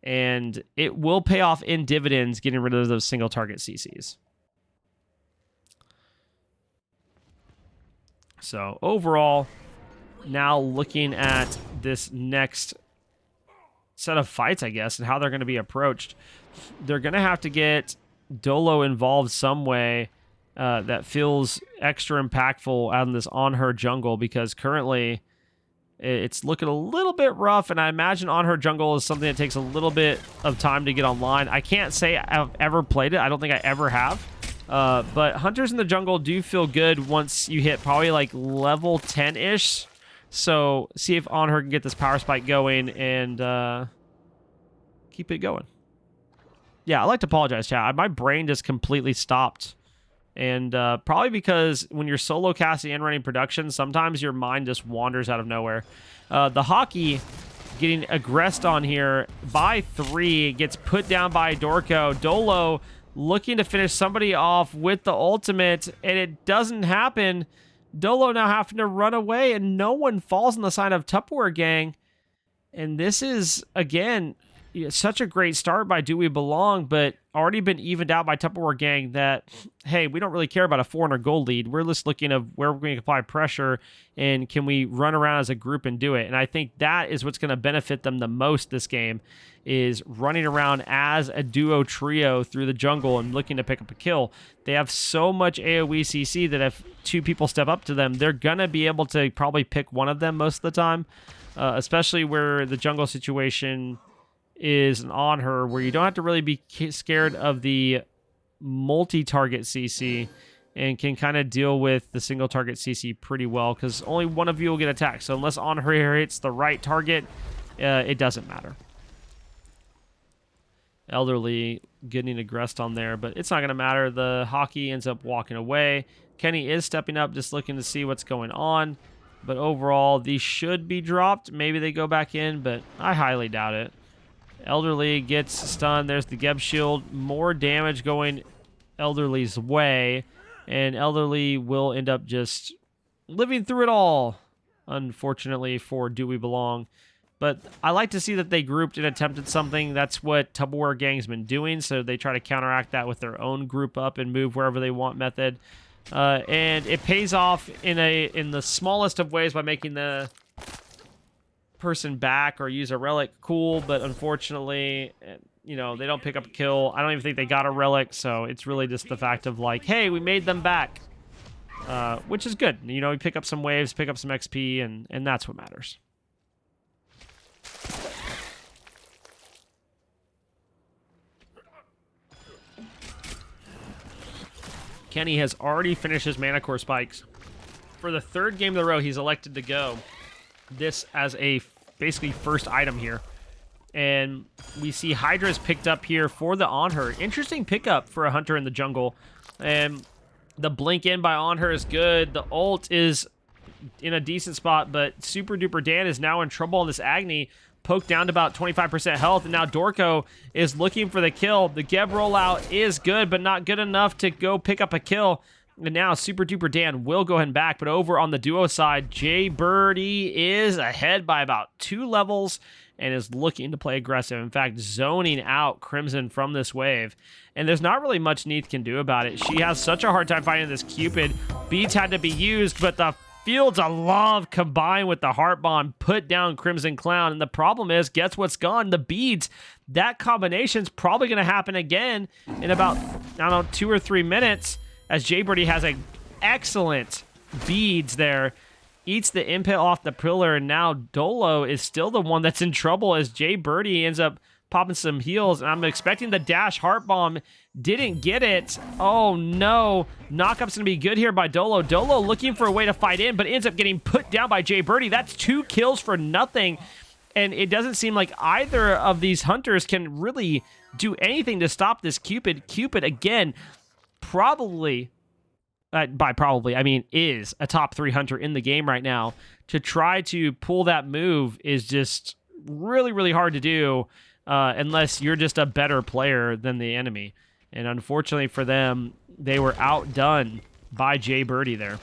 And it will pay off in dividends getting rid of those single target CCs. So overall... Now looking at this next set of fights, I guess, and how they're going to be approached. They're going to have to get Dolo involved some way that feels extra impactful out in this On Her jungle, because currently it's looking a little bit rough, and I imagine On Her jungle is something that takes a little bit of time to get online. I can't say I've ever played it. I don't think I ever have. But Hunters in the jungle do feel good once you hit probably like level 10-ish. So see if On Her can get this power spike going and keep it going. Yeah, I'd like to apologize, chat. My brain just completely stopped. And probably because when you're solo casting and running production, sometimes your mind just wanders out of nowhere. The hockey getting aggressed on here by 3, gets put down by Dorko. Dolo looking to finish somebody off with the ultimate, and it doesn't happen. Dolo now having to run away, and no one falls on the side of Tupperware gang. And this is, again, such a great start by Do We Belong, but already been evened out by Tupperware gang that, hey, we don't really care about a 400 gold lead. We're just looking at where we're going to apply pressure and can we run around as a group and do it. And I think that is what's going to benefit them the most this game, is running around as a duo trio through the jungle and looking to pick up a kill. They have so much AoE CC that if 2 people step up to them, they're going to be able to probably pick one of them most of the time, especially where the jungle situation is an On Her, where you don't have to really be scared of the multi-target CC and can kind of deal with the single target CC pretty well, because only one of you will get attacked. So unless On Her hits the right target, it doesn't matter. Elderly getting aggressed on there, but it's not going to matter. The hockey ends up walking away. Kenny is stepping up, just looking to see what's going on. But overall, these should be dropped. Maybe they go back in, but I highly doubt it. Elderly gets stunned. There's the Geb shield. More damage going Elderly's way. And Elderly will end up just living through it all, unfortunately, for Do We Belong. But I like to see that they grouped and attempted something. That's what Tupperware Gang's been doing, so they try to counteract that with their own group up and move wherever they want method. And it pays off in the smallest of ways by making the person back or use a relic. Cool, but unfortunately, you know, they don't pick up a kill. I don't even think they got a relic, so it's really just the fact of like, hey, we made them back, which is good. You know, we pick up some waves, pick up some XP, and that's what matters. Kenny has already finished his mana core spikes. For the 3rd game in a row, he's elected to go this as a basically first item here. And we see Hydra's picked up here for the On Her. Interesting pickup for a hunter in the jungle. And the blink in by On Her is good. The ult is in a decent spot, but Super Duper Dan is now in trouble on this Agni. Poked down to about 25% health, and now Dorko is looking for the kill. The Geb rollout is good, but not good enough to go pick up a kill. And now Super Duper Dan will go ahead and back, but over on the duo side, Jay Birdie is ahead by about 2 levels and is looking to play aggressive. In fact, zoning out Crimson from this wave. And there's not really much Neith can do about it. She has such a hard time fighting this Cupid. Beats had to be used, but the Fields of Love combined with the Heart Bomb put down Crimson Clown. And the problem is, guess what's gone? The beads. That combination's probably going to happen again in about, I don't know, 2 or 3 minutes, as Jay Birdie has an excellent beads there. Eats the impale off the pillar, and now Dolo is still the one that's in trouble as Jay Birdie ends up popping some heals, and I'm expecting the dash Heart Bomb. Didn't get it. Oh no. Knockup's gonna be good here by Dolo. Dolo looking for a way to fight in, but ends up getting put down by Jay Birdie. That's 2 kills for nothing. And it doesn't seem like either of these hunters can really do anything to stop this Cupid. Cupid, again, probably, by probably, I mean is a top 3 hunter in the game right now. To try to pull that move is just really, really hard to do. Unless you're just a better player than the enemy. And unfortunately for them, they were outdone by Jay Birdie there.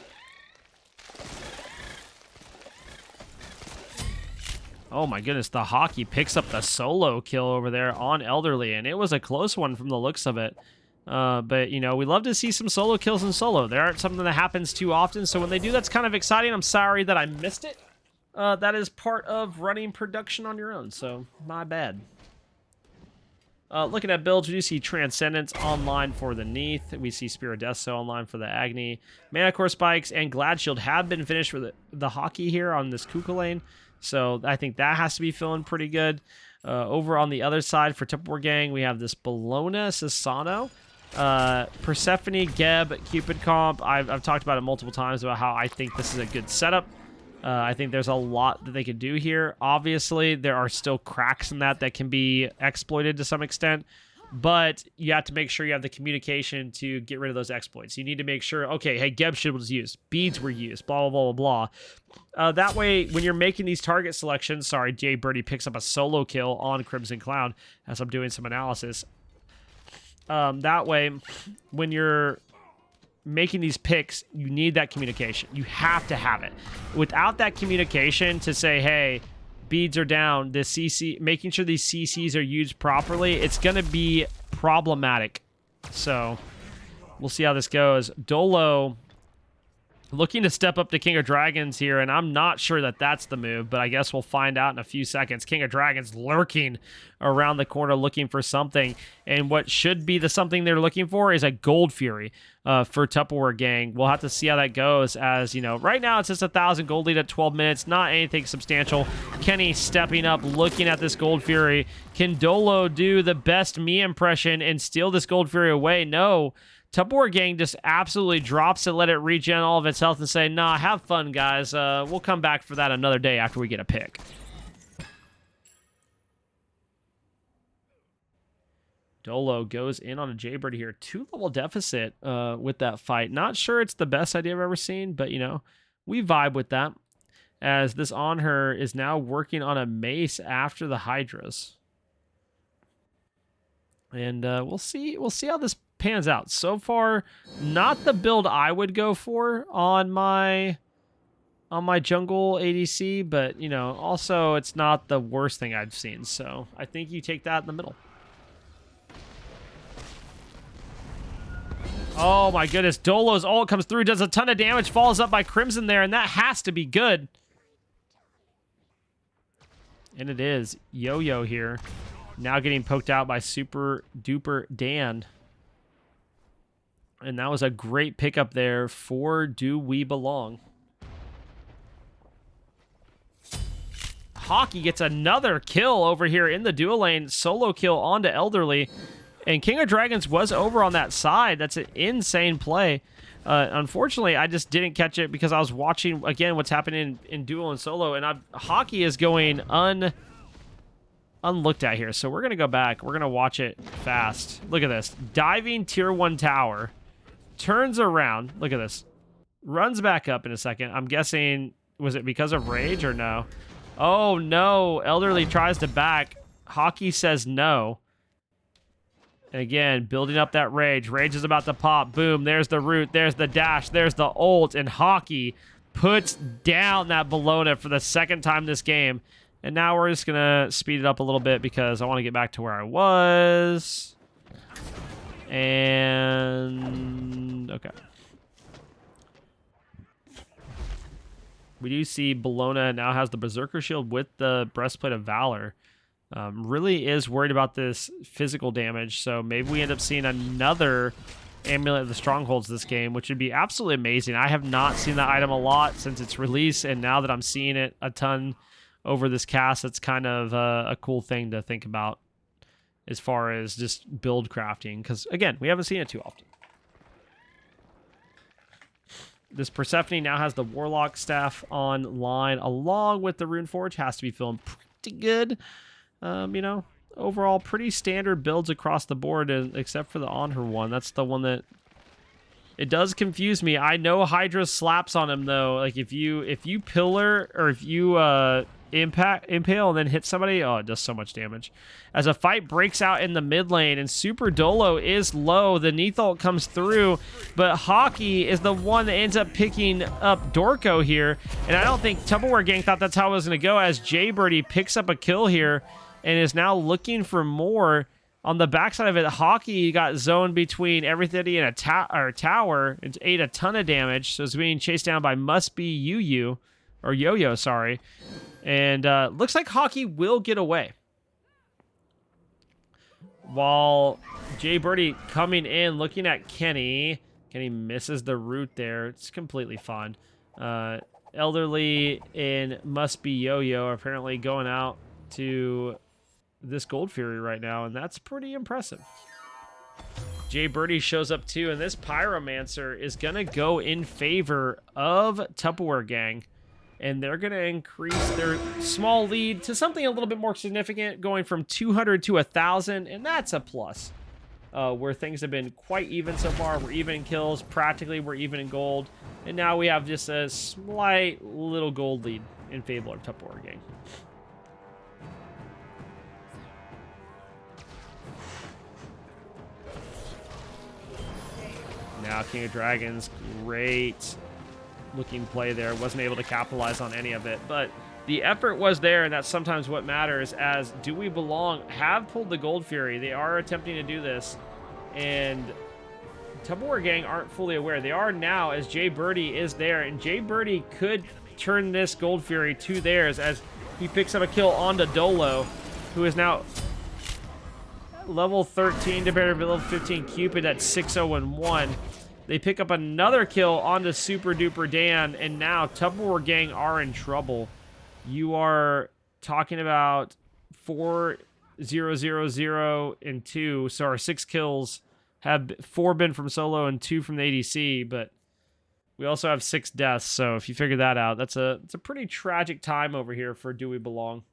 Oh my goodness, the hockey picks up the solo kill over there on Elderly, and it was a close one from the looks of it. But, you know, we love to see some solo kills in solo. There aren't something that happens too often, so when they do, that's kind of exciting. I'm sorry that I missed it. That is part of running production on your own, so my bad. Looking at builds, we do see Transcendence online for the Neath. We see Spirit Death so online for the Agni. Mana Core Spikes and Glad Shield have been finished for the Hockey here on this Kuka lane. So I think that has to be feeling pretty good. Over on the other side for Tupperware Gang, we have this Bologna Sasano. Persephone, Geb, Cupid comp. I've talked about it multiple times about how I think this is a good setup. I think there's a lot that they could do here. Obviously, there are still cracks in that can be exploited to some extent, but you have to make sure you have the communication to get rid of those exploits. You need to make sure, okay, hey, Geb shield was used, beads were used, blah, blah, blah, blah. That way, when you're making these target selections, sorry, Jay Birdie picks up a solo kill on Crimson Cloud as I'm doing some analysis. That way, when you're making these picks, you need that communication. You have to have it. Without that communication to say, hey, beads are down, the CC, making sure these CCs are used properly, it's going to be problematic. So we'll see how this goes. Dolo looking to step up to King of Dragons here, and I'm not sure that that's the move, but I guess we'll find out in a few seconds. King of Dragons lurking around the corner looking for something, and what should be the something they're looking for is a Gold Fury for Tupperware Gang. We'll have to see how that goes, as, you know, right now it's just 1,000 gold lead at 12 minutes, not anything substantial. Kenny stepping up, looking at this Gold Fury. Can Dolo do the best me impression and steal this Gold Fury away? No. Tupperware Gang just absolutely drops it, let it regen all of its health, and say, nah, have fun, guys. We'll come back for that another day after we get a pick. Dolo goes in on a Jaybird here. 2-level deficit with that fight. Not sure it's the best idea I've ever seen, but, you know, we vibe with that. As this on her is now working on a mace after the Hydras. And we'll see how this pans out. So far, not the build I would go for on my jungle ADC, but, you know, also it's not the worst thing I've seen. So I think you take that in the middle. Oh my goodness, Dolo's ult comes through, does a ton of damage, falls up by Crimson there, and that has to be good. And it is. Yo-Yo here. Now getting poked out by Super Duper Dan. And that was a great pickup there for Do We Belong. Hockey gets another kill over here in the dual lane. Solo kill onto Elderly. And King of Dragons was over on that side. That's an insane play. Unfortunately, I just didn't catch it because I was watching, again, what's happening in duo and solo. And Hockey is going unlooked at here. So we're going to go back. We're going to watch it fast. Look at this. Diving tier 1 tower. Turns around. Look at this. Runs back up in a second. I'm guessing, was it because of rage or no? Oh, no. Elderly tries to back. Hockey says no. And again, building up that rage. Rage is about to pop. Boom. There's the root. There's the dash. There's the ult. And Hockey puts down that Bologna for the second time this game. And now we're just going to speed it up a little bit because I want to get back to where I was. And okay. We do see Bologna now has the Berserker Shield with the Breastplate of Valor. Really is worried about this physical damage, so maybe we end up seeing another Amulet of the Strongholds this game, which would be absolutely amazing. I have not seen that item a lot since its release, and now that I'm seeing it a ton over this cast, it's kind of a cool thing to think about as far as just build crafting, because, again, we haven't seen it too often. This Persephone now has the Warlock staff online, along with the Runeforge. Has to be feeling pretty good. You know, overall, pretty standard builds across the board, except for the On Her one. That's the one that... It does confuse me. I know Hydra slaps on him, though. Like, if you pillar, or if you impale and then hit somebody, oh, it does so much damage. As a fight breaks out in the mid lane, and Super Dolo is low, the Neath ult comes through, but Hockey is the one that ends up picking up Dorko here, and I don't think Tupperware Gang thought that's how it was going to go, as Jaybirdie picks up a kill here, and is now looking for more. On the backside of it, Hockey got zoned between everything and a tower. It ate a ton of damage, so it's being chased down by Must Be Yu-Yu, or Yo-Yo, sorry. And looks like Hockey will get away. while Jay Birdie coming in, looking at Kenny. Kenny misses the root there. It's completely fine. Elderly and Must Be Yo-Yo are apparently going out to this Gold Fury right now, and that's pretty impressive. Jay Birdie shows up too, and this Pyromancer is going to go in favor of Tupperware Gang, and they're going to increase their small lead to something a little bit more significant, going from 200 to 1,000, and that's a plus. Where things have been quite even so far. We're even in kills. Practically, we're even in gold. And now we have just a slight little gold lead in favor of Tupperware Gang. Now King of Dragons, great looking play there. Wasn't able to capitalize on any of it, but the effort was there, and that's sometimes what matters, as Do We Belong have pulled the Gold Fury. They are attempting to do this, and Tupperware Gang aren't fully aware. They are now, as Jay Birdie is there, and Jay Birdie could turn this Gold Fury to theirs as he picks up a kill onto Dolo, who is now level 13 compared to level 15 Cupid at 6-0-1. They pick up another kill onto Super Duper Dan, and now Tupperware Gang are in trouble. You are talking about 4, 0, 0, 0, and 2. So our 6 kills have 4 been from solo and 2 from the ADC, but we also have 6 deaths. So if you figure that out, it's a pretty tragic time over here for Do We Belong.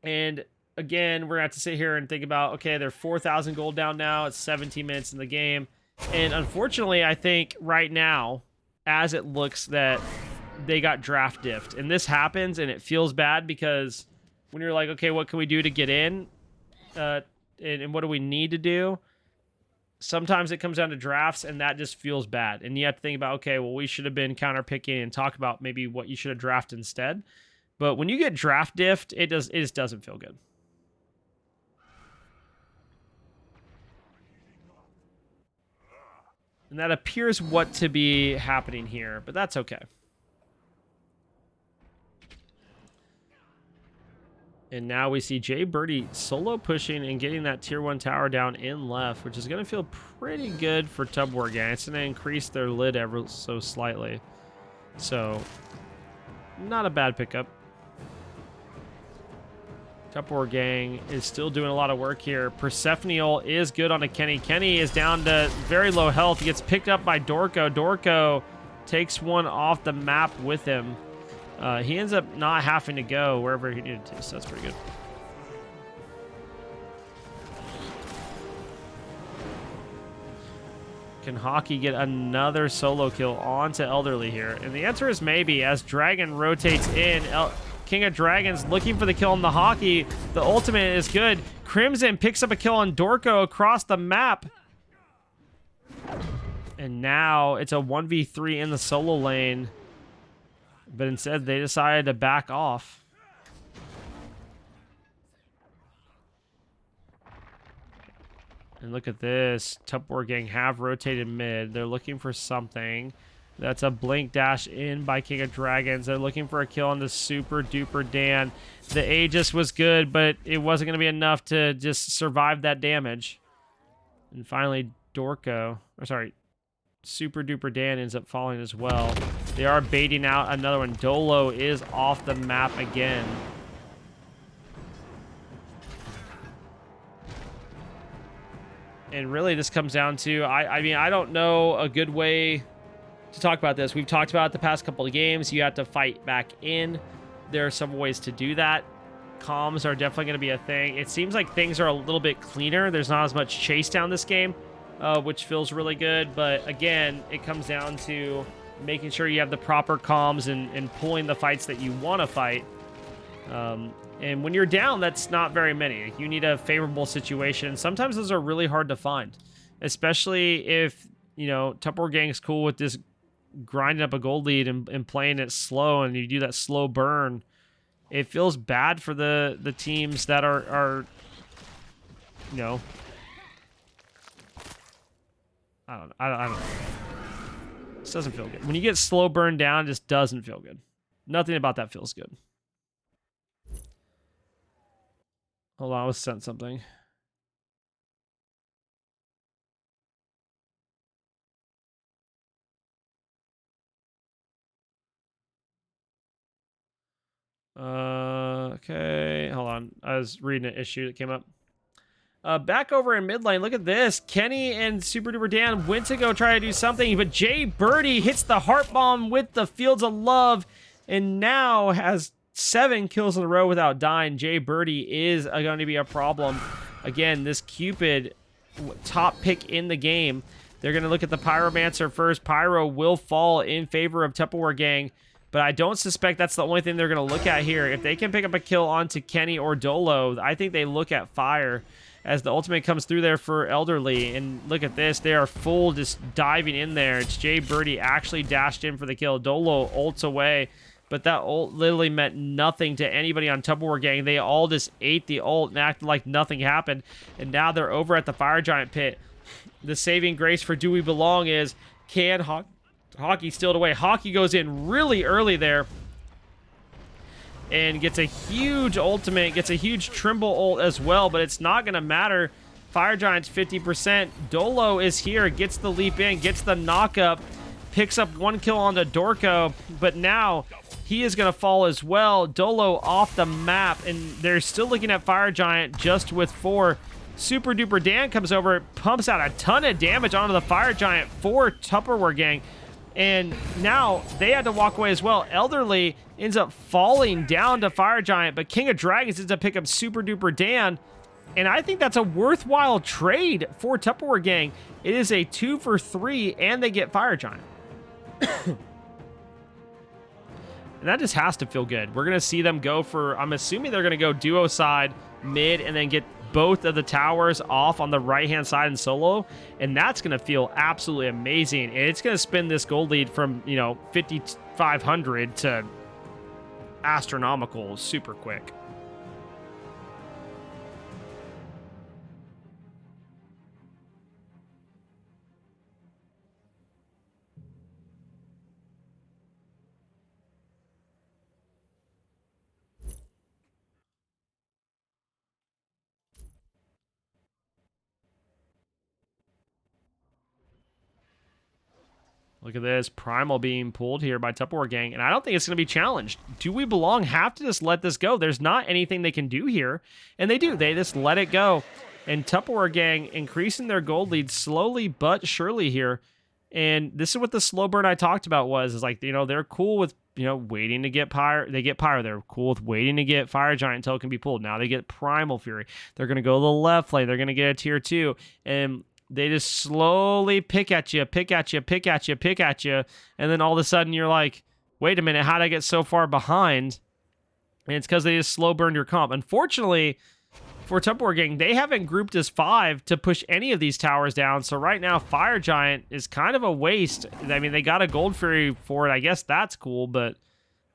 And again, we're going to have to sit here and think about, okay, they're 4,000 gold down now. It's 17 minutes in the game. And unfortunately, I think right now, as it looks, that they got draft diffed. And this happens, and it feels bad because when you're like, okay, what can we do to get in? And what do we need to do? Sometimes it comes down to drafts, and that just feels bad. And you have to think about, okay, well, we should have been counter-picking and talk about maybe what you should have drafted instead. But when you get draft diffed, it just doesn't feel good. And that appears what to be happening here, but that's okay. And now we see Jay Birdie solo pushing and getting that tier 1 tower down in left, which is going to feel pretty good for Tupperware Gang. It's going to increase their lid ever so slightly. So, not a bad pickup. Tupperware Gang is still doing a lot of work here. Persephone is good on a Kenny. Kenny is down to very low health. He gets picked up by Dorko. Dorko takes one off the map with him. He ends up not having to go wherever he needed to, so that's pretty good. Can Hockey get another solo kill onto Elderly here? And the answer is maybe, as Dragon rotates in. King of Dragons looking for the kill on the Hockey. The ultimate is good. Crimson picks up a kill on Dorko across the map. And now it's a 1v3 in the solo lane. But instead, they decided to back off. And look at this. Tupperware Gang have rotated mid. They're looking for something. That's a blink dash in by King of Dragons. They're looking for a kill on the Super Duper Dan. The Aegis was good, but it wasn't going to be enough to just survive that damage. And finally, Super Duper Dan ends up falling as well. They are baiting out another one. Dolo is off the map again. And really, this comes down to, I mean, I don't know a good way to talk about this. We've talked about it the past couple of games. You have to fight back in. There are some ways to do that. Comms are definitely going to be a thing. It seems like things are a little bit cleaner. There's not as much chase down this game, which feels really good. But again, it comes down to making sure you have the proper comms and pulling the fights that you want to fight. And when you're down, that's not very many. You need a favorable situation. Sometimes those are really hard to find, especially if, you know, Tupperware Gang's cool with this grinding up a gold lead and playing it slow, and you do that slow burn. It feels bad for the teams that are you know, I don't know. This doesn't feel good. When you get slow burn down, it just doesn't feel good. Nothing about that feels good. Hold on, I was sent something. Okay, hold on. I was reading an issue that came up. Back over in mid lane, look at this. Kenny and Super Duper Dan went to go try to do something, but Jay Birdie hits the heart bomb with the Fields of Love and now has 7 kills in a row without dying. Jay Birdie is going to be a problem. Again, this Cupid, top pick in the game. They're going to look at the Pyromancer first. Pyro will fall in favor of Tupperware Gang, but I don't suspect that's the only thing they're going to look at here. If they can pick up a kill onto Kenny or Dolo, I think they look at Fire as the ultimate comes through there for Elderly. And look at this. They are full just diving in there. It's Jay Birdie actually dashed in for the kill. Dolo ults away, but that ult literally meant nothing to anybody on Tupperware Gang. They all just ate the ult and acted like nothing happened. And now they're over at the Fire Giant pit. The saving grace for Do We Belong is, can Hockey steal it away? Hockey goes in really early there and gets a huge ultimate, gets a huge Trimble ult as well, but it's not going to matter. Fire Giant's 50%. Dolo is here, gets the leap in, gets the knock up, picks up 1 kill on the Dorko, but now he is going to fall as well. Dolo off the map, and they're still looking at Fire Giant just with 4. Super Duper Dan comes over, pumps out a ton of damage onto the Fire Giant for Tupperware Gang. And now they had to walk away as well. Elderly ends up falling down to Fire Giant, but King of Dragons ends up picking up Super Duper Dan. And I think that's a worthwhile trade for Tupperware Gang. It is a 2 for 3, and they get Fire Giant. And that just has to feel good. We're going to see them go for, I'm assuming they're going to go duo side, mid, and then get both of the towers off on the right-hand side in solo, and that's going to feel absolutely amazing. And it's going to spin this gold lead from, 5,500 to astronomical super quick. Look at this. Primal being pulled here by Tupperware Gang, and I don't think it's going to be challenged. Do We Belong have to just let this go? There's not anything they can do here, and they do. They just let it go. And Tupperware Gang increasing their gold lead slowly but surely here. And this is what the slow burn I talked about was, is like, they're cool with, waiting to get Pyro. They get Pyro. They're cool with waiting to get Fire Giant until it can be pulled. Now they get Primal Fury. They're going to go to the left lane. They're going to get a tier 2. And they just slowly pick at you, pick at you, pick at you, pick at you. And then all of a sudden you're like, wait a minute, how'd I get so far behind? And it's because they just slow burned your comp. Unfortunately, for Tupperware Gang, they haven't grouped as 5 to push any of these towers down. So right now, Fire Giant is kind of a waste. I mean, they got a Gold Fury for it. I guess that's cool, but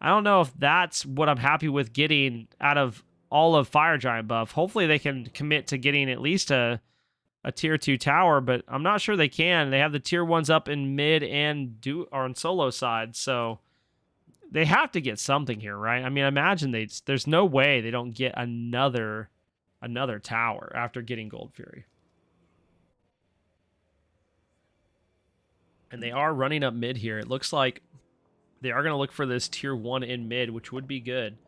I don't know if that's what I'm happy with getting out of all of Fire Giant buff. Hopefully they can commit to getting at least a tier 2 tower, but I'm not sure they can. They have the tier 1s up in mid and on solo side, so they have to get something here, right? I mean, imagine there's no way they don't get another tower after getting Gold Fury. And they are running up mid here. It looks like they are going to look for this tier 1 in mid, which would be good.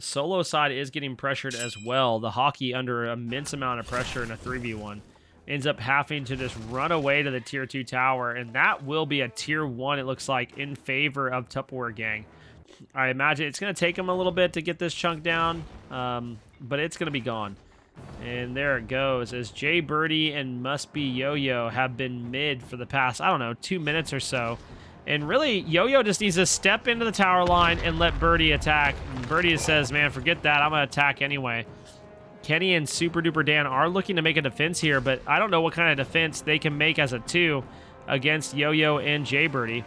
Solo side is getting pressured as well. The Hockey under an immense amount of pressure in a 3v1 ends up having to just run away to the tier 2 tower, and that will be a tier 1, it looks like, in favor of Tupperware Gang. I imagine it's going to take them a little bit to get this chunk down, but it's going to be gone. And there it goes, as Jay Birdie and Must Be Yo-Yo have been mid for the past, 2 minutes or so. And really, Yo-Yo just needs to step into the tower line and let Birdie attack. And Birdie says, man, forget that. I'm going to attack anyway. Kenny and Super Duper Dan are looking to make a defense here, but I don't know what kind of defense they can make as a 2 against Yo-Yo and Jay Birdie.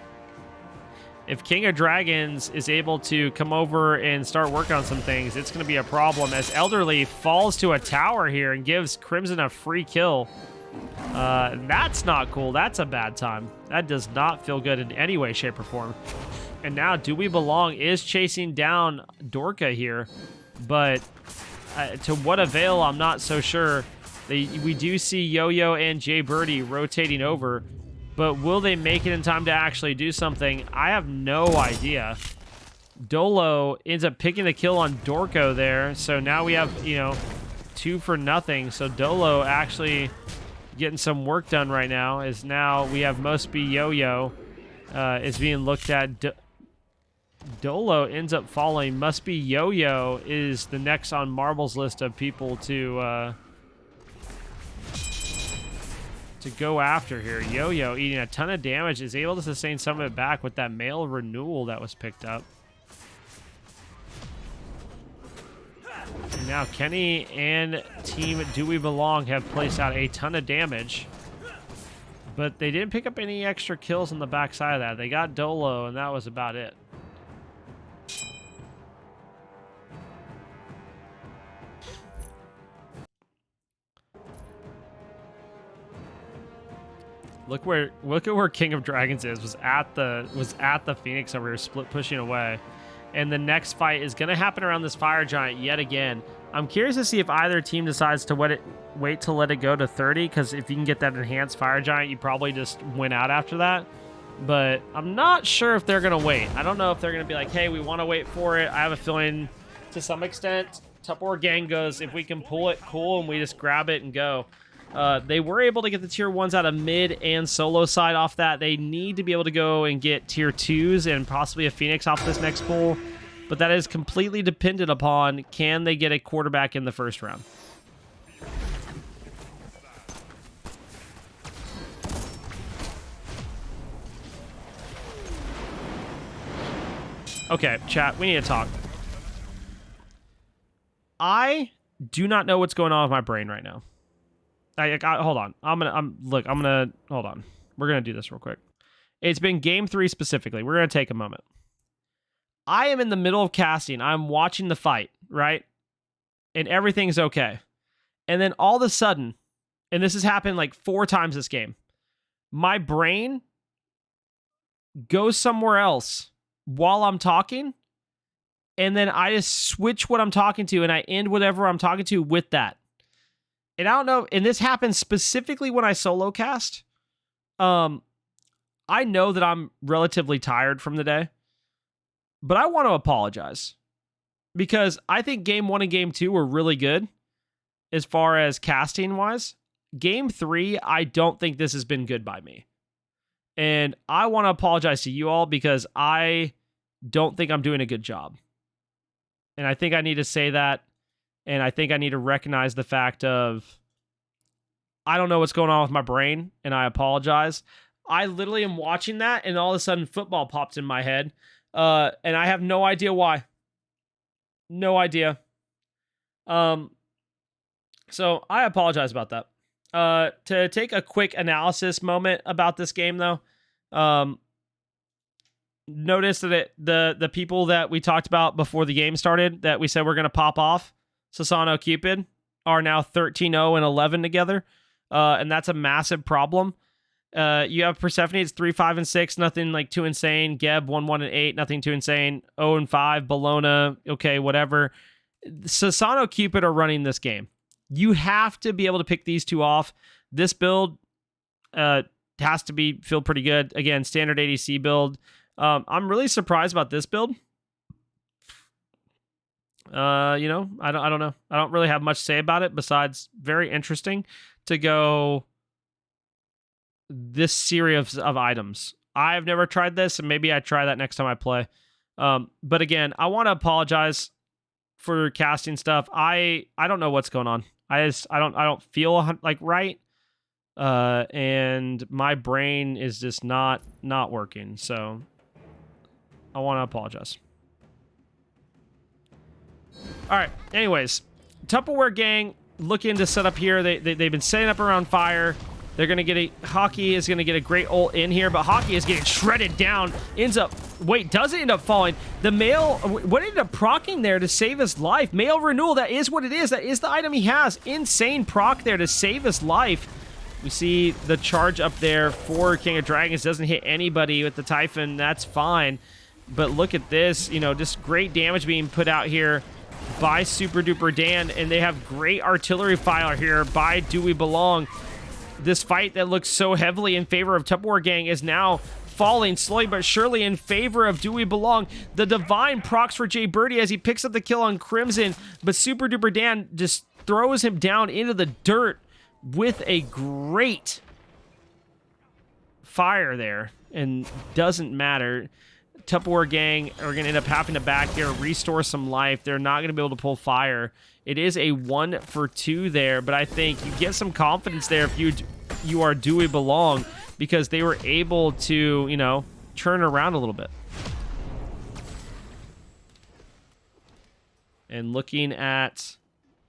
If King of Dragons is able to come over and start working on some things, it's going to be a problem, as Elderly falls to a tower here and gives Crimson a free kill. That's not cool. That's a bad time. That does not feel good in any way, shape, or form. And now Do We Belong is chasing down Dorka here, but To what avail, I'm not so sure. We do see Yo-Yo and Jay Birdie rotating over, but will they make it in time to actually do something? I have no idea. Dolo ends up picking the kill on Dorko there, so now we have, you know, 2 for nothing. So Dolo actually getting some work done right now. Is now we have Must Be Yo-Yo is being looked at. Dolo ends up falling. Must Be Yo-Yo is the next on Marble's list of people to go after here. Yo-Yo eating a ton of damage, is able to sustain some of it back with that male renewal that was picked up. And now Kenny and Team Do We Belong have placed out a ton of damage, but they didn't pick up any extra kills on the backside of that. They got Dolo, and that was about it. Look at where King of Dragons is. Was at the Phoenix over here, split pushing away. And the next fight is going to happen around this Fire Giant yet again. I'm curious to see if either team decides to wait to let it go to 30, because if you can get that enhanced Fire Giant, you probably just win out after that. But I'm not sure if they're going to wait. I don't know if they're going to be like, hey, we want to wait for it. I have a feeling to some extent Tupperware Gang goes, if we can pull it, cool, and we just grab it and go. They were able to get the tier 1s out of mid and solo side off that. They need to be able to go and get tier 2s and possibly a Phoenix off this next pull. But that is completely dependent upon, can they get a quarterback in the first round? Okay, chat, we need to talk. I do not know what's going on with my brain right now. Hold on. Hold on. We're gonna do this real quick. It's been game 3 specifically. We're gonna take a moment. I am in the middle of casting. I'm watching the fight, right? And everything's okay. And then all of a sudden, and this has happened like 4 times this game, my brain goes somewhere else while I'm talking, and then I just switch what I'm talking to, and I end whatever I'm talking to with that. And I don't know, and this happens specifically when I solo cast. I know that I'm relatively tired from the day, but I want to apologize because I think game 1 and game 2 were really good as far as casting wise. Game 3, I don't think this has been good by me. And I want to apologize to you all because I don't think I'm doing a good job. And I think I need to say that. And I think I need to recognize the fact of, I don't know what's going on with my brain, and I apologize. I literally am watching that, and all of a sudden football pops in my head. And I have no idea why. No idea. So I apologize about that. To take a quick analysis moment about this game, though, notice that the people that we talked about before the game started, that we said we're going to pop off, Sasano Cupid, are now 13-0 and 11 together. And that's a massive problem. You have Persephone, it's 3-5 and 6, nothing like too insane. Geb 1-1 and 8, nothing too insane. 0 and 5, Bologna, okay, whatever. Sasano Cupid are running this game. You have to be able to pick these two off. This build has to feel pretty good. Again, standard ADC build. I'm really surprised about this build. I don't know. I don't really have much to say about it besides very interesting to go this series of items. I've never tried this, and maybe I try that next time I play. But again, I want to apologize for casting stuff. I don't know what's going on. I don't feel like right. And my brain is just not working. So I want to apologize. All right. Anyways, Tupperware Gang looking to set up here. They've been setting up around fire. They're going to get Hockey is going to get a great ult in here, but Hockey is getting shredded down. Doesn't end up falling. The male, what ended up procking there to save his life? Male renewal, that is what it is. That is the item he has. Insane proc there to save his life. We see the charge up there for King of Dragons. Doesn't hit anybody with the Typhon. That's fine. But look at this, just great damage being put out here by Super Duper Dan, and they have great artillery fire here by Do We Belong. This fight that looks so heavily in favor of Tupperware Gang is now falling slowly but surely in favor of Do We Belong. The Divine procs for Jay Birdie as he picks up the kill on Crimson, but Super Duper Dan just throws him down into the dirt with a great fire there, and doesn't matter. Tupperware Gang are going to end up having to back here, restore some life. They're not going to be able to pull fire. It is a 1 for 2 there, but I think you get some confidence there if you are Do We Belong, because they were able to, you know, turn around a little bit. And looking at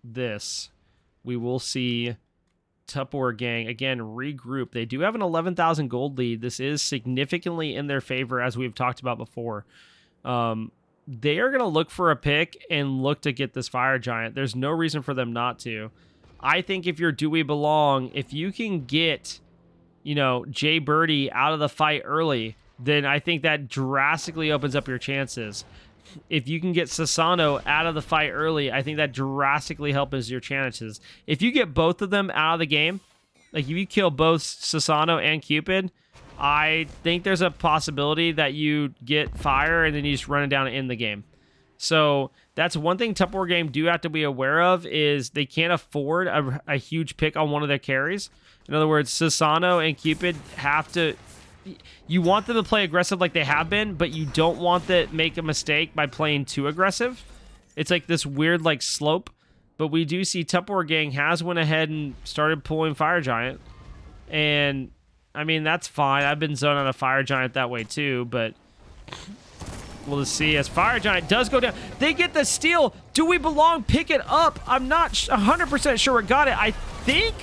this, we will see Tupperware Gang, again, regroup. They do have an 11,000 gold lead. This is significantly in their favor, as we've talked about before. They are going to look for a pick and look to get this Fire Giant. There's no reason for them not to. I think if you're Do We Belong, if you can get, you know, Jay Birdie out of the fight early, then I think that drastically opens up your chances. If you can get Sasano out of the fight early, I think that drastically helps your chances. If you get both of them out of the game, like if you kill both Sasano and Cupid, I think there's a possibility that you get fire and then you just run it down and end the game. So that's one thing Tupperware Game do have to be aware of, is they can't afford a huge pick on one of their carries. In other words, Sasano and Cupid have to... You want them to play aggressive like they have been, but you don't want to make a mistake by playing too aggressive. It's like this weird like slope. But we do see Tupperware Gang has went ahead and started pulling Fire Giant. And, I mean, that's fine. I've been zoned on a Fire Giant that way too, but we'll just see as Fire Giant does go down. They get the steal. Do We Belong pick it up? I'm not 100% sure what got it. I think...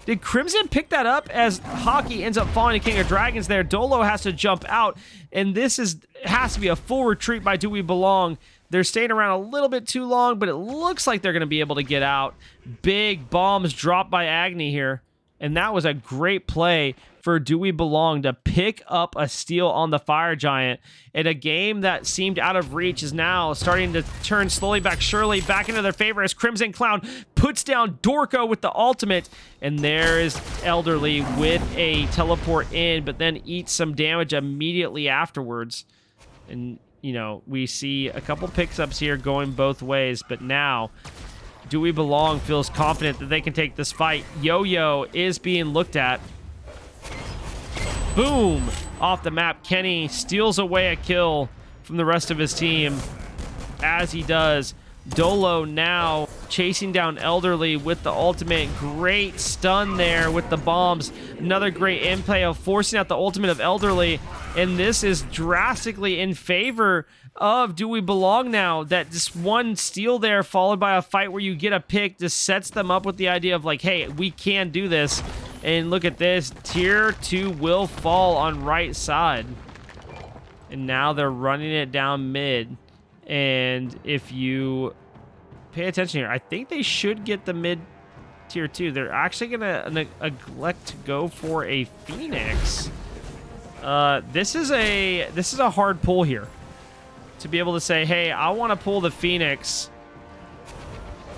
Did Crimson pick that up as Hockey ends up falling to King of Dragons there? Dolo has to jump out, and this has to be a full retreat by Do We Belong. They're staying around a little bit too long, but it looks like they're going to be able to get out. Big bombs dropped by Agni here, and that was a great play for Do We Belong to pick up a steal on the Fire Giant. And a game that seemed out of reach is now starting to turn slowly back surely back into their favor as Crimson Clown puts down Dorko with the ultimate. And there is Elderly with a teleport in, but then eats some damage immediately afterwards. And, you know, we see a couple picks-ups here going both ways, but now Do We Belong feels confident that they can take this fight. Yo-Yo is being looked at. Boom! Off the map, Kenny steals away a kill from the rest of his team. As he does, Dolo now chasing down Elderly with the ultimate. Great stun there with the bombs. Another great in-play of forcing out the ultimate of Elderly. And this is drastically in favor of Do We Belong now. That just one steal there followed by a fight where you get a pick just sets them up with the idea of like, hey, we can do this. And look at this. Tier 2 will fall on right side. And now they're running it down mid. And if you pay attention here, I think they should get the mid tier 2. They're actually going to neglect to go for a Phoenix. This is a hard pull here. To be able to say, hey, I want to pull the Phoenix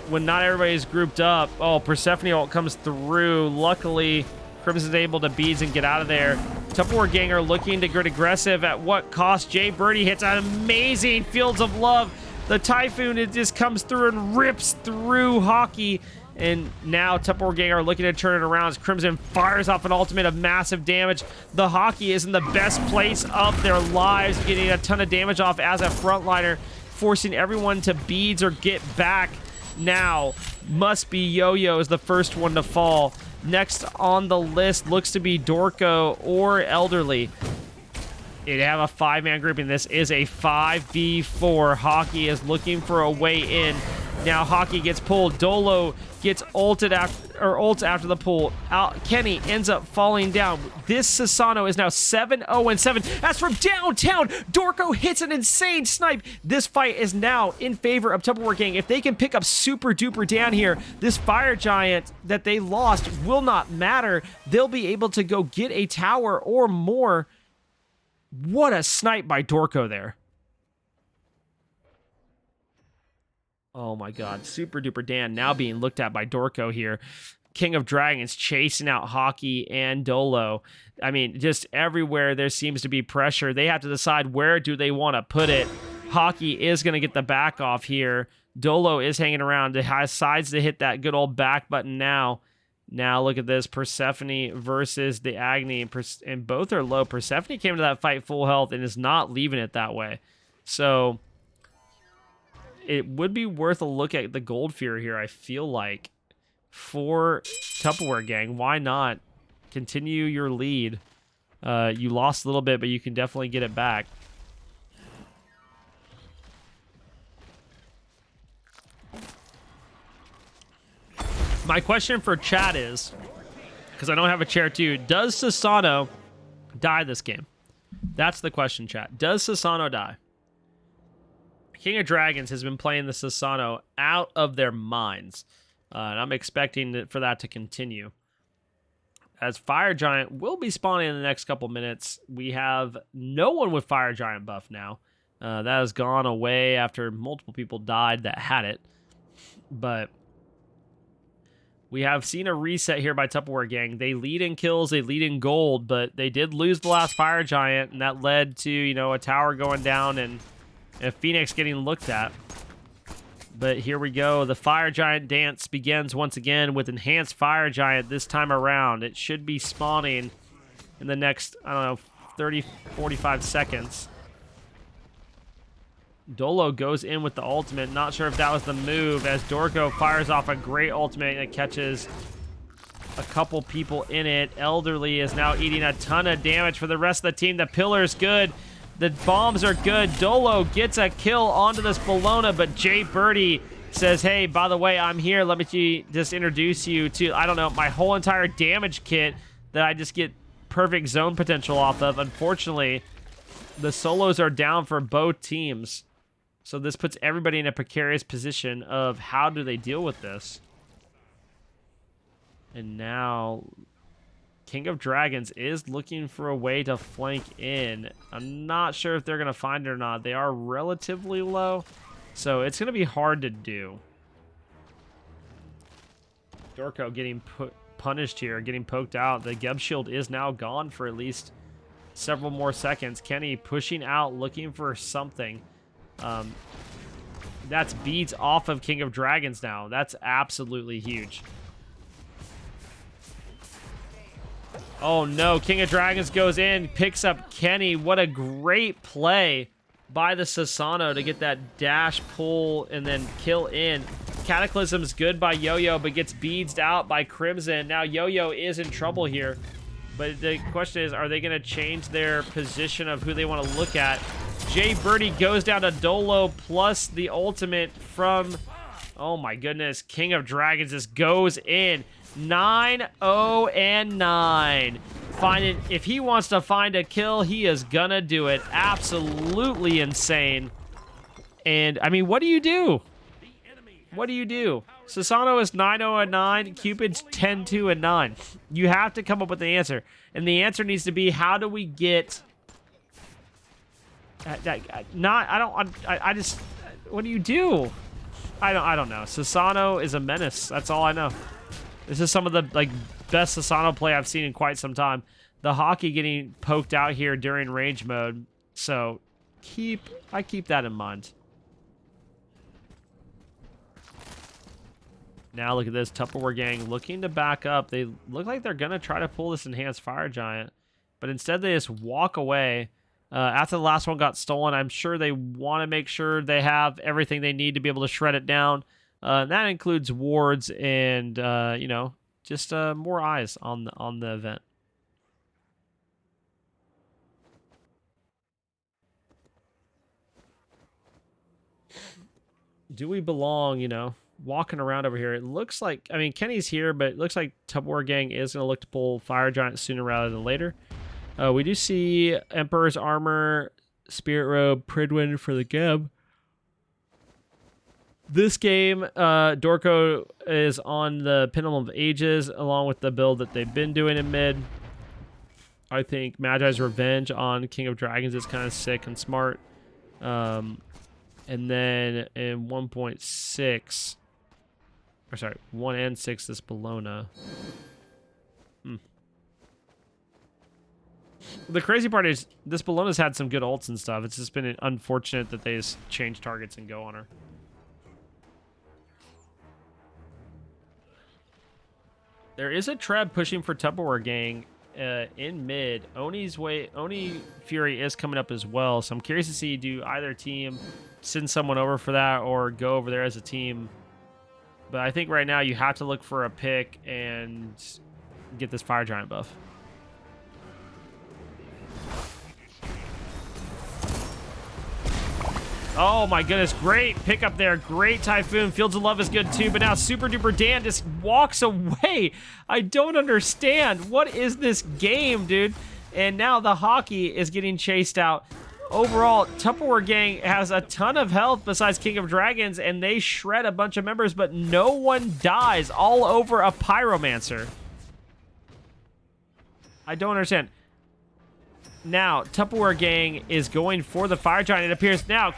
when not everybody's grouped up. Oh, Persephone ult comes through. Luckily, Crimson's able to beads and get out of there. Tupperware Gang are looking to get aggressive. At what cost? Jay Birdie hits an amazing Fields of Love. The Typhoon, it just comes through and rips through Hockey. And now Tupperware Gang are looking to turn it around as Crimson fires off an ultimate of massive damage. The Hockey is in the best place of their lives, getting a ton of damage off as a frontliner, forcing everyone to beads or get back. Now, must be Yo-Yo is the first one to fall. Next on the list looks to be Dorko or Elderly. They have a 5-man grouping. This is a 5v4. Hockey is looking for a way in. Now Hockey gets pulled. Dolo gets ulted after the pull. Kenny ends up falling down. This Sasano is now 7-0-7. As from downtown, Dorko hits an insane snipe. This fight is now in favor of Tupperware Gang. If they can pick up Super Duper down here, this Fire Giant that they lost will not matter. They'll be able to go get a tower or more. What a snipe by Dorko there. Oh my god, Super Duper Dan now being looked at by Dorko here. King of Dragons chasing out Hockey and Dolo. I mean, just everywhere there seems to be pressure. They have to decide where do they want to put it. Hockey is going to get the back off here. Dolo is hanging around. It has sides to hit that good old back button now. Now look at this. Persephone versus the Agni. And both are low. Persephone came to that fight full health and is not leaving it that way. So it would be worth a look at the Gold Fear here, I feel like. For Tupperware Gang, why not continue your lead? You lost a little bit, but you can definitely get it back. My question for chat is, because I don't have a chair too, does Sasano die this game? That's the question, chat. Does Sasano die? King of Dragons has been playing the Sasano out of their minds. And I'm expecting for that to continue. As Fire Giant will be spawning in the next couple minutes. We have no one with Fire Giant buff now. That has gone away after multiple people died that had it. But we have seen a reset here by Tupperware Gang. They lead in kills, they lead in gold, but they did lose the last Fire Giant, and that led to, you know, a tower going down and a Phoenix getting looked at. But here we go. The Fire Giant dance begins once again with Enhanced Fire Giant this time around. It should be spawning in the next, I don't know, 30, 45 seconds. Dolo goes in with the ultimate. Not sure if that was the move as Dorko fires off a great ultimate that catches a couple people in it. Elderly is now eating a ton of damage for the rest of the team. The pillar's good. The bombs are good. Dolo gets a kill onto this Bologna, but Jay Birdie says, hey, by the way, I'm here. Let me just introduce you to, I don't know, my whole entire damage kit that I just get perfect zone potential off of. Unfortunately, the solos are down for both teams. So this puts everybody in a precarious position of how do they deal with this. And now King of Dragons is looking for a way to flank in. I'm not sure if they're going to find it or not. They are relatively low, so it's going to be hard to do. Dorko getting punished here, getting poked out. The Geb shield is now gone for at least several more seconds. Kenny pushing out, looking for something. That's beads off of King of Dragons now. That's absolutely huge. Oh no, King of Dragons goes in, picks up Kenny. What a great play by the Sasano to get that dash pull and then kill in. Cataclysm's good by Yo-Yo, but gets beadsed out by Crimson. Now Yo-Yo is in trouble here. But the question is, are they going to change their position of who they want to look at? Jay Birdie goes down to Dolo plus the ultimate from, oh my goodness, King of Dragons just goes in. 9-0-9. If he wants to find a kill, he is gonna do it. Absolutely insane. And I mean, what do you do? What do you do? Sasano is 9-0-9. Cupid's 10-2-9. You have to come up with the answer, and the answer needs to be, how do we get? What do you do? I don't know. Sasano is a menace. That's all I know. This is some of the best Sasano play I've seen in quite some time. The Hockey getting poked out here during range mode, so I keep that in mind. Now look at this, Tupperware Gang looking to back up. They look like they're gonna try to pull this Enhanced Fire Giant, but instead they just walk away. After the last one got stolen, I'm sure they want to make sure they have everything they need to be able to shred it down. That includes wards and, you know, just more eyes on the event. Do we belong, you know, walking around over here? It looks like, I mean, Kenny's here, but it looks like Tupperware Gang is going to look to pull Fire Giant sooner rather than later. We do see Emperor's Armor, Spirit Robe, Pridwin for the Geb. This game, Dorko is on the Pendulum of Ages, along with the build that they've been doing in mid. I think Magi's Revenge on King of Dragons is kind of sick and smart. And then in 1.6, or sorry, 1 and 6, this Bologna. The crazy part is this Bologna's had some good ults and stuff. It's just been unfortunate that they just change targets and go on her. There is a Treb pushing for Tupperware gang in mid. Oni Fury is coming up as well, so I'm curious to see, do either team send someone over for that or go over there as a team. But I think right now you have to look for a pick and get this Fire Giant buff. Oh my goodness, great pick up there. Great Typhoon. Fields of Love is good too, but now Super Duper Dan just walks away. I don't understand. What is this game, dude? And now the hockey is getting chased out. Overall, Tupperware gang has a ton of health besides King of Dragons, and they shred a bunch of members, but no one dies all over a Pyromancer. I don't understand. Now, Tupperware gang is going for the Fire Giant. It appears now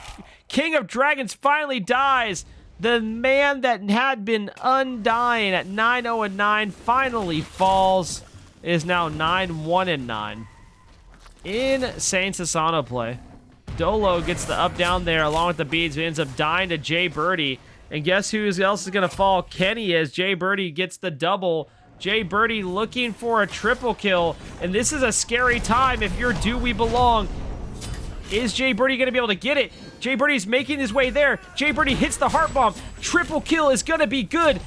King of Dragons finally dies. The man that had been undying at 9-0-9 finally falls. It is now 9-1-9. Insane Sasano play. Dolo gets the up down there along with the beads, but ends up dying to Jay Birdie. And guess who else is going to fall? Kenny, as Jay Birdie gets the double. Jay Birdie looking for a triple kill, and this is a scary time if you're Do We Belong. Is Jay Birdie going to be able to get it? Jay Birdie's making his way there. Jay Birdie hits the heart bomb. Triple kill is going to be good.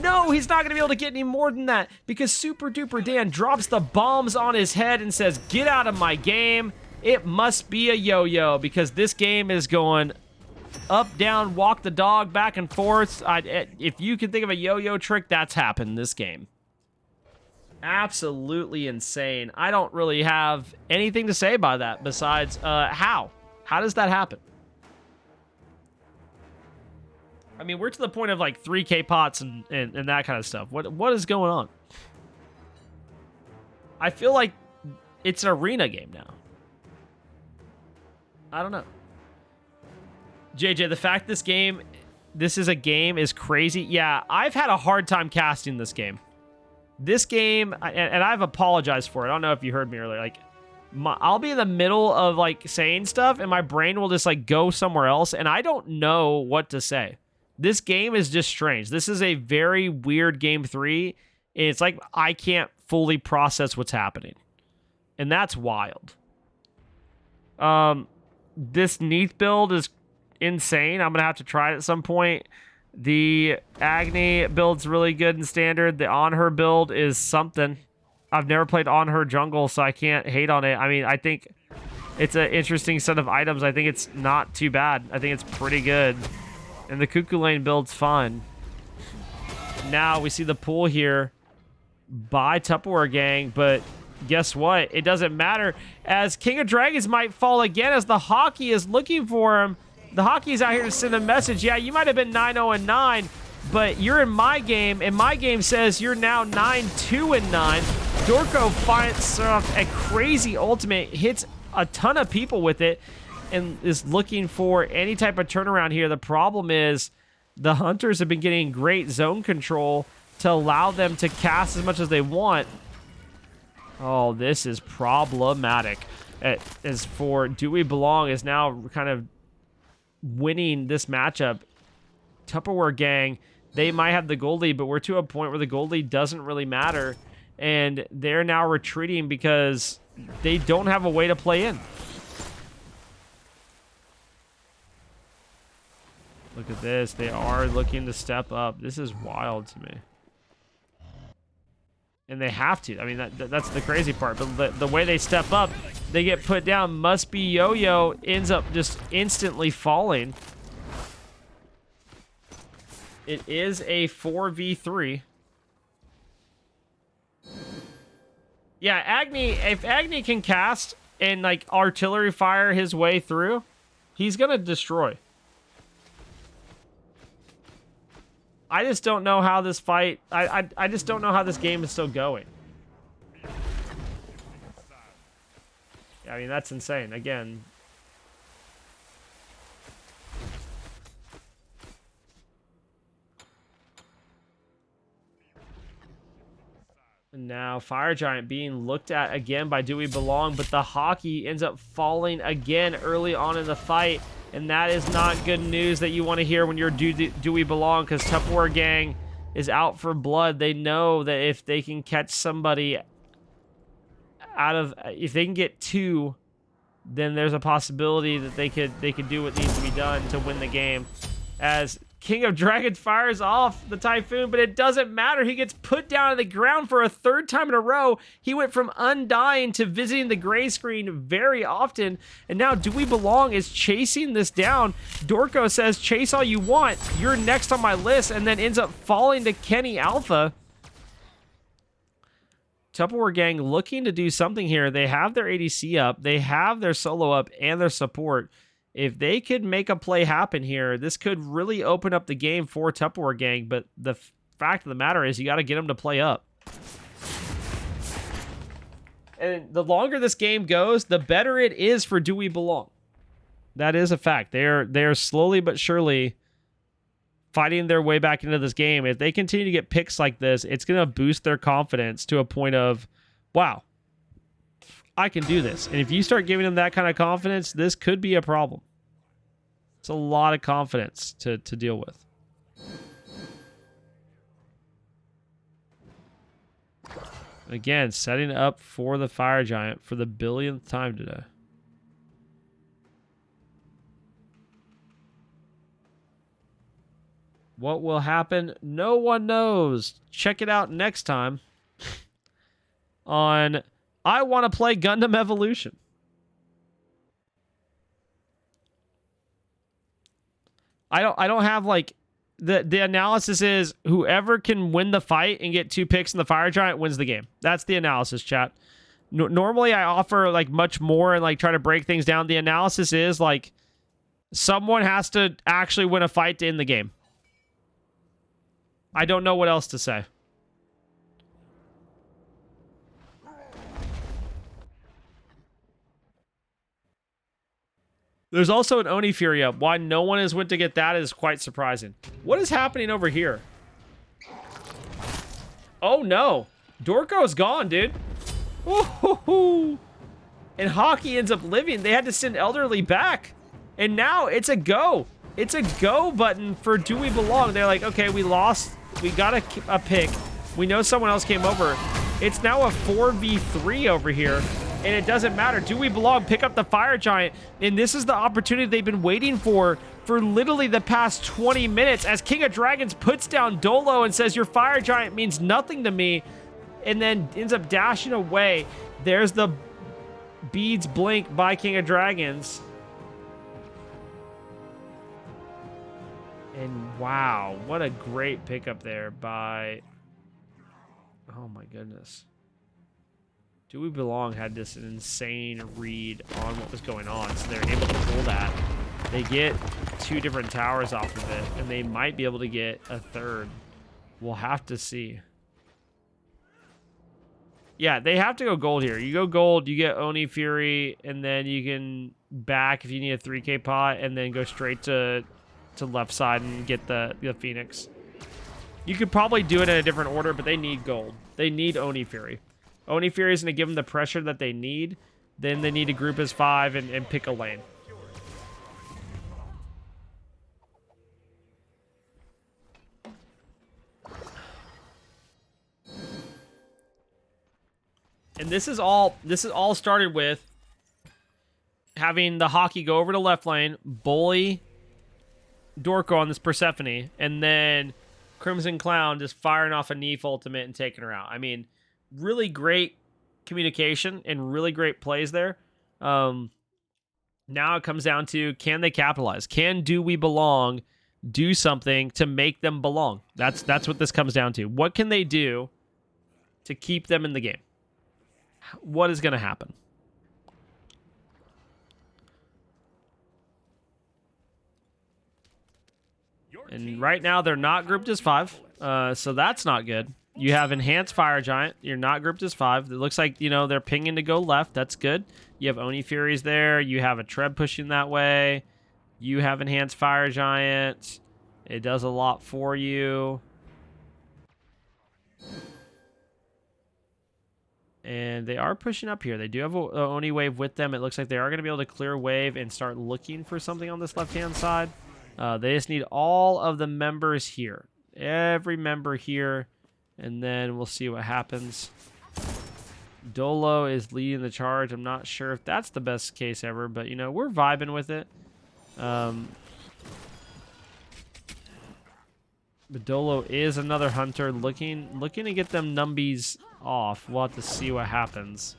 No, he's not going to be able to get any more than that because Super Duper Dan drops the bombs on his head and says, get out of my game. It must be a yo-yo because this game is going up, down, walk the dog, back and forth. If you can think of a yo-yo trick, that's happened this game. Absolutely insane. I don't really have anything to say about that besides how does that happen? I mean, we're to the point of like 3K pots and that kind of stuff. What is going on? I feel like it's an arena game now. I don't know. JJ, the fact this is a game is crazy. Yeah, I've had a hard time casting this game. This game, and I've apologized for it. I don't know if you heard me earlier. Like, I'll be in the middle of like saying stuff, and my brain will just like go somewhere else, and I don't know what to say. This game is just strange. This is a very weird game 3. It's like I can't fully process what's happening, and that's wild. This Neath build is insane. I'm gonna have to try it at some point. The Agni build's really good in standard. The On Her build is something. I've never played On Her jungle, so I can't hate on it. I mean, I think it's an interesting set of items. I think it's not too bad. I think it's pretty good. And the Cuckoo Lane build's fun. Now we see the pool here by Tupperware gang, but guess what? It doesn't matter, as King of Dragons might fall again as the hockey is looking for him. The hockey's out here to send a message. Yeah, you might have been 9-0-9, but you're in my game, and my game says you're now 9-2-9. Dorko finds a crazy ultimate, hits a ton of people with it, and is looking for any type of turnaround here. The problem is the Hunters have been getting great zone control to allow them to cast as much as they want. Oh, this is problematic. As for Do We Belong is now kind of winning this matchup. Tupperware gang, they might have the gold lead, but we're to a point where the gold lead doesn't really matter, and they're now retreating because they don't have a way to play in. Look at this. They are looking to step up. This is wild to me. And they have to. I mean, that's the crazy part. But the way they step up, they get put down. Must Be Yo-Yo ends up just instantly falling. It is a 4v3. Yeah, Agni, if Agni can cast and like artillery fire his way through, he's gonna destroy. I just don't know how this fight, I just don't know how this game is still going. Yeah, I mean, that's insane. Again, And now Fire Giant being looked at again by Do We Belong, but the hockey ends up falling again early on in the fight, and that is not good news that you want to hear when you're Do We Belong, because Tupperware Gang is out for blood. They know that if they can catch somebody if they can get 2, then there's a possibility that they could do what needs to be done to win the game. As King of Dragons fires off the Typhoon, but it doesn't matter. He gets put down on the ground for a 3rd time in a row. He went from undying to visiting the gray screen very often, and now Do We Belong is chasing this down. Dorko says, chase all you want. You're next on my list, and then ends up falling to Kenny Alpha. Tupperware Gang looking to do something here. They have their ADC up, they have their solo up, and their support. If they could make a play happen here, this could really open up the game for Tupperware Gang, but the fact of the matter is you got to get them to play up. And the longer this game goes, the better it is for Do We Belong. That is a fact. They're slowly but surely fighting their way back into this game. If they continue to get picks like this, it's going to boost their confidence to a point of, wow, I can do this. And if you start giving them that kind of confidence, this could be a problem. It's a lot of confidence to deal with. Again, setting up for the Fire Giant for the billionth time today. What will happen? No one knows. Check it out next time on I Want to Play Gundam Evolution. I don't have like the analysis is whoever can win the fight and get 2 picks in the Fire Giant wins the game. That's the analysis, chat. Normally I offer like much more and like try to break things down. The analysis is like someone has to actually win a fight to end the game. I don't know what else to say. There's also an Oni Fury up. Why no one has went to get that is quite surprising. What is happening over here? Oh no. Dorko's gone, dude. Woo-hoo-hoo. And Hockey ends up living. They had to send Elderly back. And now it's a go. It's a go button for Do We Belong. They're like, okay, we lost. We got a pick. We know someone else came over. It's now a 4v3 over here. And it doesn't matter. Do We Belong pick up the Fire Giant? And this is the opportunity they've been waiting for literally the past 20 minutes as King of Dragons puts down Dolo and says, your Fire Giant means nothing to me. And then ends up dashing away. There's the beads blink by King of Dragons. And wow, what a great pickup there by... Oh my goodness. Do We Belong had this insane read on what was going on, so they're able to pull that. They get 2 different towers off of it, and they might be able to get a 3rd. We'll have to see. Yeah, they have to go gold here. You go gold, you get Oni Fury, and then you can back if you need a 3k pot, and then go straight to left side and get the Phoenix. You could probably do it in a different order, but they need gold. They need Oni Fury. Oni Fury is going to give them the pressure that they need. Then they need to group as 5 and pick a lane. And this is all started with having the Hockey go over to left lane, bully Dorko on this Persephone, and then Crimson Clown just firing off a Neef ultimate and taking her out. I mean, really great communication and really great plays there. Now it comes down to, can they capitalize? Can Do We Belong do something to make them belong? That's what this comes down to. What can they do to keep them in the game? What is going to happen? And right now they're not grouped as 5, so that's not good. You have Enhanced Fire Giant. You're not grouped as 5. It looks like, you know, they're pinging to go left. That's good. You have Oni Furies there. You have a Treb pushing that way. You have Enhanced Fire Giant. It does a lot for you. And they are pushing up here. They do have a Oni wave with them. It looks like they are going to be able to clear a wave and start looking for something on this left-hand side. They just need all of the members here. Every member here. And then we'll see what happens. Dolo is leading the charge. I'm not sure if that's the best case ever, but, you know, we're vibing with it. But Dolo is another hunter looking to get them numbies off. We'll have to see what happens.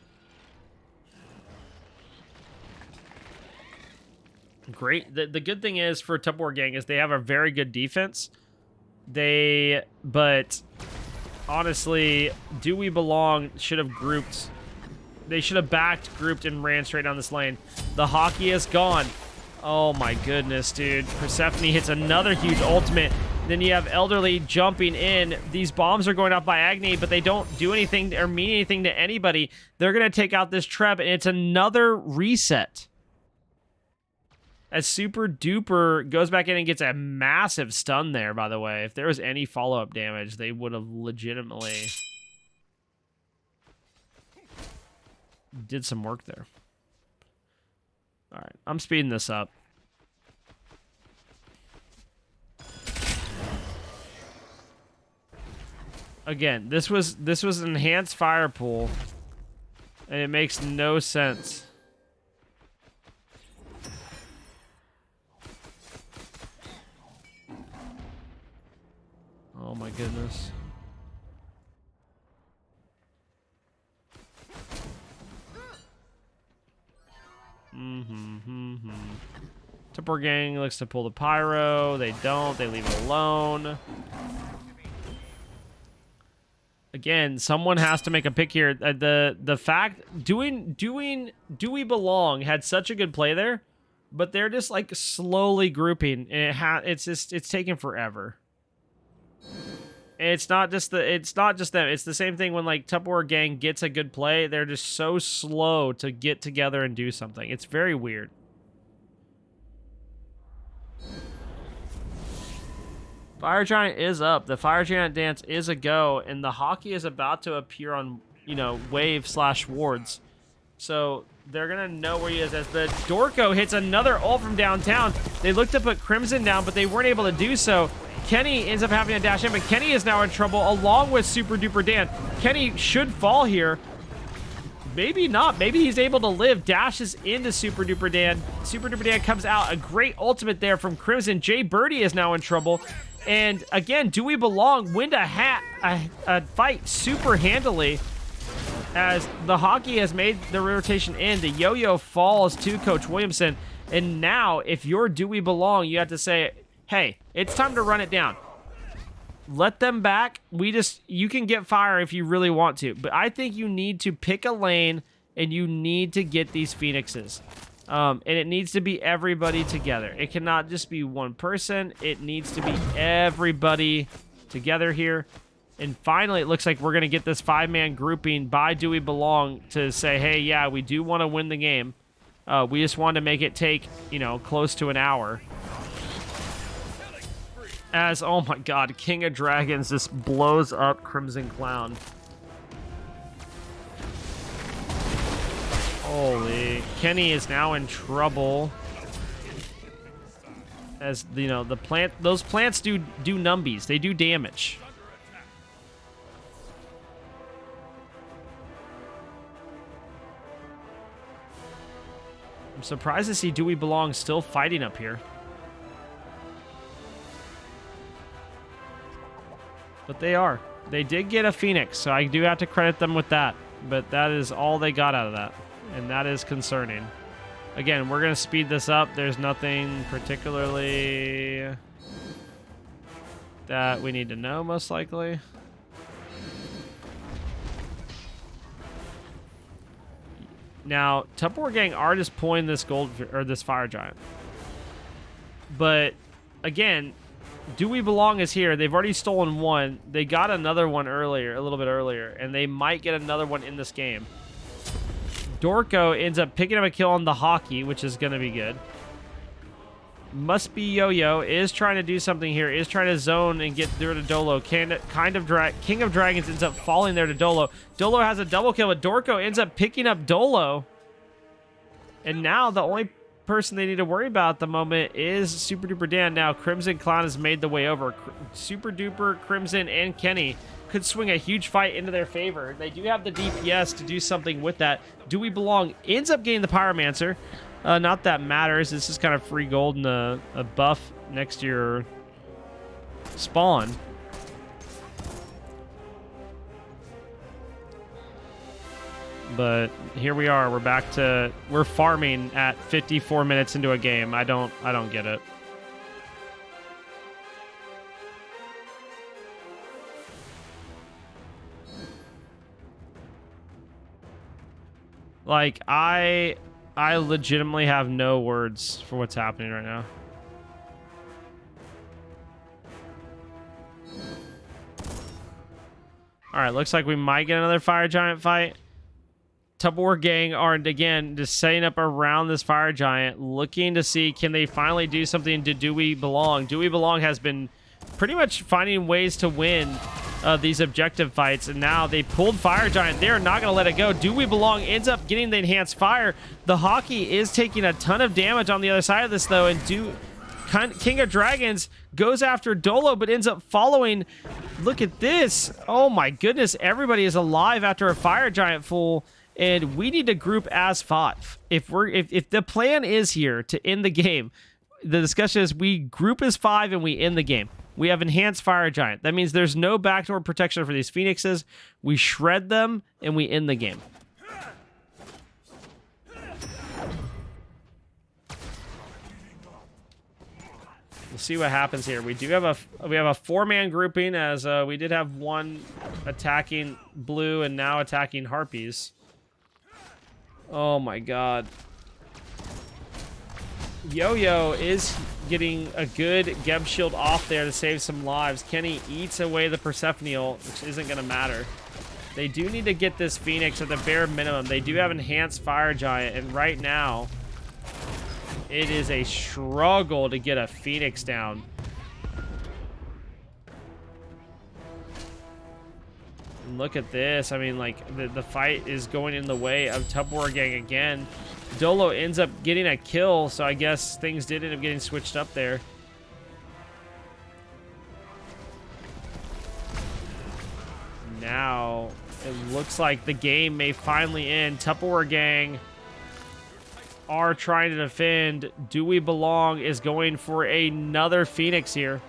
Great. The good thing is for Tupperware Gang is they have a very good defense. But honestly, Do We Belong should have grouped. They should have backed, grouped, and ran straight down this lane. The hockey is gone. Oh my goodness, dude. Persephone hits another huge ultimate. Then you have Elderly jumping in. These bombs are going off by Agni, but they don't do anything or mean anything to anybody. They're going to take out this Treb, and it's another reset. As Super Duper goes back in and gets a massive stun there, by the way. If there was any follow-up damage, they would have legitimately did some work there. All right, I'm speeding this up. Again, this was an enhanced fire pool, and it makes no sense. Oh my goodness. Tupperware Gang looks to pull the pyro. They don't. They leave it alone. Again, someone has to make a pick here. The fact Do We Belong had such a good play there, but they're just like slowly grouping, and it's taking forever. And it's not just them. It's the same thing when like Tupperware Gang gets a good play. They're just so slow to get together and do something. It's very weird. Fire Giant is up. The Fire Giant dance is a go, and the hockey is about to appear on, you know, wave/wards. So they're gonna know where he is as the Dorko hits another ult from downtown. They looked to put Crimson down, but they weren't able to do so. Kenny ends up having to dash in, but Kenny is now in trouble along with Super Duper Dan. Kenny should fall here. Maybe not. Maybe he's able to live. Dashes into Super Duper Dan. Super Duper Dan comes out. A great ultimate there from Crimson. Jay Birdie is now in trouble. And again, Do We Belong win a fight super handily as the hockey has made the rotation in. The yo-yo falls to Coach Williamson. And now, if you're Do We Belong, you have to say, hey, it's time to run it down. Let them back. You can get fire if you really want to. But I think you need to pick a lane and you need to get these Phoenixes. And it needs to be everybody together. It cannot just be one person. It needs to be everybody together here. And finally, it looks like we're going to get this 5-man grouping by Do We Belong to say, hey, yeah, we do want to win the game. We just want to make it take, you know, close to an hour. As, oh my god, King of Dragons just blows up Crimson Clown. Holy. Kenny is now in trouble. As, you know, those plants do numbies. They do damage. I'm surprised to see Do We Belong still fighting up here. But they are. They did get a Phoenix, so I do have to credit them with that. But that is all they got out of that. And that is concerning. Again, we're going to speed this up. There's nothing particularly that we need to know, most likely. Now, Tupperware Gang are just pulling this this Fire Giant. But, again, Do We Belong is here. They've already stolen one. They got another one earlier, a little bit earlier, and they might get another one in this game. Dorko ends up picking up a kill on the hockey, which is going to be good. Must be Yo-Yo is trying to do something here, is trying to zone and get through to Dolo. King of Dragons ends up falling there to Dolo. Dolo has a double kill, but Dorko ends up picking up Dolo. And now the only person they need to worry about at the moment is Super Duper Dan. Now Crimson Clown has made the way over. Super Duper, Crimson, and Kenny could swing a huge fight into their favor. They do have the DPS to do something with that. Do We Belong ends up getting the Pyromancer. Not that matters. This is kind of free gold and a buff next to your spawn. But here we are. We're farming at 54 minutes into a game. I don't get it. Like, I legitimately have no words for what's happening right now. All right, looks like we might get another Fire Giant fight. Tupperware gang are, again, just setting up around this Fire Giant, looking to see, can they finally do something to Do We Belong? Do We Belong has been pretty much finding ways to win these objective fights, and now they pulled Fire Giant. They're not going to let it go. Do We Belong ends up getting the enhanced fire. The hockey is taking a ton of damage on the other side of this, though, and King of Dragons goes after Dolo, but ends up following. Look at this. Oh, my goodness. Everybody is alive after a Fire Giant full. And we need to group as 5. If the plan is here to end the game, the discussion is we group as 5 and we end the game. We have enhanced Fire Giant. That means there's no backdoor protection for these Phoenixes. We shred them and we end the game. We'll see what happens here. We have a 4-man grouping, as we did have one attacking blue and now attacking harpies. Oh my god. Yo-Yo is getting a good Geb shield off there to save some lives. Kenny eats away the Persephone, which isn't going to matter. They do need to get this Phoenix at the bare minimum. They do have enhanced Fire Giant, and right now, it is a struggle to get a Phoenix down. Look at this. I mean, like, the fight is going in the way of Tupperware gang again. Dolo ends up getting a kill, so I guess things did end up getting switched up there. Now, it looks like the game may finally end. Tupperware gang are trying to defend. Do We Belong is going for another Phoenix here.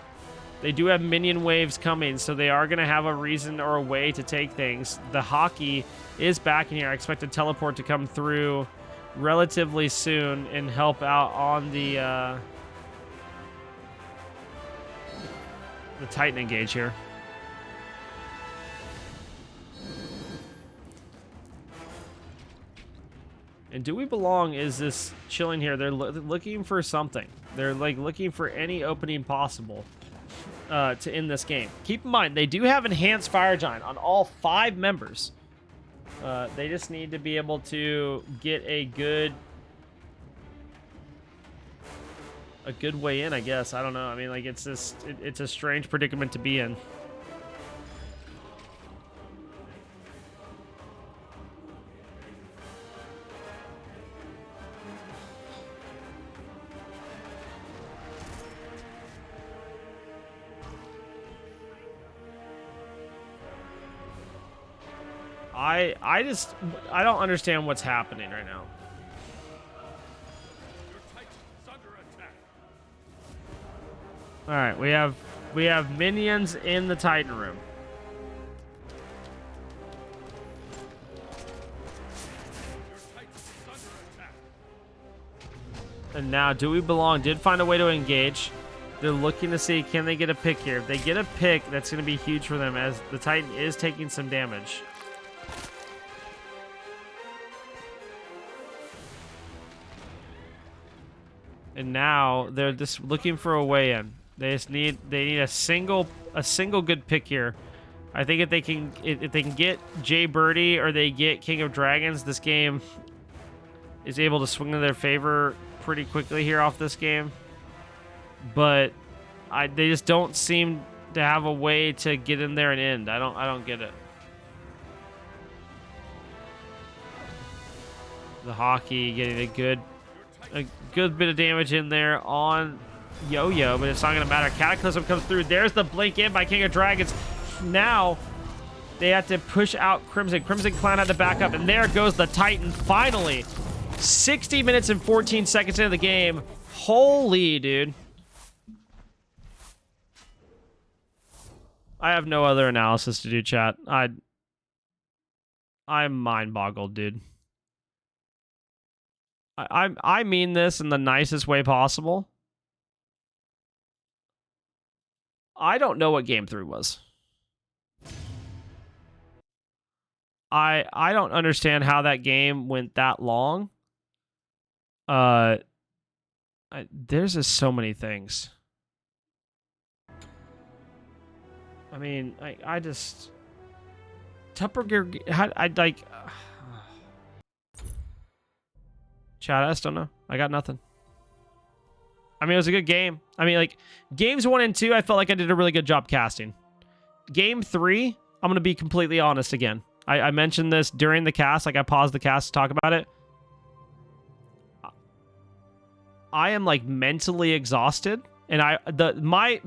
They do have minion waves coming, so they are going to have a reason or a way to take things. The hockey is back in here. I expect a teleport to come through relatively soon and help out on the Titan engage here. And Do We Belong is this chilling here. They're looking for something. They're like looking for any opening possible to end this game. Keep in mind, they do have enhanced Fire Giant on all 5 members. They just need to be able to get a good way in, I guess. I don't know. I mean, like, it's just it's a strange predicament to be in. I don't understand what's happening right now. All right, we have minions in the Titan room. And now Do We Belong did find a way to engage. They're looking to see, can they get a pick here? If they get a pick, that's going to be huge for them, as the Titan is taking some damage. And now they're just looking for a way in. They need a single good pick here. I think if they can get Jay Birdie or they get King of Dragons, this game is able to swing in their favor pretty quickly here off this game. but they just don't seem to have a way to get in there and end. I don't get it. The hockey getting a good bit of damage in there on Yo-Yo, but it's not going to matter. Cataclysm comes through. There's the blink in by King of Dragons. Now they have to push out Crimson. Crimson Clan had to back up, and there goes the Titan finally. 60 minutes and 14 seconds into the game. Holy, dude. I have no other analysis to do, chat. I'm mind-boggled, dude. I mean this in the nicest way possible. I don't know what game 3 was. I don't understand how that game went that long. There's just so many things. I mean, I just Tupperware. I like. Chat, I just don't know. I got nothing. I mean, it was a good game. I mean, like, games 1 and 2, I felt like I did a really good job casting. Game 3, I'm going to be completely honest again. I mentioned this during the cast. Like, I paused the cast to talk about it. I am, like, mentally exhausted. And my